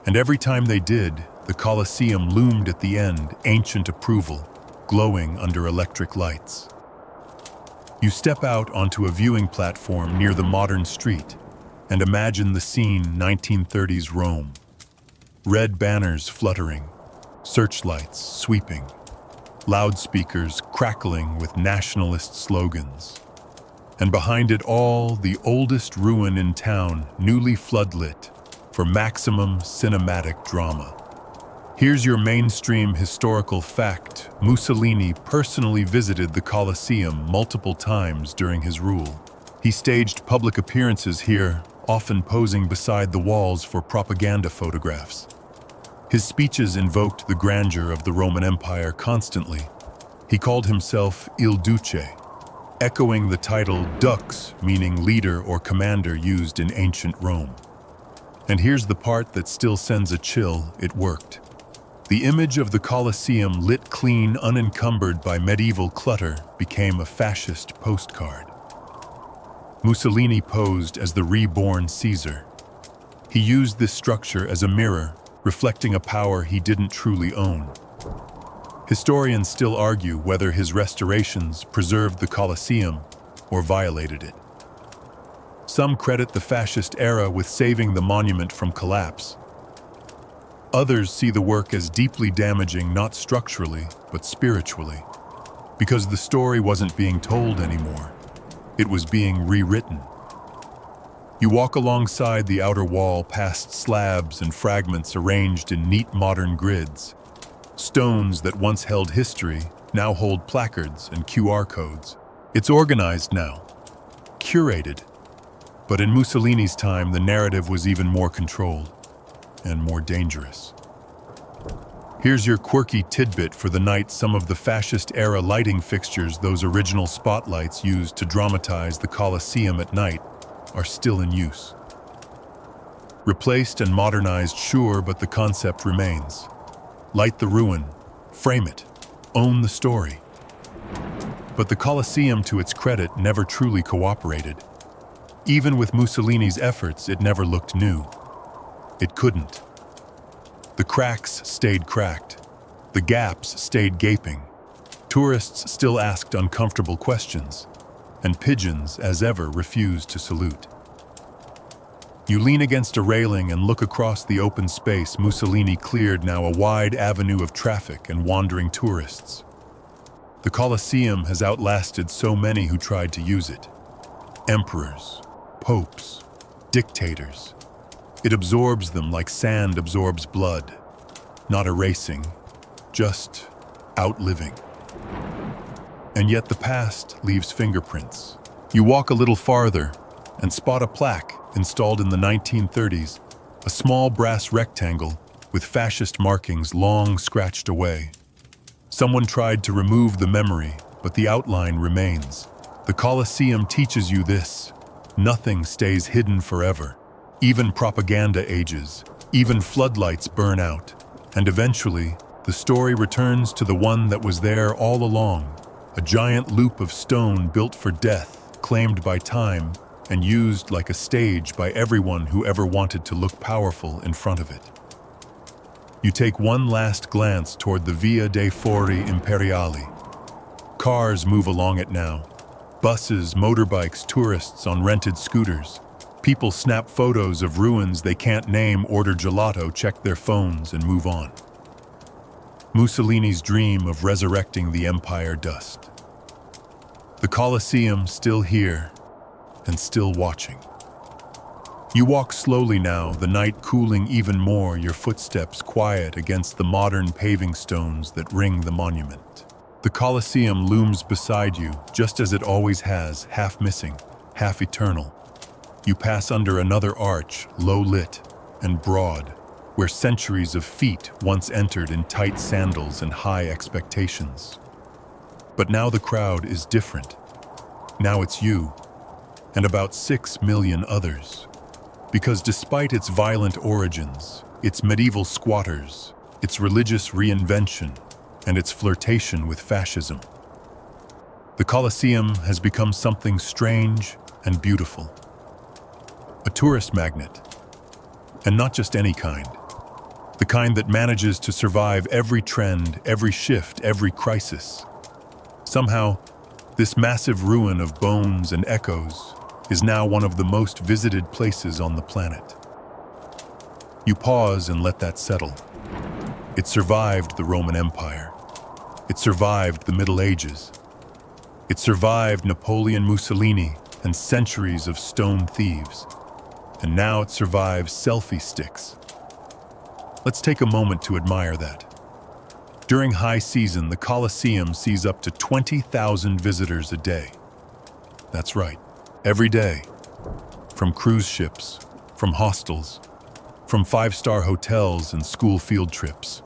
And every time they did, the Colosseum loomed at the end, ancient approval, glowing under electric lights. You step out onto a viewing platform near the modern street and imagine the scene 1930s Rome. Red banners fluttering, searchlights sweeping, loudspeakers crackling with nationalist slogans. And behind it all, the oldest ruin in town, newly floodlit, for maximum cinematic drama. Here's your mainstream historical fact. Mussolini personally visited the Colosseum multiple times during his rule. He staged public appearances here, often posing beside the walls for propaganda photographs. His speeches invoked the grandeur of the Roman Empire constantly. He called himself Il Duce, echoing the title Dux, meaning leader or commander used in ancient Rome. And here's the part that still sends a chill. It worked. The image of the Colosseum, lit clean, unencumbered by medieval clutter, became a fascist postcard. Mussolini posed as the reborn Caesar. He used this structure as a mirror, reflecting a power he didn't truly own. Historians still argue whether his restorations preserved the Colosseum or violated it. Some credit the fascist era with saving the monument from collapse. Others see the work as deeply damaging, not structurally, but spiritually, because the story wasn't being told anymore. It was being rewritten. You walk alongside the outer wall past slabs and fragments arranged in neat modern grids. Stones that once held history now hold placards and QR codes. It's organized now, curated. But in Mussolini's time, the narrative was even more controlled and more dangerous. Here's your quirky tidbit for the night. Some of the fascist-era lighting fixtures, those original spotlights used to dramatize the Colosseum at night, are still in use. Replaced and modernized, sure, but the concept remains. Light the ruin, frame it, own the story. But the Colosseum, to its credit, never truly cooperated. Even with Mussolini's efforts, it never looked new. It couldn't. The cracks stayed cracked. The gaps stayed gaping. Tourists still asked uncomfortable questions, and pigeons, as ever, refused to salute. You lean against a railing and look across the open space Mussolini cleared, now a wide avenue of traffic and wandering tourists. The Colosseum has outlasted so many who tried to use it. Emperors, popes, dictators. It absorbs them like sand absorbs blood, not erasing, just outliving. And yet the past leaves fingerprints. You walk a little farther and spot a plaque installed in the 1930s, a small brass rectangle with fascist markings long scratched away. Someone tried to remove the memory, but the outline remains. The Colosseum teaches you this: nothing stays hidden forever. Even propaganda ages, even floodlights burn out, and eventually, the story returns to the one that was there all along, a giant loop of stone built for death, claimed by time, and used like a stage by everyone who ever wanted to look powerful in front of it. You take one last glance toward the Via dei Fori Imperiali. Cars move along it now. Buses, motorbikes, tourists on rented scooters. People snap photos of ruins they can't name, order gelato, check their phones, and move on. Mussolini's dream of resurrecting the empire dust. The Colosseum still here and still watching. You walk slowly now, the night cooling even more, your footsteps quiet against the modern paving stones that ring the monument. The Colosseum looms beside you, just as it always has, half missing, half eternal. You pass under another arch, low-lit and broad, where centuries of feet once entered in tight sandals and high expectations. But now the crowd is different. Now it's you, and about 6 million others. Because despite its violent origins, its medieval squatters, its religious reinvention, and its flirtation with fascism, the Colosseum has become something strange and beautiful. A tourist magnet, and not just any kind. The kind that manages to survive every trend, every shift, every crisis. Somehow, this massive ruin of bones and echoes is now one of the most visited places on the planet. You pause and let that settle. It survived the Roman Empire. It survived the Middle Ages. It survived Napoleon Mussolini and centuries of stone thieves. And now it survives selfie sticks. Let's take a moment to admire that. During high season, the Colosseum sees up to 20,000 visitors a day. That's right, every day. From cruise ships, from hostels, from five-star hotels and school field trips.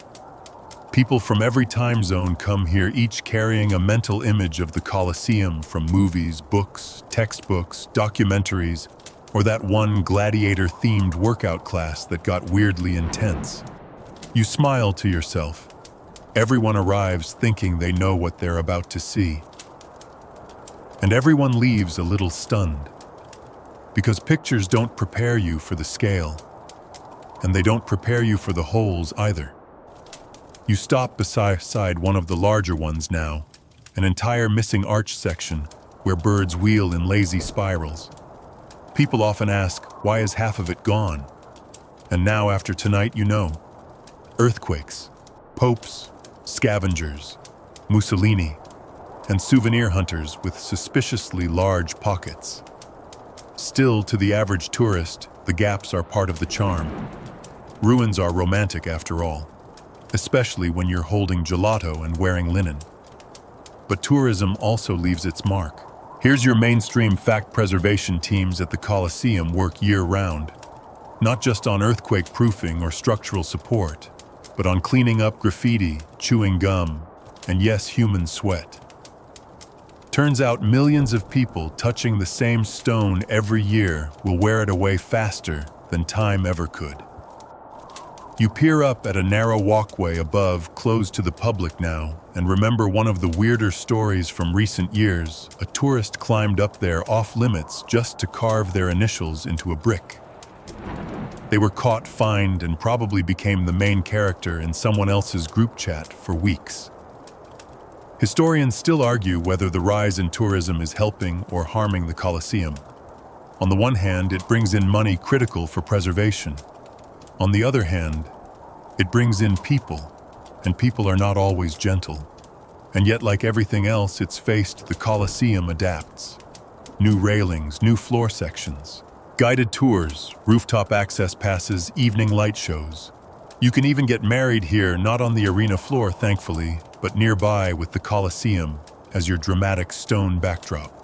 People from every time zone come here, each carrying a mental image of the Colosseum from movies, books, textbooks, documentaries, or that one gladiator-themed workout class that got weirdly intense. You smile to yourself. Everyone arrives thinking they know what they're about to see. And everyone leaves a little stunned. Because pictures don't prepare you for the scale. And they don't prepare you for the holes either. You stop beside one of the larger ones now, an entire missing arch section where birds wheel in lazy spirals. People often ask, why is half of it gone? And now after tonight, you know. Earthquakes, popes, scavengers, Mussolini, and souvenir hunters with suspiciously large pockets. Still, to the average tourist, the gaps are part of the charm. Ruins are romantic after all, especially when you're holding gelato and wearing linen. But tourism also leaves its mark. Here's your mainstream fact preservation teams at the Colosseum work year-round, not just on earthquake proofing or structural support, but on cleaning up graffiti, chewing gum, and yes, human sweat. Turns out millions of people touching the same stone every year will wear it away faster than time ever could. You peer up at a narrow walkway above, closed to the public now, and remember one of the weirder stories from recent years. A tourist climbed up there off-limits just to carve their initials into a brick. They were caught, fined, and probably became the main character in someone else's group chat for weeks. Historians still argue whether the rise in tourism is helping or harming the Colosseum. On the one hand, it brings in money critical for preservation. On the other hand, it brings in people, and people are not always gentle. And yet, like everything else it's faced, the Colosseum adapts. New railings, new floor sections, guided tours, rooftop access passes, evening light shows. You can even get married here, not on the arena floor, thankfully, but nearby with the Colosseum as your dramatic stone backdrop.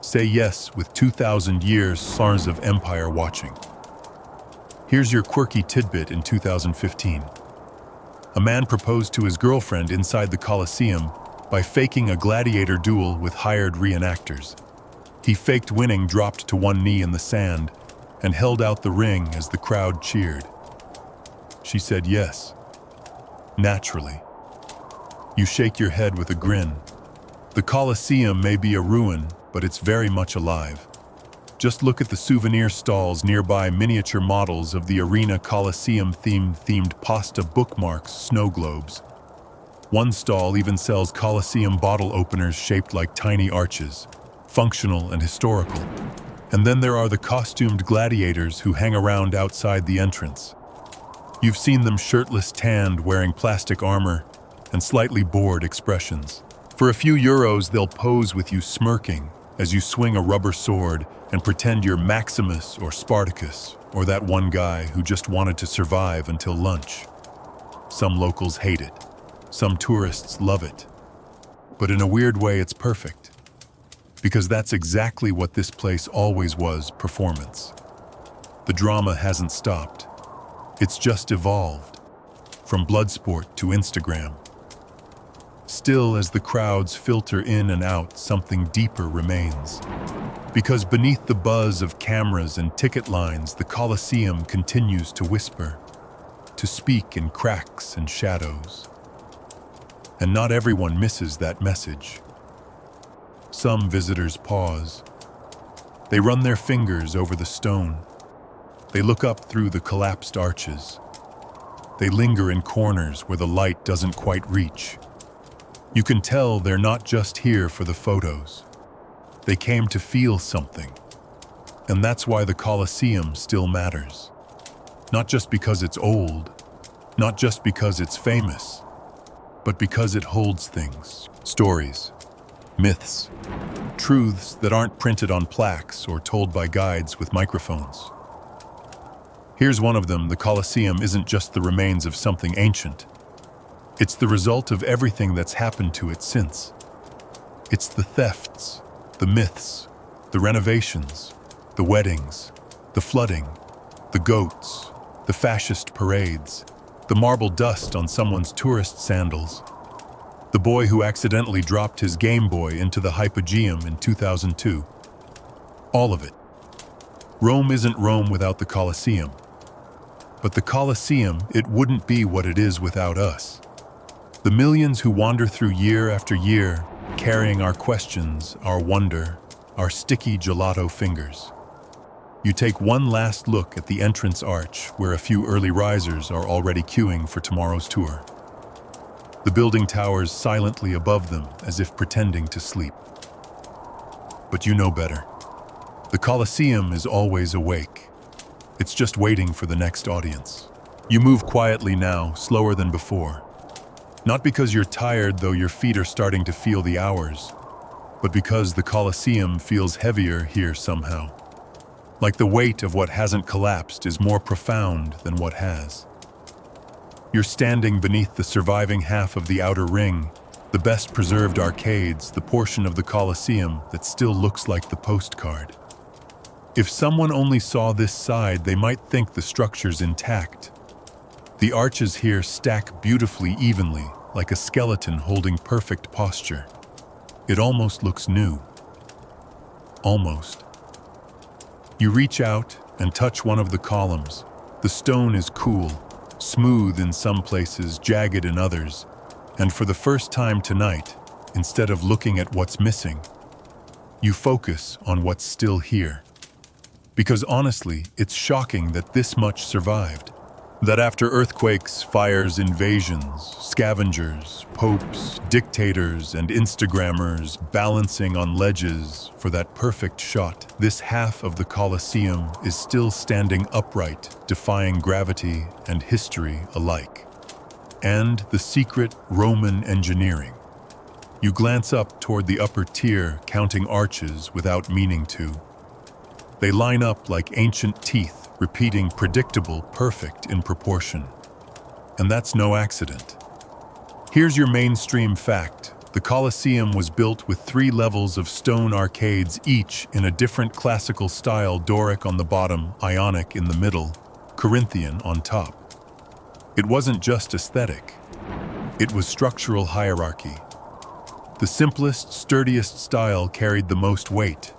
Say yes with 2,000 years SARS of empire watching. Here's your quirky tidbit in 2015. A man proposed to his girlfriend inside the Colosseum by faking a gladiator duel with hired reenactors. He faked winning, dropped to one knee in the sand, and held out the ring as the crowd cheered. She said yes. Naturally. You shake your head with a grin. The Colosseum may be a ruin, but it's very much alive. Just look at the souvenir stalls nearby, miniature models of the arena Colosseum themed pasta bookmarks, snow globes. One stall even sells Colosseum bottle openers shaped like tiny arches, functional and historical. And then there are the costumed gladiators who hang around outside the entrance. You've seen them shirtless, tanned, wearing plastic armor, and slightly bored expressions. For a few euros, they'll pose with you smirking as you swing a rubber sword and pretend you're Maximus or Spartacus, or that one guy who just wanted to survive until lunch. Some locals hate it. Some tourists love it. But in a weird way, it's perfect. Because that's exactly what this place always was: performance. The drama hasn't stopped. It's just evolved. From Bloodsport to Instagram. Still, as the crowds filter in and out, something deeper remains. Because beneath the buzz of cameras and ticket lines, the Colosseum continues to whisper, to speak in cracks and shadows. And not everyone misses that message. Some visitors pause. They run their fingers over the stone. They look up through the collapsed arches. They linger in corners where the light doesn't quite reach. You can tell they're not just here for the photos. They came to feel something. And that's why the Colosseum still matters. Not just because it's old, not just because it's famous, but because it holds things, stories, myths, truths that aren't printed on plaques or told by guides with microphones. Here's one of them: the Colosseum isn't just the remains of something ancient. It's the result of everything that's happened to it since. It's the thefts, the myths, the renovations, the weddings, the flooding, the goats, the fascist parades, the marble dust on someone's tourist sandals, the boy who accidentally dropped his Game Boy into the Hypogeum in 2002. All of it. Rome isn't Rome without the Colosseum. But the Colosseum, it wouldn't be what it is without us. The millions who wander through year after year, carrying our questions, our wonder, our sticky gelato fingers. You take one last look at the entrance arch, where a few early risers are already queuing for tomorrow's tour. The building towers silently above them, as if pretending to sleep. But you know better. The Colosseum is always awake. It's just waiting for the next audience. You move quietly now, slower than before. Not because you're tired, though your feet are starting to feel the hours, but because the Colosseum feels heavier here somehow. Like the weight of what hasn't collapsed is more profound than what has. You're standing beneath the surviving half of the outer ring, the best preserved arcades, the portion of the Colosseum that still looks like the postcard. If someone only saw this side, they might think the structure's intact. The arches here stack beautifully evenly, like a skeleton holding perfect posture. It almost looks new. Almost. You reach out and touch one of the columns. The stone is cool, smooth in some places, jagged in others. And for the first time tonight, instead of looking at what's missing, you focus on what's still here. Because honestly, it's shocking that this much survived. That after earthquakes, fires, invasions, scavengers, popes, dictators, and Instagrammers balancing on ledges for that perfect shot, this half of the Colosseum is still standing upright, defying gravity and history alike. And the secret Roman engineering. You glance up toward the upper tier, counting arches without meaning to. They line up like ancient teeth, repeating predictable, perfect in proportion. And that's no accident. Here's your mainstream fact. The Colosseum was built with 3 levels of stone arcades, each in a different classical style: Doric on the bottom, Ionic in the middle, Corinthian on top. It wasn't just aesthetic. It was structural hierarchy. The simplest, sturdiest style carried the most weight.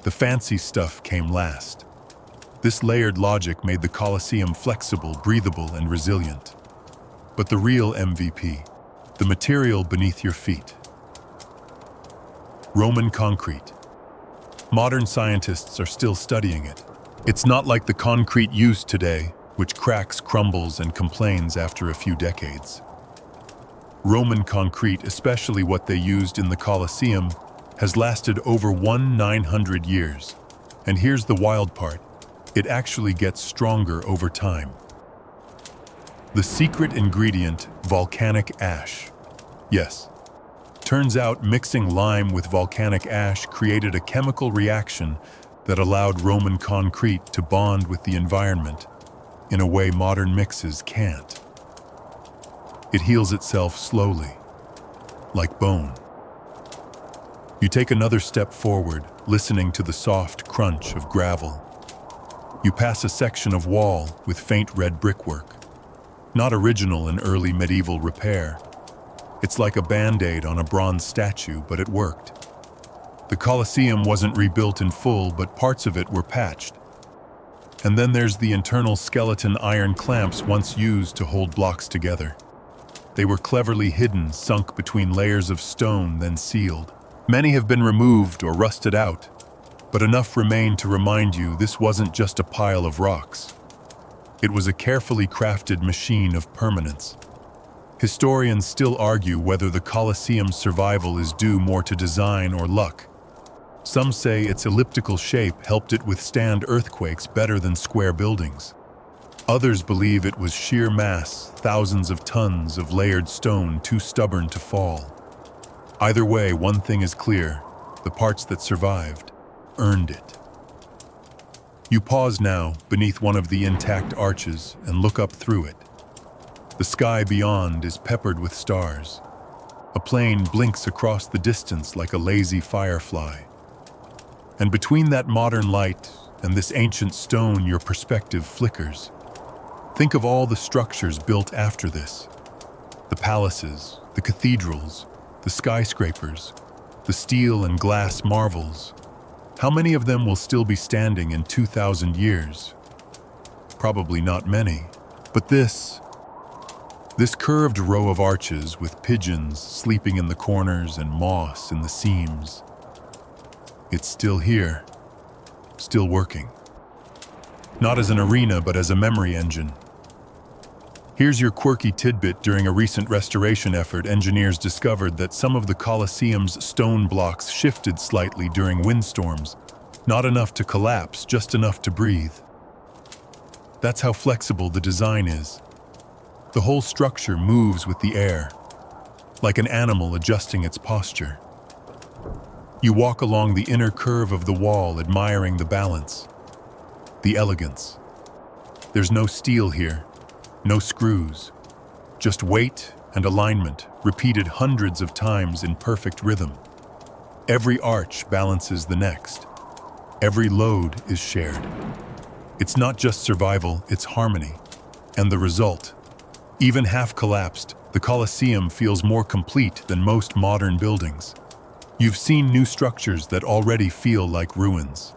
The fancy stuff came last. This layered logic made the Colosseum flexible, breathable, and resilient. But the real MVP, the material beneath your feet. Roman concrete. Modern scientists are still studying it. It's not like the concrete used today, which cracks, crumbles, and complains after a few decades. Roman concrete, especially what they used in the Colosseum, has lasted over 900 years. And here's the wild part. It actually gets stronger over time. The secret ingredient, volcanic ash. Yes. Turns out mixing lime with volcanic ash created a chemical reaction that allowed Roman concrete to bond with the environment in a way modern mixes can't. It heals itself slowly, like bone. You take another step forward, listening to the soft crunch of gravel. You pass a section of wall with faint red brickwork. Not original in early medieval repair. It's like a band-aid on a bronze statue, but it worked. The Colosseum wasn't rebuilt in full, but parts of it were patched. And then there's the internal skeleton iron clamps once used to hold blocks together. They were cleverly hidden, sunk between layers of stone, then sealed. Many have been removed or rusted out, but enough remain to remind you this wasn't just a pile of rocks. It was a carefully crafted machine of permanence. Historians still argue whether the Colosseum's survival is due more to design or luck. Some say its elliptical shape helped it withstand earthquakes better than square buildings. Others believe it was sheer mass, thousands of tons of layered stone too stubborn to fall. Either way, one thing is clear: the parts that survived earned it. You pause now beneath one of the intact arches and look up through it. The sky beyond is peppered with stars. A plane blinks across the distance like a lazy firefly. And between that modern light and this ancient stone, your perspective flickers. Think of all the structures built after this. The palaces, the cathedrals, the skyscrapers, the steel and glass marvels. How many of them will still be standing in 2,000 years? Probably not many. But this curved row of arches with pigeons sleeping in the corners and moss in the seams, it's still here, still working. Not as an arena, but as a memory engine. Here's your quirky tidbit. During a recent restoration effort, engineers discovered that some of the Colosseum's stone blocks shifted slightly during windstorms. Not enough to collapse, just enough to breathe. That's how flexible the design is. The whole structure moves with the air, like an animal adjusting its posture. You walk along the inner curve of the wall, admiring the balance, the elegance. There's no steel here. No screws, just weight and alignment, repeated hundreds of times in perfect rhythm. Every arch balances the next. Every load is shared. It's not just survival, it's harmony. And the result, even half collapsed, the Colosseum feels more complete than most modern buildings. You've seen new structures that already feel like ruins.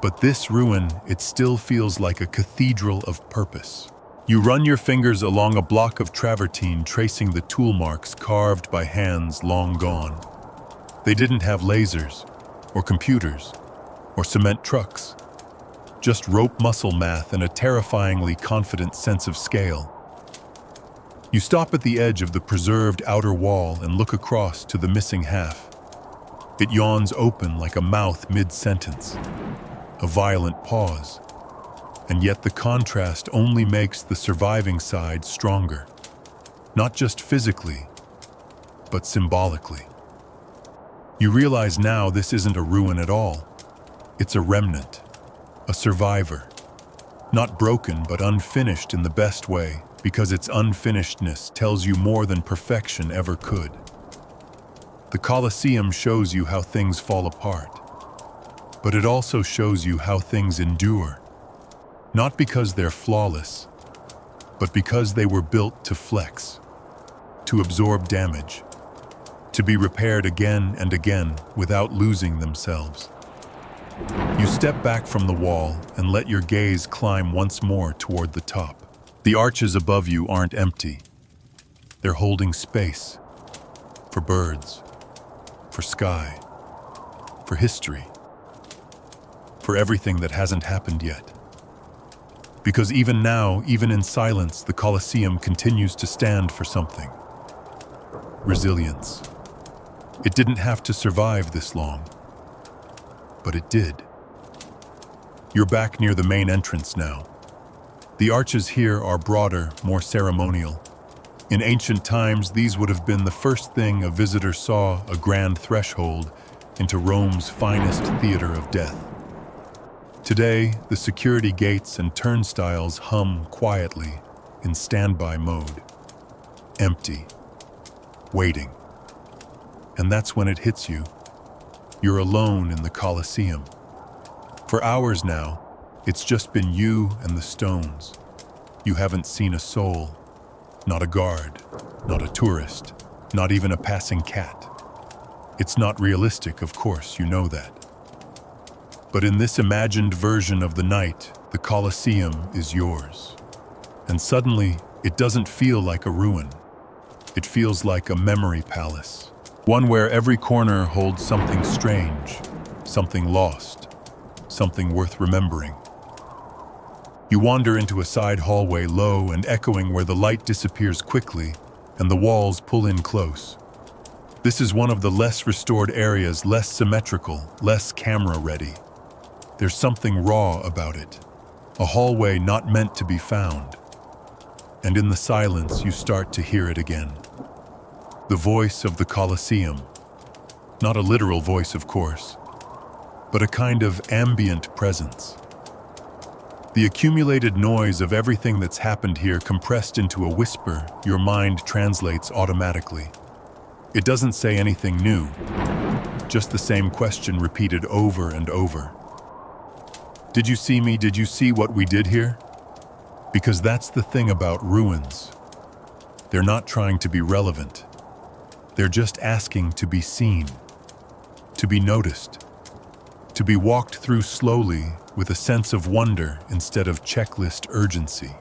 But this ruin, it still feels like a cathedral of purpose. You run your fingers along a block of travertine, tracing the tool marks carved by hands long gone. They didn't have lasers, or computers, or cement trucks. Just rope muscle math and a terrifyingly confident sense of scale. You stop at the edge of the preserved outer wall and look across to the missing half. It yawns open like a mouth mid-sentence. A violent pause. And yet the contrast only makes the surviving side stronger. Not just physically, but symbolically. You realize now this isn't a ruin at all. It's a remnant, a survivor. Not broken, but unfinished in the best way, because its unfinishedness tells you more than perfection ever could. The Colosseum shows you how things fall apart, but it also shows you how things endure. Not because they're flawless, but because they were built to flex, to absorb damage, to be repaired again and again without losing themselves. You step back from the wall and let your gaze climb once more toward the top. The arches above you aren't empty. They're holding space for birds, for sky, for history, for everything that hasn't happened yet. Because even now, even in silence, the Colosseum continues to stand for something. Resilience. It didn't have to survive this long, but it did. You're back near the main entrance now. The arches here are broader, more ceremonial. In ancient times, these would have been the first thing a visitor saw, a grand threshold into Rome's finest theater of death. Today, the security gates and turnstiles hum quietly in standby mode. Empty. Waiting. And that's when it hits you. You're alone in the Colosseum. For hours now, it's just been you and the stones. You haven't seen a soul. Not a guard, not a tourist, not even a passing cat. It's not realistic, of course, you know that. But in this imagined version of the night, the Colosseum is yours. And suddenly, it doesn't feel like a ruin. It feels like a memory palace. One where every corner holds something strange, something lost, something worth remembering. You wander into a side hallway, low and echoing, where the light disappears quickly and the walls pull in close. This is one of the less restored areas, less symmetrical, less camera-ready. There's something raw about it, a hallway not meant to be found. And in the silence, you start to hear it again. The voice of the Colosseum. Not a literal voice, of course, but a kind of ambient presence. The accumulated noise of everything that's happened here compressed into a whisper your mind translates automatically. It doesn't say anything new, just the same question repeated over and over. Did you see me? Did you see what we did here? Because that's the thing about ruins. They're not trying to be relevant. They're just asking to be seen, to be noticed, to be walked through slowly with a sense of wonder instead of checklist urgency.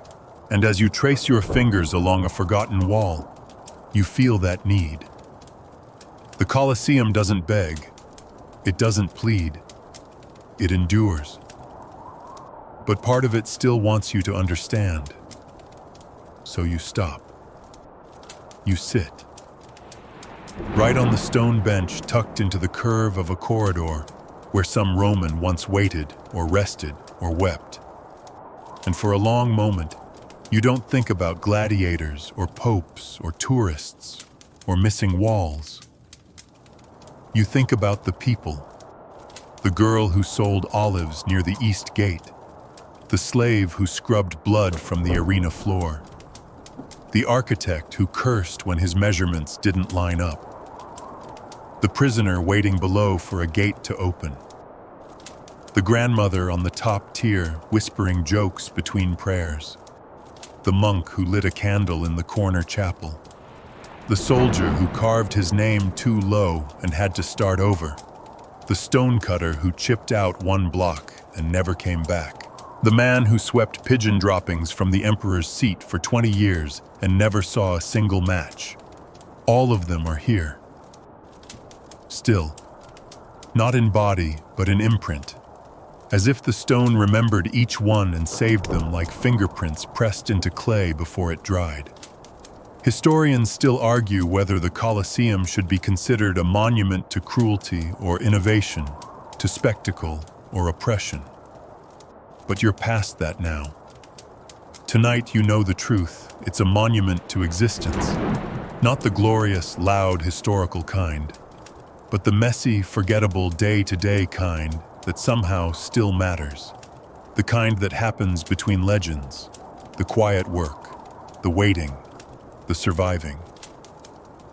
And as you trace your fingers along a forgotten wall, you feel that need. The Colosseum doesn't beg, it doesn't plead, it endures. But part of it still wants you to understand. So you stop. You sit. Right on the stone bench tucked into the curve of a corridor where some Roman once waited or rested or wept. And for a long moment, you don't think about gladiators or popes or tourists or missing walls. You think about the people. The girl who sold olives near the East Gate. The slave who scrubbed blood from the arena floor. The architect who cursed when his measurements didn't line up. The prisoner waiting below for a gate to open. The grandmother on the top tier whispering jokes between prayers. The monk who lit a candle in the corner chapel. The soldier who carved his name too low and had to start over. The stonecutter who chipped out one block and never came back. The man who swept pigeon droppings from the emperor's seat for 20 years and never saw a single match. All of them are here. Still, not in body, but in imprint. as if the stone remembered each one and saved them like fingerprints pressed into clay before it dried. Historians still argue whether the Colosseum should be considered a monument to cruelty or innovation, to spectacle or oppression. But you're past that now. Tonight you know the truth. It's a monument to existence. Not the glorious, loud, historical kind, but the messy, forgettable, day-to-day kind that somehow still matters. The kind that happens between legends, the quiet work, the waiting, the surviving.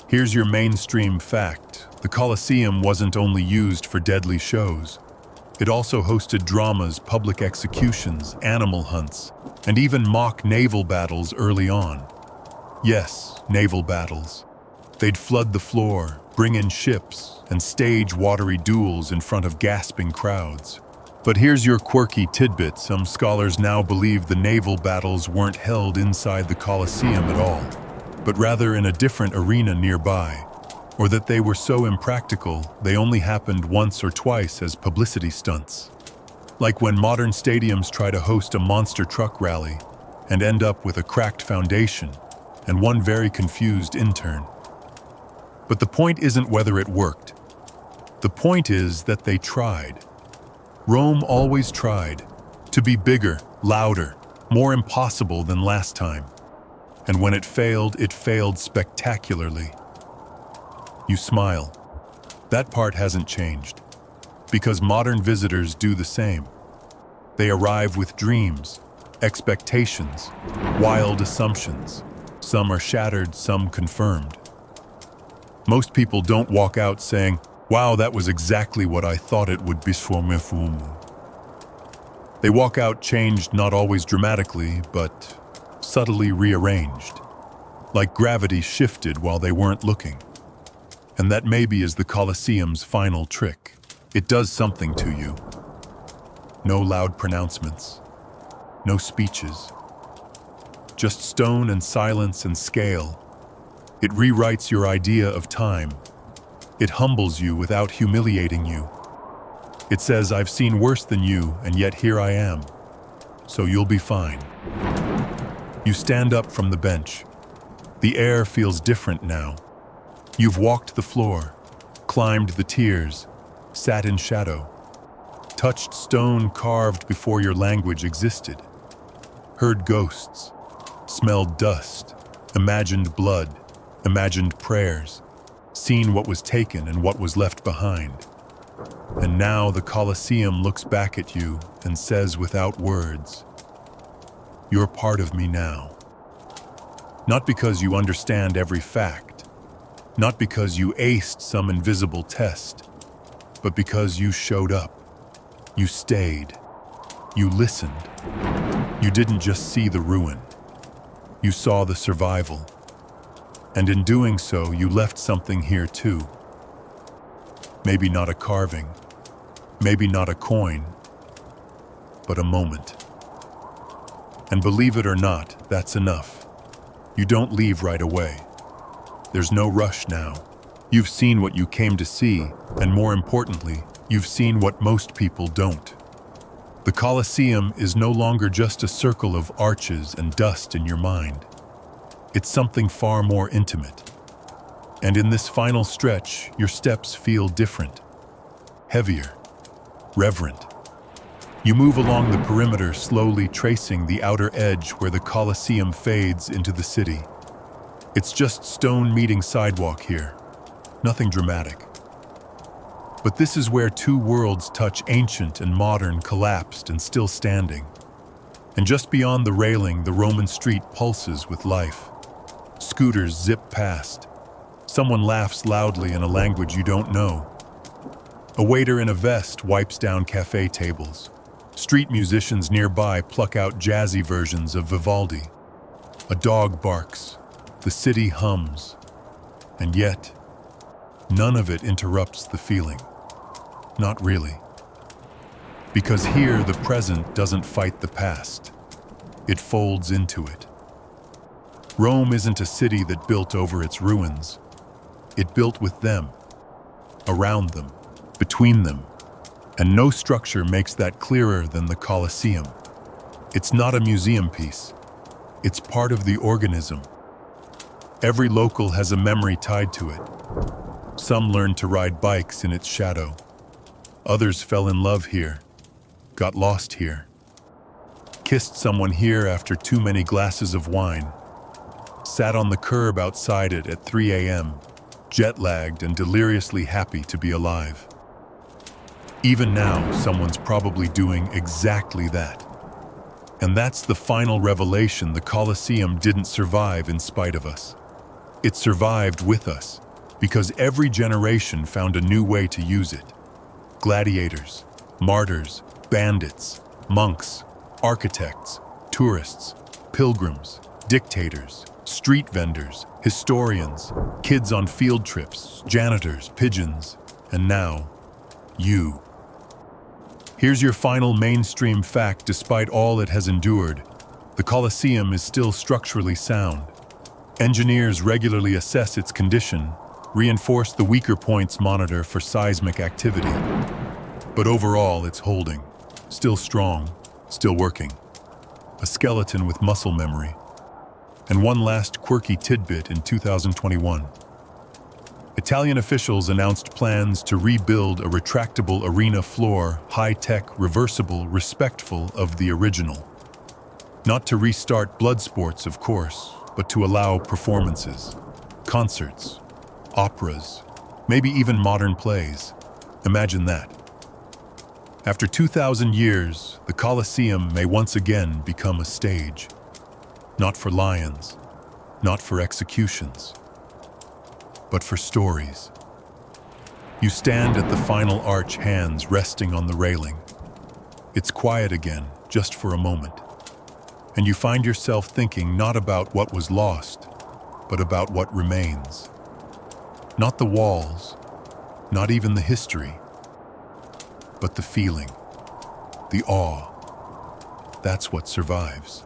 Here's your mainstream fact. The Colosseum wasn't only used for deadly shows. It also hosted dramas, public executions, animal hunts, and even mock naval battles early on. Yes, naval battles. They'd flood the floor, bring in ships, and stage watery duels in front of gasping crowds. But here's your quirky tidbit. Some scholars now believe the naval battles weren't held inside the Colosseum at all, but rather in a different arena nearby, or that they were so impractical they only happened once or twice as publicity stunts. Like when modern stadiums try to host a monster truck rally and end up with a cracked foundation and one very confused intern. But the point isn't whether it worked. The point is that they tried. Rome always tried to be bigger, louder, more impossible than last time. And when it failed spectacularly. You smile. That part hasn't changed, because modern visitors do the same. They arrive with dreams, expectations, wild assumptions. Some are shattered, some confirmed. Most people don't walk out saying, "Wow, that was exactly what I thought it would be." They walk out changed, not always dramatically, but subtly rearranged, like gravity shifted while they weren't looking. And that maybe is the Colosseum's final trick. It does something to you. No loud pronouncements, no speeches, just stone and silence and scale. It rewrites your idea of time. It humbles you without humiliating you. It says, "I've seen worse than you, and yet here I am. So you'll be fine." You stand up from the bench. The air feels different now. You've walked the floor, climbed the tiers, sat in shadow, touched stone carved before your language existed, heard ghosts, smelled dust, imagined blood, imagined prayers, seen what was taken and what was left behind. And now the Colosseum looks back at you and says without words, "You're part of me now." Not because you understand every fact, not because you aced some invisible test, but because you showed up, you stayed, you listened. You didn't just see the ruin, you saw the survival. And in doing so, you left something here too. Maybe not a carving, maybe not a coin, but a moment. And believe it or not, that's enough. You don't leave right away. There's no rush now. You've seen what you came to see, and more importantly, you've seen what most people don't. The Colosseum is no longer just a circle of arches and dust in your mind. It's something far more intimate. And in this final stretch, your steps feel different, heavier, reverent. You move along the perimeter, slowly tracing the outer edge where the Colosseum fades into the city. It's just stone meeting sidewalk here, nothing dramatic. But this is where two worlds touch, ancient and modern, collapsed and still standing. And just beyond the railing, the Roman street pulses with life. Scooters zip past. Someone laughs loudly in a language you don't know. A waiter in a vest wipes down cafe tables. Street musicians nearby pluck out jazzy versions of Vivaldi. A dog barks. The city hums. And yet, none of it interrupts the feeling. Not really. Because here, the present doesn't fight the past. It folds into it. Rome isn't a city that built over its ruins. It built with them, around them, between them, And no structure makes that clearer than the Colosseum. It's not a museum piece. It's part of the organism. Every local has a memory tied to it. Some learned to ride bikes in its shadow. Others fell in love here, got lost here, kissed someone here after too many glasses of wine, sat on the curb outside it at 3 a.m., jet-lagged and deliriously happy to be alive. Even now, someone's probably doing exactly that. And that's the final revelation: the Colosseum didn't survive in spite of us. It survived with us, because every generation found a new way to use it. Gladiators, martyrs, bandits, monks, architects, tourists, pilgrims, dictators, street vendors, historians, kids on field trips, janitors, pigeons, and now, you. Here's your final mainstream fact: despite all it has endured, the Colosseum is still structurally sound. Engineers regularly assess its condition, reinforce the weaker points, monitor for seismic activity. But overall, it's holding, still strong, still working. A skeleton with muscle memory. And one last quirky tidbit: in 2021, Italian officials announced plans to rebuild a retractable arena floor, high-tech, reversible, respectful of the original. Not to restart blood sports, of course, but to allow performances, concerts, operas, maybe even modern plays. Imagine that. After 2,000 years, the Colosseum may once again become a stage. Not for lions, not for executions, but for stories. You stand at the final arch, hands resting on the railing. It's quiet again, just for a moment. And you find yourself thinking not about what was lost, but about what remains. Not the walls, not even the history, but the feeling, the awe. That's what survives.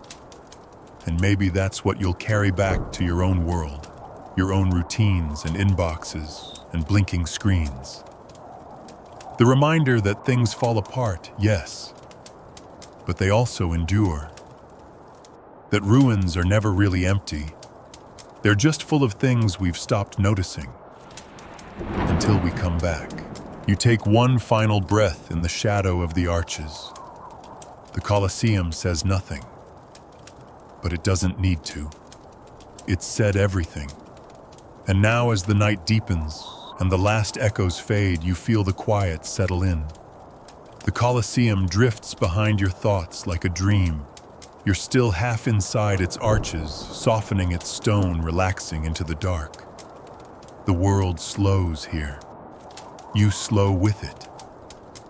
And maybe that's what you'll carry back to your own world, your own routines and inboxes and blinking screens. The reminder that things fall apart, yes, but they also endure. That ruins are never really empty. They're just full of things we've stopped noticing. Until we come back. You take one final breath in the shadow of the arches. The Colosseum says nothing, but it doesn't need to. It's said everything. And now, as the night deepens and the last echoes fade, you feel the quiet settle in. The Colosseum drifts behind your thoughts like a dream. You're still half inside its arches, softening its stone, relaxing into the dark. The world slows here. You slow with it.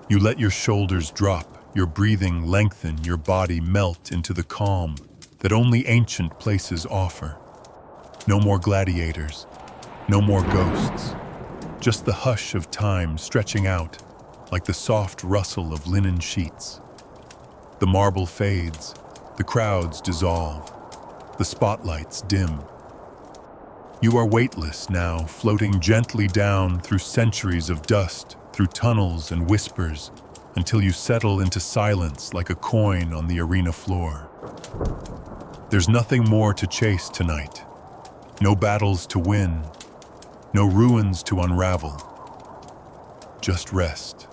You let your shoulders drop, your breathing lengthen, your body melt into the calm that only ancient places offer. No more gladiators, no more ghosts, just the hush of time stretching out like the soft rustle of linen sheets. The marble fades, the crowds dissolve, the spotlights dim. You are weightless now, floating gently down through centuries of dust, through tunnels and whispers, until you settle into silence like a coin on the arena floor. There's nothing more to chase tonight. No battles to win, no ruins to unravel. Just rest.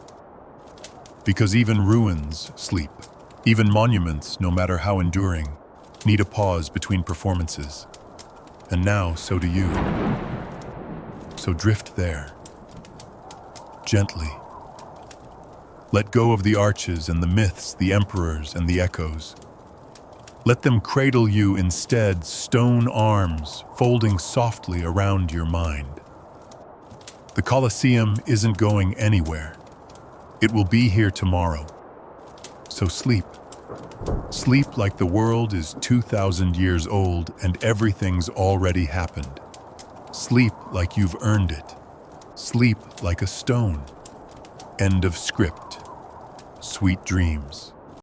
Because even ruins sleep. Even monuments, no matter how enduring, need a pause between performances. And now, so do you. So drift there. Gently. Let go of the arches and the myths, the emperors and the echoes. Let them cradle you instead, stone arms folding softly around your mind. The Colosseum isn't going anywhere. It will be here tomorrow. So sleep. Sleep like the world is 2,000 years old and everything's already happened. Sleep like you've earned it. Sleep like a stone. End of script. Sweet dreams.